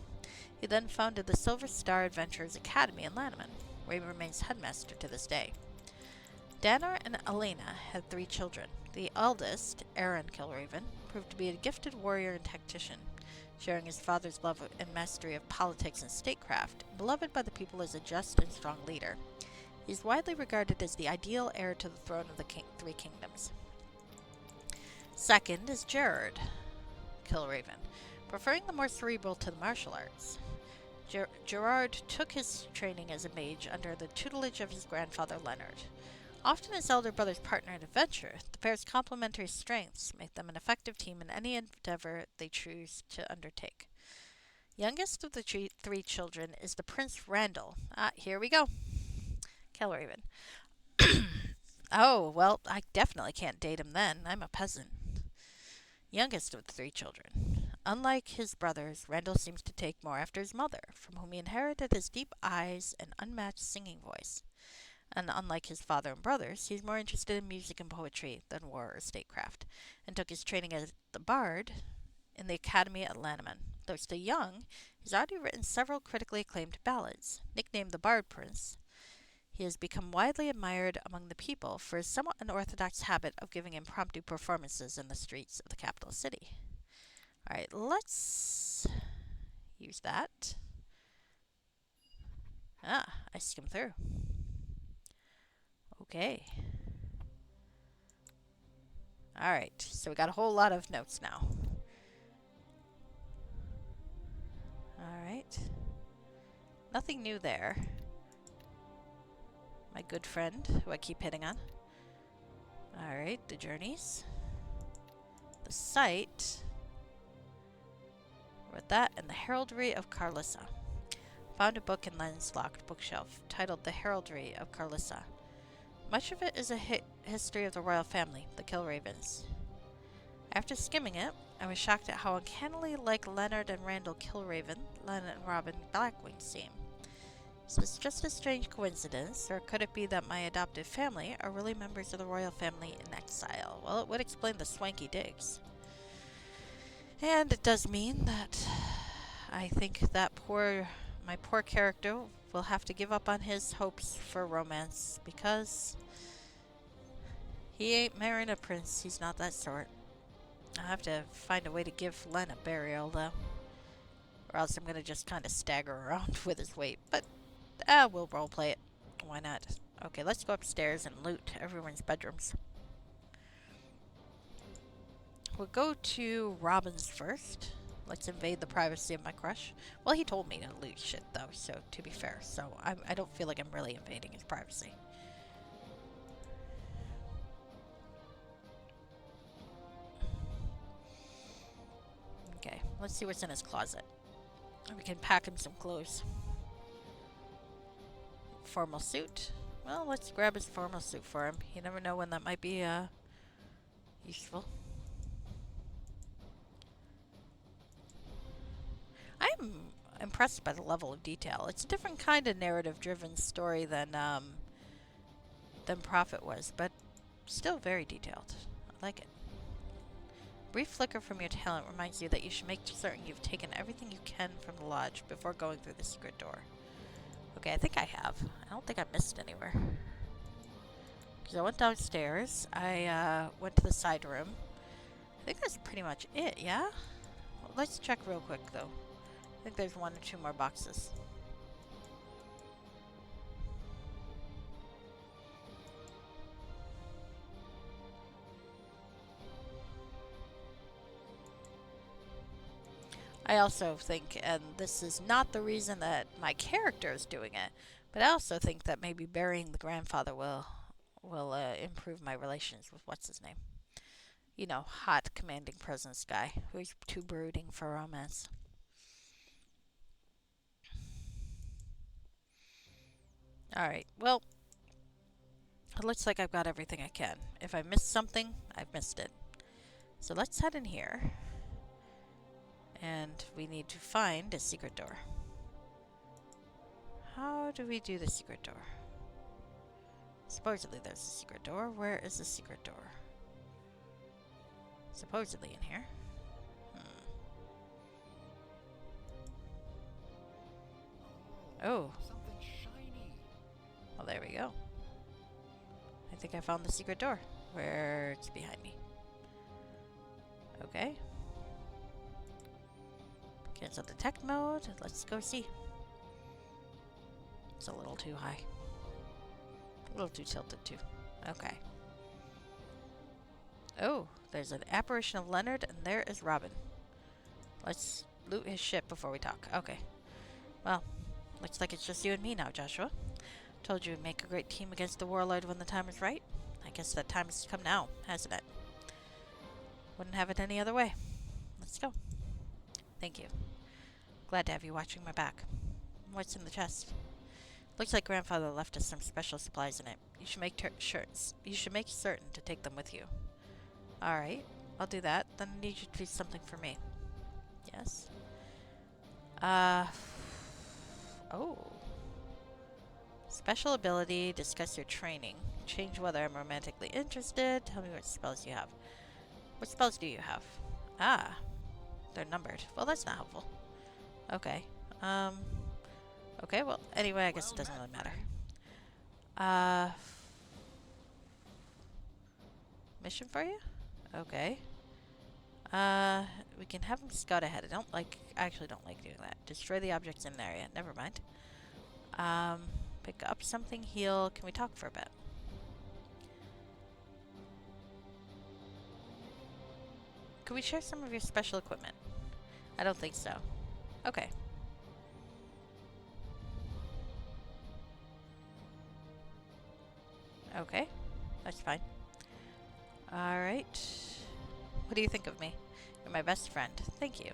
He then founded the Silver Star Adventurers Academy in Lanaman, where he remains headmaster to this day. Danar and Elena had 3 children. The eldest, Aaron Killraven, proved to be a gifted warrior and tactician, sharing his father's love and mastery of politics and statecraft, beloved by the people as a just and strong leader. He is widely regarded as the ideal heir to the throne of the Three Kingdoms. Second is Gerard Killraven, preferring the more cerebral to the martial arts. Gerard took his training as a mage under the tutelage of his grandfather Leonard. Often his elder brother's partner in adventure, the pair's complementary strengths make them an effective team in any endeavor they choose to undertake. Youngest of the 3 children is the Prince Randall. Ah, here we go. Killraven. Oh, well, I definitely can't date him then. I'm a peasant. Youngest of the 3 children. Unlike his brothers, Randall seems to take more after his mother, from whom he inherited his deep eyes and unmatched singing voice. And unlike his father and brothers, he is more interested in music and poetry than war or statecraft, and took his training as the bard in the academy at Lanaman. Though still young, he's already written several critically acclaimed ballads. Nicknamed the Bard Prince, he has become widely admired among the people for his somewhat unorthodox habit of giving impromptu performances in the streets of the capital city. Alright, let's use that. Ah, I skimmed through. Okay. Alright, so we got a whole lot of notes now. Alright. Nothing new there. My good friend, who I keep hitting on. Alright, the journeys. The site. Read that, and the Heraldry of Carlissa. Found a book in Len's locked bookshelf, titled The Heraldry of Carlissa. Much of it is a history of the royal family, the Killravens. After skimming it, I was shocked at how uncannily like Leonard and Randall Killraven, Len and Robin Blackwing seem. Is this just a strange coincidence, or could it be that my adopted family are really members of the royal family in exile? Well, it would explain the swanky digs. And it does mean that I think that my poor character will have to give up on his hopes for romance, because he ain't marrying a prince. He's not that sort. I'll have to find a way to give Len a burial, though. Or else I'm going to just kind of stagger around with his weight. But, we'll roleplay it. Why not? Okay, let's go upstairs and loot everyone's bedrooms. We'll go to Robin's first. Let's invade the privacy of my crush. Well, he told me to loot shit, though, so to be fair. So I don't feel like I'm really invading his privacy. Okay, let's see what's in his closet. We can pack him some clothes. Formal suit. Well, let's grab his formal suit for him. You never know when that might be useful. I'm impressed by the level of detail. It's a different kind of narrative-driven story than Prophet was, but still very detailed. I like it. Brief flicker from your talent reminds you that you should make certain you've taken everything you can from the lodge before going through the secret door. Okay, I think I have. I don't think I missed anywhere. Because I went downstairs. I went to the side room. I think that's pretty much it, yeah? Well, let's check real quick, though. I think there's 1 or 2 more boxes. I also think, and this is not the reason that my character is doing it, but I also think that maybe burying the grandfather will improve my relations with what's his name. You know, hot commanding presence guy who's too brooding for romance. Alright, well, it looks like I've got everything I can. If I missed something, I've missed it. So let's head in here. And we need to find a secret door. How do we do the secret door? Supposedly there's a secret door. Where is the secret door? Supposedly in here. Oh. Something shiny. Well, there we go. I think I found the secret door. Where it's behind me. Okay. Cancel detect mode. Let's go see. It's a little too high. A little too tilted too. Okay. Oh, there's an apparition of Leonard, and there is Robin. Let's loot his ship before we talk. Okay. Well, looks like it's just you and me now, Joshua. Told you we'd make a great team against the Warlord when the time is right. I guess that time has come now, hasn't it? Wouldn't have it any other way. Let's go. Thank you. Glad to have you watching my back. What's in the chest? Looks like Grandfather left us some special supplies in it. You should make shirts. You should make certain to take them with you. Alright, I'll do that. Then I need you to do something for me. Yes? Oh. Special ability, discuss your training. Change whether I'm romantically interested. Tell me what spells you have. What spells do you have? Ah. They're numbered. Well, that's not helpful. Okay. Okay, well, anyway, I guess it doesn't really matter. Mission for you? Okay. We can have him scout ahead. I actually don't like doing that. Destroy the objects in an area. Never mind. Pick up something, heal. Can we talk for a bit? Could we share some of your special equipment? I don't think so. Okay. Okay. That's fine. Alright. What do you think of me? You're my best friend. Thank you.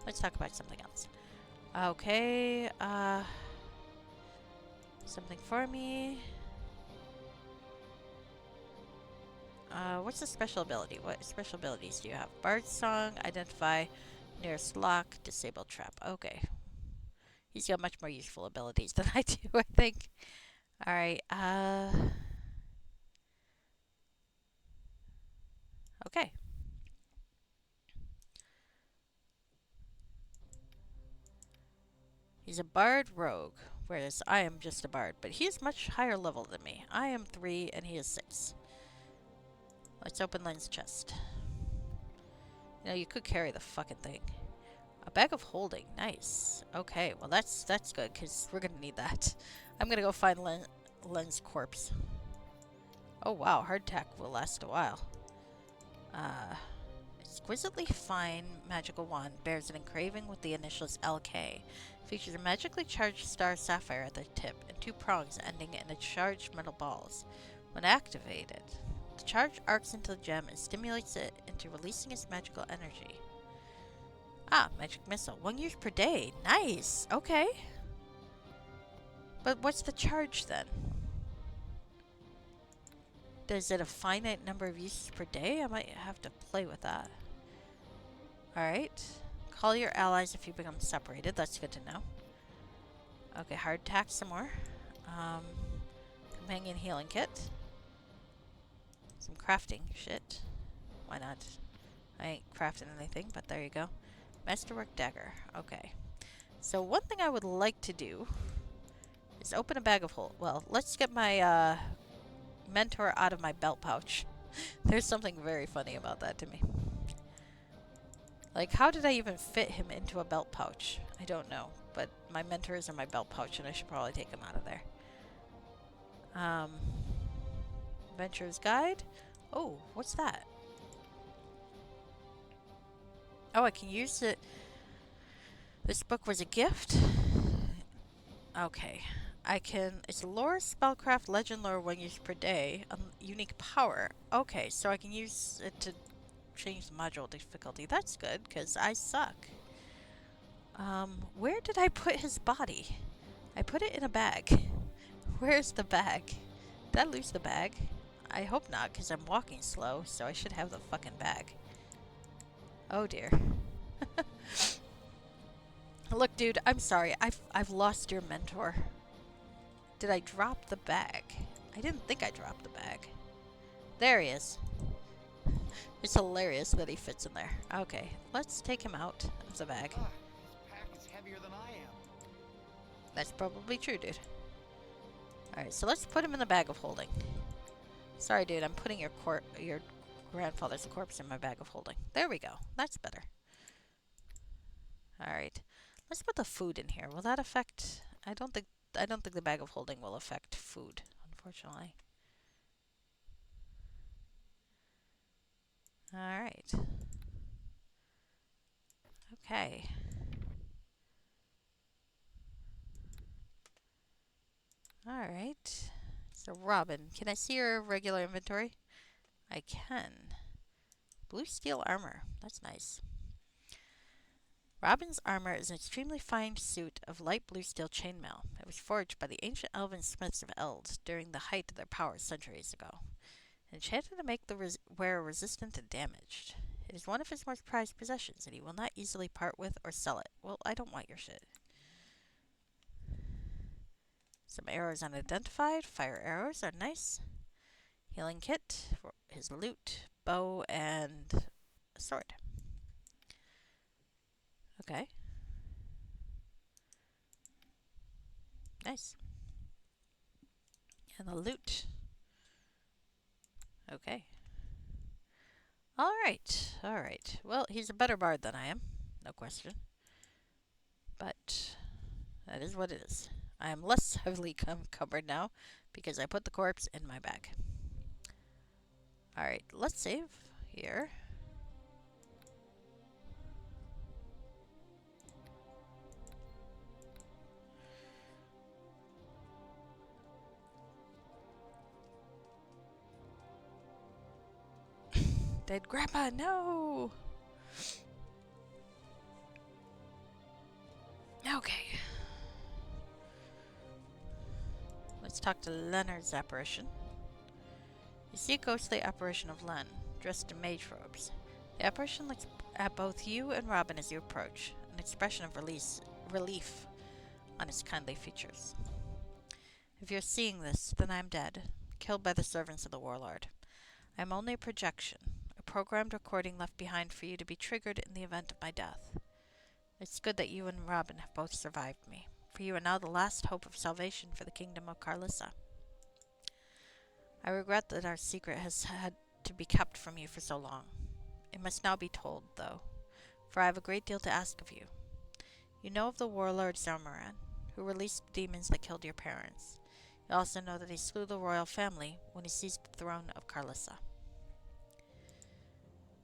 Let's talk about something else. Okay, something for me. What's the special ability? What special abilities do you have? Bard's Song, identify nearest lock, disable trap. Okay. He's got much more useful abilities than I do, I think. Alright, okay. He's a bard rogue, whereas I am just a bard, but he is much higher level than me. I am 3 and he is 6. Let's open Lynn's chest. You know, you could carry the fucking thing. A bag of holding. Nice. Okay, well that's good, because we're gonna need that. I'm gonna go find Lynn's corpse. Oh wow, hardtack will last a while. Exquisitely fine magical wand bears an engraving with the initials LK. Features a magically charged star sapphire at the tip and 2 prongs ending in a charged metal balls. When activated, the charge arcs into the gem and stimulates it into releasing its magical energy. Ah, magic missile. 1 use per day. Nice. Okay. But what's the charge then? Is it a finite number of uses per day? I might have to play with that. Alright. Call your allies if you become separated. That's good to know. Okay, hard attack some more. Companion healing kit. Some crafting shit. Why not? I ain't crafting anything, but there you go. Masterwork dagger. Okay. So one thing I would like to do is open a bag of holes. Well, let's get my mentor out of my belt pouch. There's something very funny about that to me. Like, how did I even fit him into a belt pouch? I don't know. But my mentor is in my belt pouch, and I should probably take him out of there. Adventurer's Guide. Oh, what's that? Oh, I can use it. This book was a gift? Okay. I can... It's lore, spellcraft, legend lore, 1 use per day. Unique power. Okay, so I can use it to change the module difficulty. That's good, because I suck. Where did I put his body? I put it in a bag. Where's the bag? Did I lose the bag? I hope not, because I'm walking slow, so I should have the fucking bag. Oh dear. Look, dude, I'm sorry. I've lost your mentor. Did I drop the bag? I didn't think I dropped the bag. There he is. It's hilarious that he fits in there. Okay, let's take him out of the bag. This pack is heavier than I am. That's probably true, dude. Alright, so let's put him in the bag of holding. Sorry, dude, I'm putting your grandfather's corpse in my bag of holding. There we go. That's better. Alright. Let's put the food in here. Will that affect... I don't think the bag of holding will affect food, unfortunately. Alright. Okay. Alright. So, Robin, can I see your regular inventory? I can. Blue steel armor. That's nice. Robin's armor is an extremely fine suit of light blue steel chainmail. It was forged by the ancient elven smiths of Eld during the height of their powers centuries ago. Enchanted to make the wearer resistant to damage. It is one of his most prized possessions, and he will not easily part with or sell it. Well, I don't want your shit. Some arrows unidentified. Fire arrows are nice. Healing kit for his loot, bow, and a sword. Okay. Nice. And the loot. Okay. Alright. Well, he's a better bard than I am. No question. But that is what it is. I am less heavily encumbered now because I put the corpse in my bag. Alright, let's save here. Dead Grandpa, no! Okay. Let's talk to Leonard's apparition. You see a ghostly apparition of Len, dressed in mage robes. The apparition looks at both you and Robin as you approach, an expression of relief on its kindly features. If you're seeing this, then I am dead, killed by the servants of the warlord. I am only a projection, a programmed recording left behind for you to be triggered in the event of my death. It's good that you and Robin have both survived me, for you are now the last hope of salvation for the kingdom of Carlissa. I regret that our secret has had to be kept from you for so long. It must now be told, though, for I have a great deal to ask of you. You know of the warlord Zarmaran, who released the demons that killed your parents. You also know that he slew the royal family when he seized the throne of Carlissa.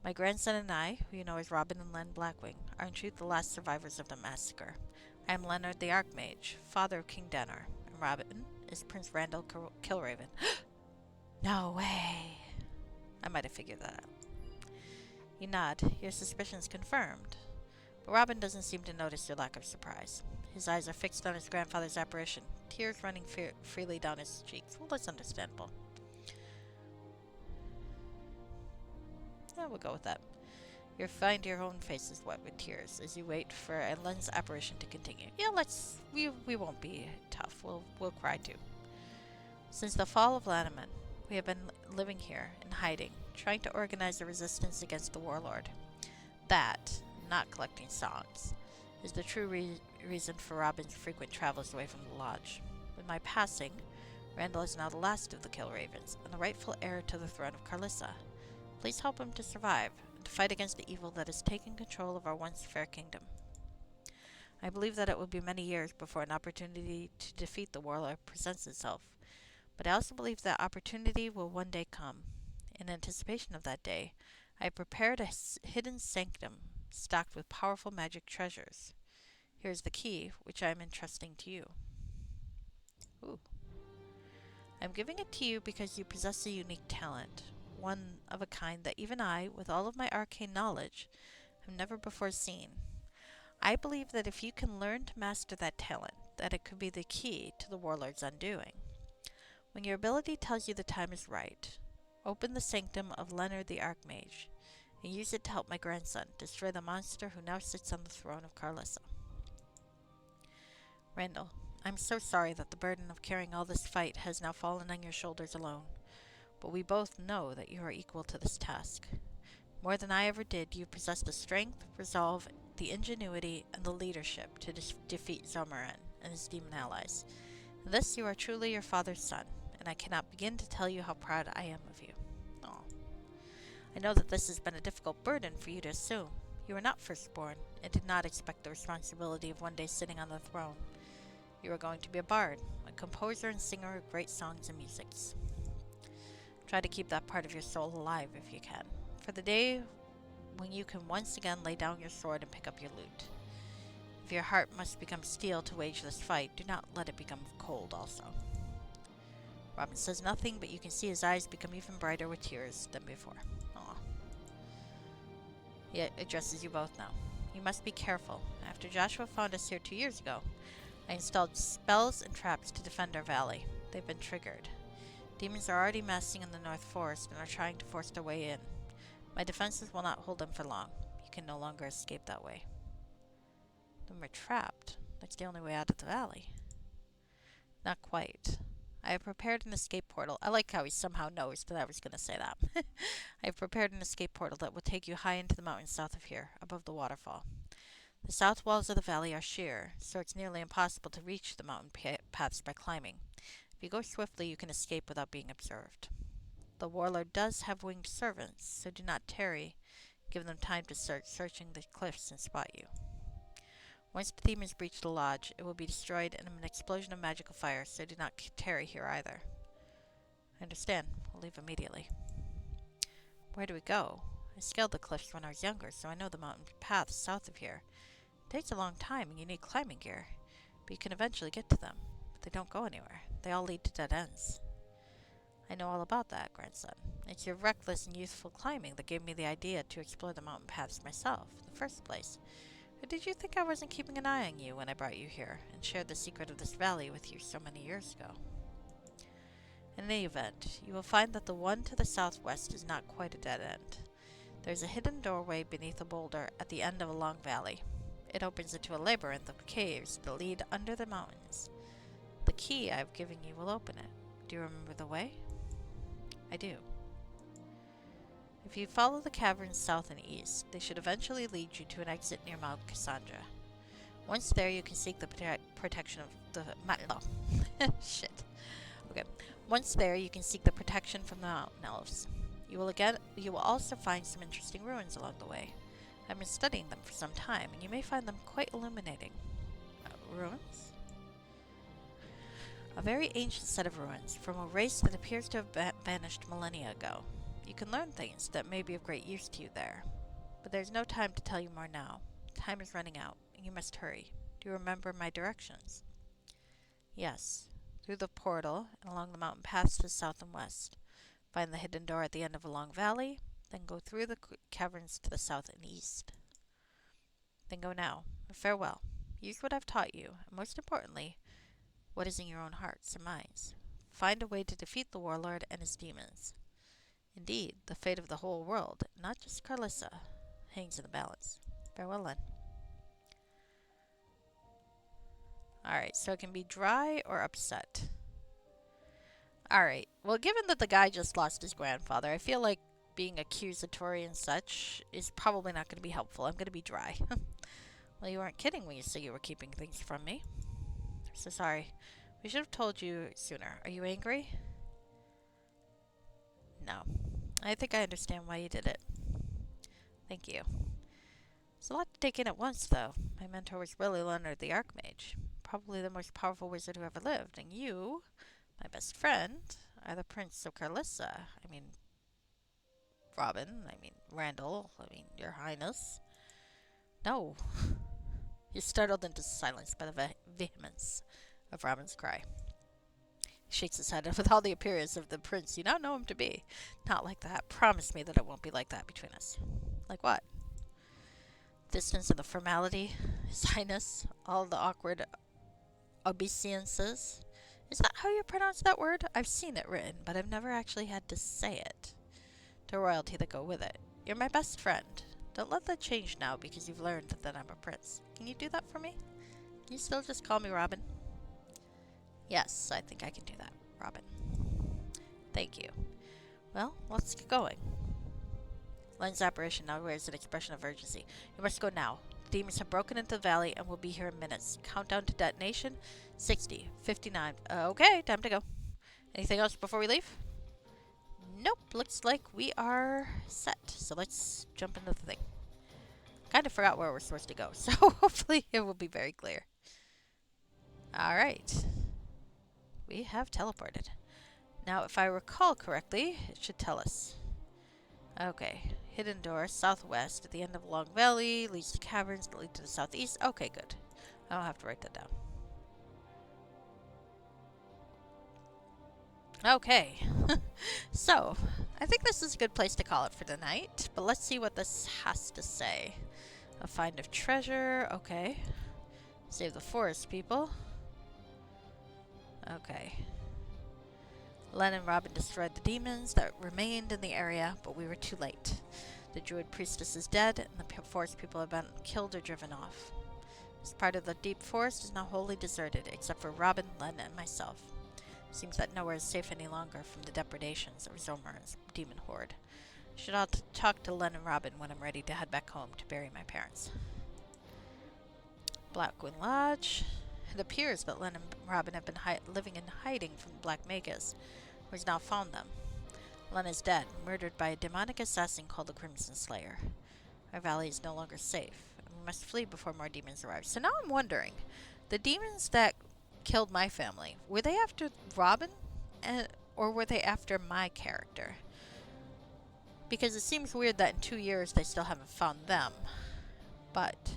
My grandson and I, who you know as Robin and Len Blackwing, are in truth the last survivors of the massacre. I am Leonard the Archmage, father of King Danar, and Robin is Prince Randall Kilraven. No way! I might have figured that out. You nod. Your suspicions confirmed. But Robin doesn't seem to notice your lack of surprise. His eyes are fixed on his grandfather's apparition, tears running freely down his cheeks. Well, that's understandable. Yeah, we'll go with that. You find your own face is wet with tears as you wait for Len's apparition to continue. Yeah, we won't be tough. We'll cry too. Since the fall of Lanaman, we have been living here in hiding, trying to organize a resistance against the warlord. That, not collecting songs, is the true reason for Robin's frequent travels away from the lodge. With my passing, Randall is now the last of the Killravens and the rightful heir to the throne of Carlissa. Please help him to survive and to fight against the evil that has taken control of our once fair kingdom. I believe that it will be many years before an opportunity to defeat the warlord presents itself, but I also believe that opportunity will one day come. In anticipation of that day, I have prepared a hidden sanctum stocked with powerful magic treasures. Here is the key, which I am entrusting to you. Ooh. I'm giving it to you because you possess a unique talent, one of a kind that even I, with all of my arcane knowledge, have never before seen. I believe that if you can learn to master that talent, that it could be the key to the warlord's undoing. When your ability tells you the time is right, open the sanctum of Leonard the Archmage, and use it to help my grandson destroy the monster who now sits on the throne of Carlissa. Randall, I'm so sorry that the burden of carrying all this fight has now fallen on your shoulders alone, but we both know that you are equal to this task. More than I ever did, you possess the strength, resolve, the ingenuity, and the leadership to defeat Zomaran and his demon allies. In this, you are truly your father's son, and I cannot begin to tell you how proud I am of you. Aw. I know that this has been a difficult burden for you to assume. You were not firstborn, and did not expect the responsibility of one day sitting on the throne. You are going to be a bard, a composer and singer of great songs and musics. Try to keep that part of your soul alive if you can, for the day when you can once again lay down your sword and pick up your lute. If your heart must become steel to wage this fight, do not let it become cold also. Robin says nothing, but you can see his eyes become even brighter with tears than before. Aw. He addresses you both now. You must be careful. After Joshua found us here 2 years ago, I installed spells and traps to defend our valley. They've been triggered. Demons are already massing in the North Forest and are trying to force their way in. My defenses will not hold them for long. You can no longer escape that way. Then we're trapped. That's the only way out of the valley. Not quite. I have prepared an escape portal. I like how he somehow knows that I was going to say that. I have prepared an escape portal that will take you high into the mountains south of here, above the waterfall. The south walls of the valley are sheer, so it's nearly impossible to reach the mountain paths by climbing. If you go swiftly, you can escape without being observed. The warlord does have winged servants, so do not tarry. Give them time to start searching the cliffs and spot you. Once the demons breach the lodge, it will be destroyed in an explosion of magical fire, so do not tarry here either. I understand. We'll leave immediately. Where do we go? I scaled the cliffs when I was younger, so I know the mountain paths south of here. It takes a long time and you need climbing gear, but you can eventually get to them. But they don't go anywhere. They all lead to dead ends. I know all about that, grandson. It's your reckless and youthful climbing that gave me the idea to explore the mountain paths myself, in the first place. Or did you think I wasn't keeping an eye on you when I brought you here, and shared the secret of this valley with you so many years ago? In any event, you will find that the one to the southwest is not quite a dead end. There's a hidden doorway beneath a boulder at the end of a long valley. It opens into a labyrinth of caves that lead under the mountains. The key I've given you will open it. Do you remember the way? I do. If you follow the caverns south and east, they should eventually lead you to an exit near Mount Cassandra. Once there, you can seek the protection of the shit. Okay. Once there, you can seek the protection from the mountain elves. You will also find some interesting ruins along the way. I've been studying them for some time, and you may find them quite illuminating. Ruins? A very ancient set of ruins, from a race that appears to have vanished millennia ago. You can learn things that may be of great use to you there. But there's no time to tell you more now. Time is running out, and you must hurry. Do you remember my directions? Yes. Through the portal, and along the mountain paths to the south and west. Find the hidden door at the end of a long valley, then go through the caverns to the south and east. Then go now. Farewell. Use what I've taught you, and most importantly, what is in your own hearts and minds. Find a way to defeat the warlord and his demons. Indeed, the fate of the whole world, not just Carlissa, hangs in the balance. Farewell, then. Alright, so it can be dry or upset. Alright, well, given that the guy just lost his grandfather, I feel like being accusatory and such is probably not going to be helpful. I'm going to be dry. Well, you weren't kidding when you said you were keeping things from me. So sorry. We should have told you sooner. Are you angry? No. I think I understand why you did it. Thank you. It's a lot to take in at once, though. My mentor was really Leonard the Archmage, probably the most powerful wizard who ever lived, and you, my best friend, are the Prince of Carlissa. I mean, Robin. I mean, Randall. I mean, Your Highness. No. He's startled into silence by the vehemence of Robin's cry. He shakes his head with all the appearance of the prince you now know him to be. Not like that. Promise me that it won't be like that between us. Like what? Distance and the formality, His Highness, all the awkward obeisances. Is that how you pronounce that word? I've seen it written, but I've never actually had to say it. The royalty that go with it. You're my best friend. Don't let that change now because you've learned that I'm a prince. Can you do that for me? Can you still just call me Robin? Yes, I think I can do that, Robin. Thank you. Well, let's get going. Len's apparition now wears an expression of urgency. You must go now. The demons have broken into the valley and will be here in minutes. Countdown to detonation. 60, 59. Okay, time to go. Anything else before we leave? Nope, looks like we are set. So let's jump into the thing. Kind of forgot where we're supposed to go, so hopefully it will be very clear. Alright. We have teleported. Now, if I recall correctly, it should tell us. Okay. Hidden door, southwest, at the end of a long valley, leads to caverns that lead to the southeast. Okay, good. I don't have to write that down. Okay. So, I think this is a good place to call it for the night, but let's see what this has to say. A find of treasure, okay. Save the forest people. Okay. Len and Robin destroyed the demons that remained in the area, but we were too late. The druid priestess is dead, and the forest people have been killed or driven off. This part of the deep forest is now wholly deserted, except for Robin, Len, and myself. Seems that nowhere is safe any longer from the depredations of Zomar's demon horde. I should talk to Len and Robin when I'm ready to head back home to bury my parents. Blackwing Lodge. It appears that Len and Robin have been living in hiding from the Black Magus, who has now found them. Len is dead, murdered by a demonic assassin called the Crimson Slayer. Our valley is no longer safe, and we must flee before more demons arrive. So now I'm wondering, the demons that killed my family, were they after Robin, or were they after my character? Because it seems weird that in 2 years they still haven't found them. But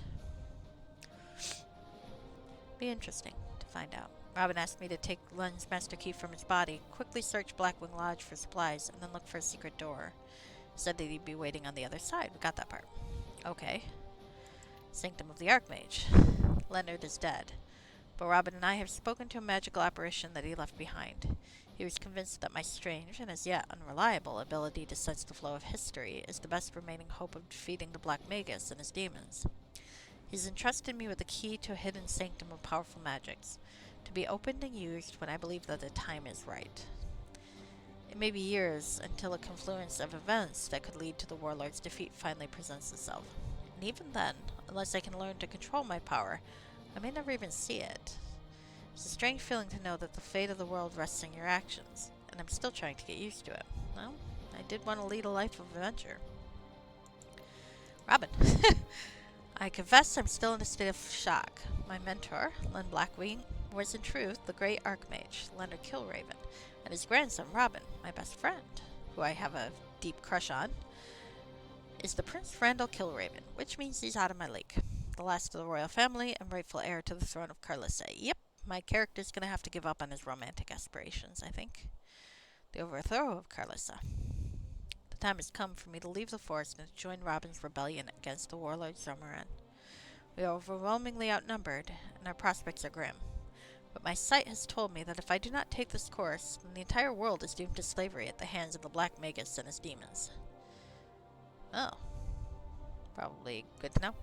be interesting to find out. Robin asked me to take Len's master key from his body, quickly search Blackwing Lodge for supplies, and then look for a secret door. He said that he'd be waiting on the other side. We got that part. Okay. Sanctum of the Archmage. Leonard is dead, but Robin and I have spoken to a magical apparition that he left behind. He was convinced that my strange, and as yet unreliable, ability to sense the flow of history is the best remaining hope of defeating the Black Magus and his demons. He's entrusted me with the key to a hidden sanctum of powerful magics, to be opened and used when I believe that the time is right. It may be years until a confluence of events that could lead to the warlord's defeat finally presents itself. And even then, unless I can learn to control my power, I may never even see it. It's a strange feeling to know that the fate of the world rests in your actions, and I'm still trying to get used to it. Well, I did want to lead a life of adventure. Robin. I confess I'm still in a state of shock. My mentor, Len Blackwing, was in truth the great Archmage, Leonard Kilraven, and his grandson, Robin, my best friend, who I have a deep crush on, is the Prince Randall Kilraven, which means he's out of my league. The last of the royal family and rightful heir to the throne of Carlissa. Yep, my character's gonna have to give up on his romantic aspirations, I think. The overthrow of Carlissa. The time has come for me to leave the forest and to join Robin's rebellion against the warlord Zomaran. We are overwhelmingly outnumbered, and our prospects are grim. But my sight has told me that if I do not take this course, then the entire world is doomed to slavery at the hands of the Black Magus and his demons. Oh, probably good to know.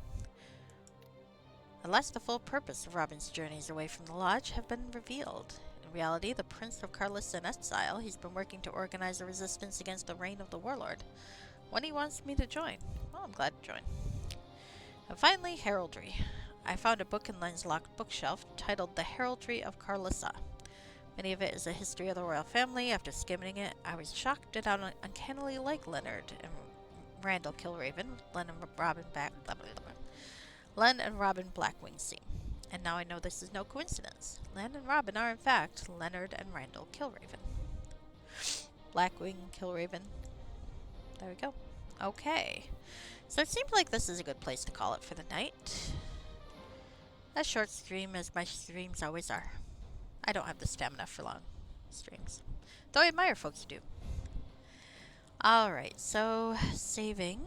At last the full purpose of Robin's journeys away from the lodge have been revealed. In reality, the Prince of Carlissa in exile, he's been working to organize a resistance against the reign of the warlord. When he wants me to join. Well, I'm glad to join. And finally, heraldry. I found a book in Len's locked bookshelf titled The Heraldry of Carlissa. Many of it is a history of the royal family. After skimming it, I was shocked at how uncannily like Leonard and Randall Kilraven, Len and Robin Len and Robin Blackwing seem. And now I know this is no coincidence. Len and Robin are in fact Leonard and Randall Kilraven. Blackwing Kilraven. There we go. Okay. So it seems like this is a good place to call it for the night. A short stream as my streams always are. I don't have the stamina for long streams. Though I admire folks who do. Alright, so saving.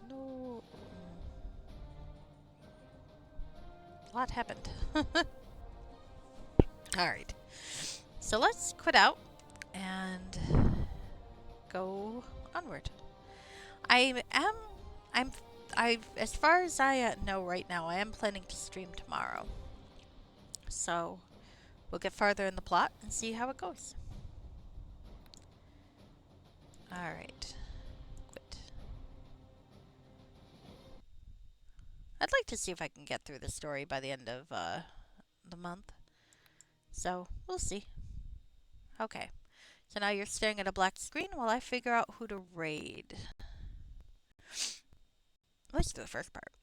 No. A lot happened. Alright. So let's quit out and go onward. As far as I know right now, I am planning to stream tomorrow. So we'll get farther in the plot and see how it goes. Alright. Quit. I'd like to see if I can get through the story by the end of the month. So we'll see. Okay. So now you're staring at a black screen while I figure out who to raid. Let's do the first part.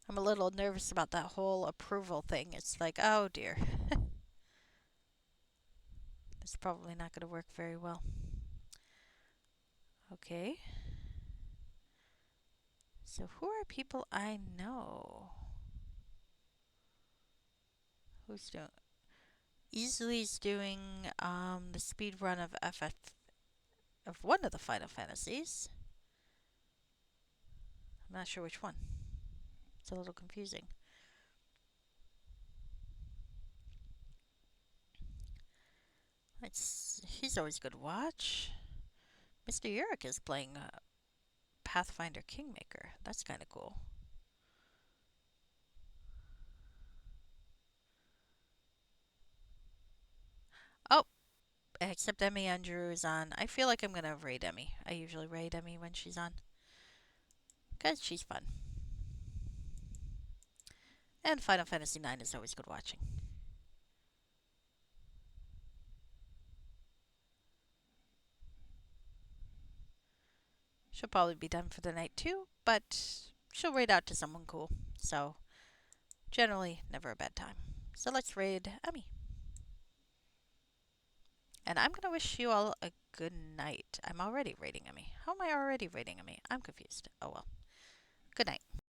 I'm a little nervous about that whole approval thing. It's like, oh dear. This is probably not going to work very well. Okay. So who are people I know? Who's doing... Easily's doing the speed run of of one of the Final Fantasies. I'm not sure which one. It's a little confusing. He's always good to watch. Mr. Yurik is playing Pathfinder Kingmaker. That's kind of cool. Oh, except Emmy Andrew is on. I feel like I'm going to raid Emmy. I usually raid Emmy when she's on. Because she's fun. And Final Fantasy IX is always good watching. She'll probably be done for the night too, but she'll raid out to someone cool. So, generally, never a bad time. So let's raid Emmy. And I'm going to wish you all a good night. I'm already raiding Emmy. How am I already raiding Emmy? I'm confused. Oh well. Good night.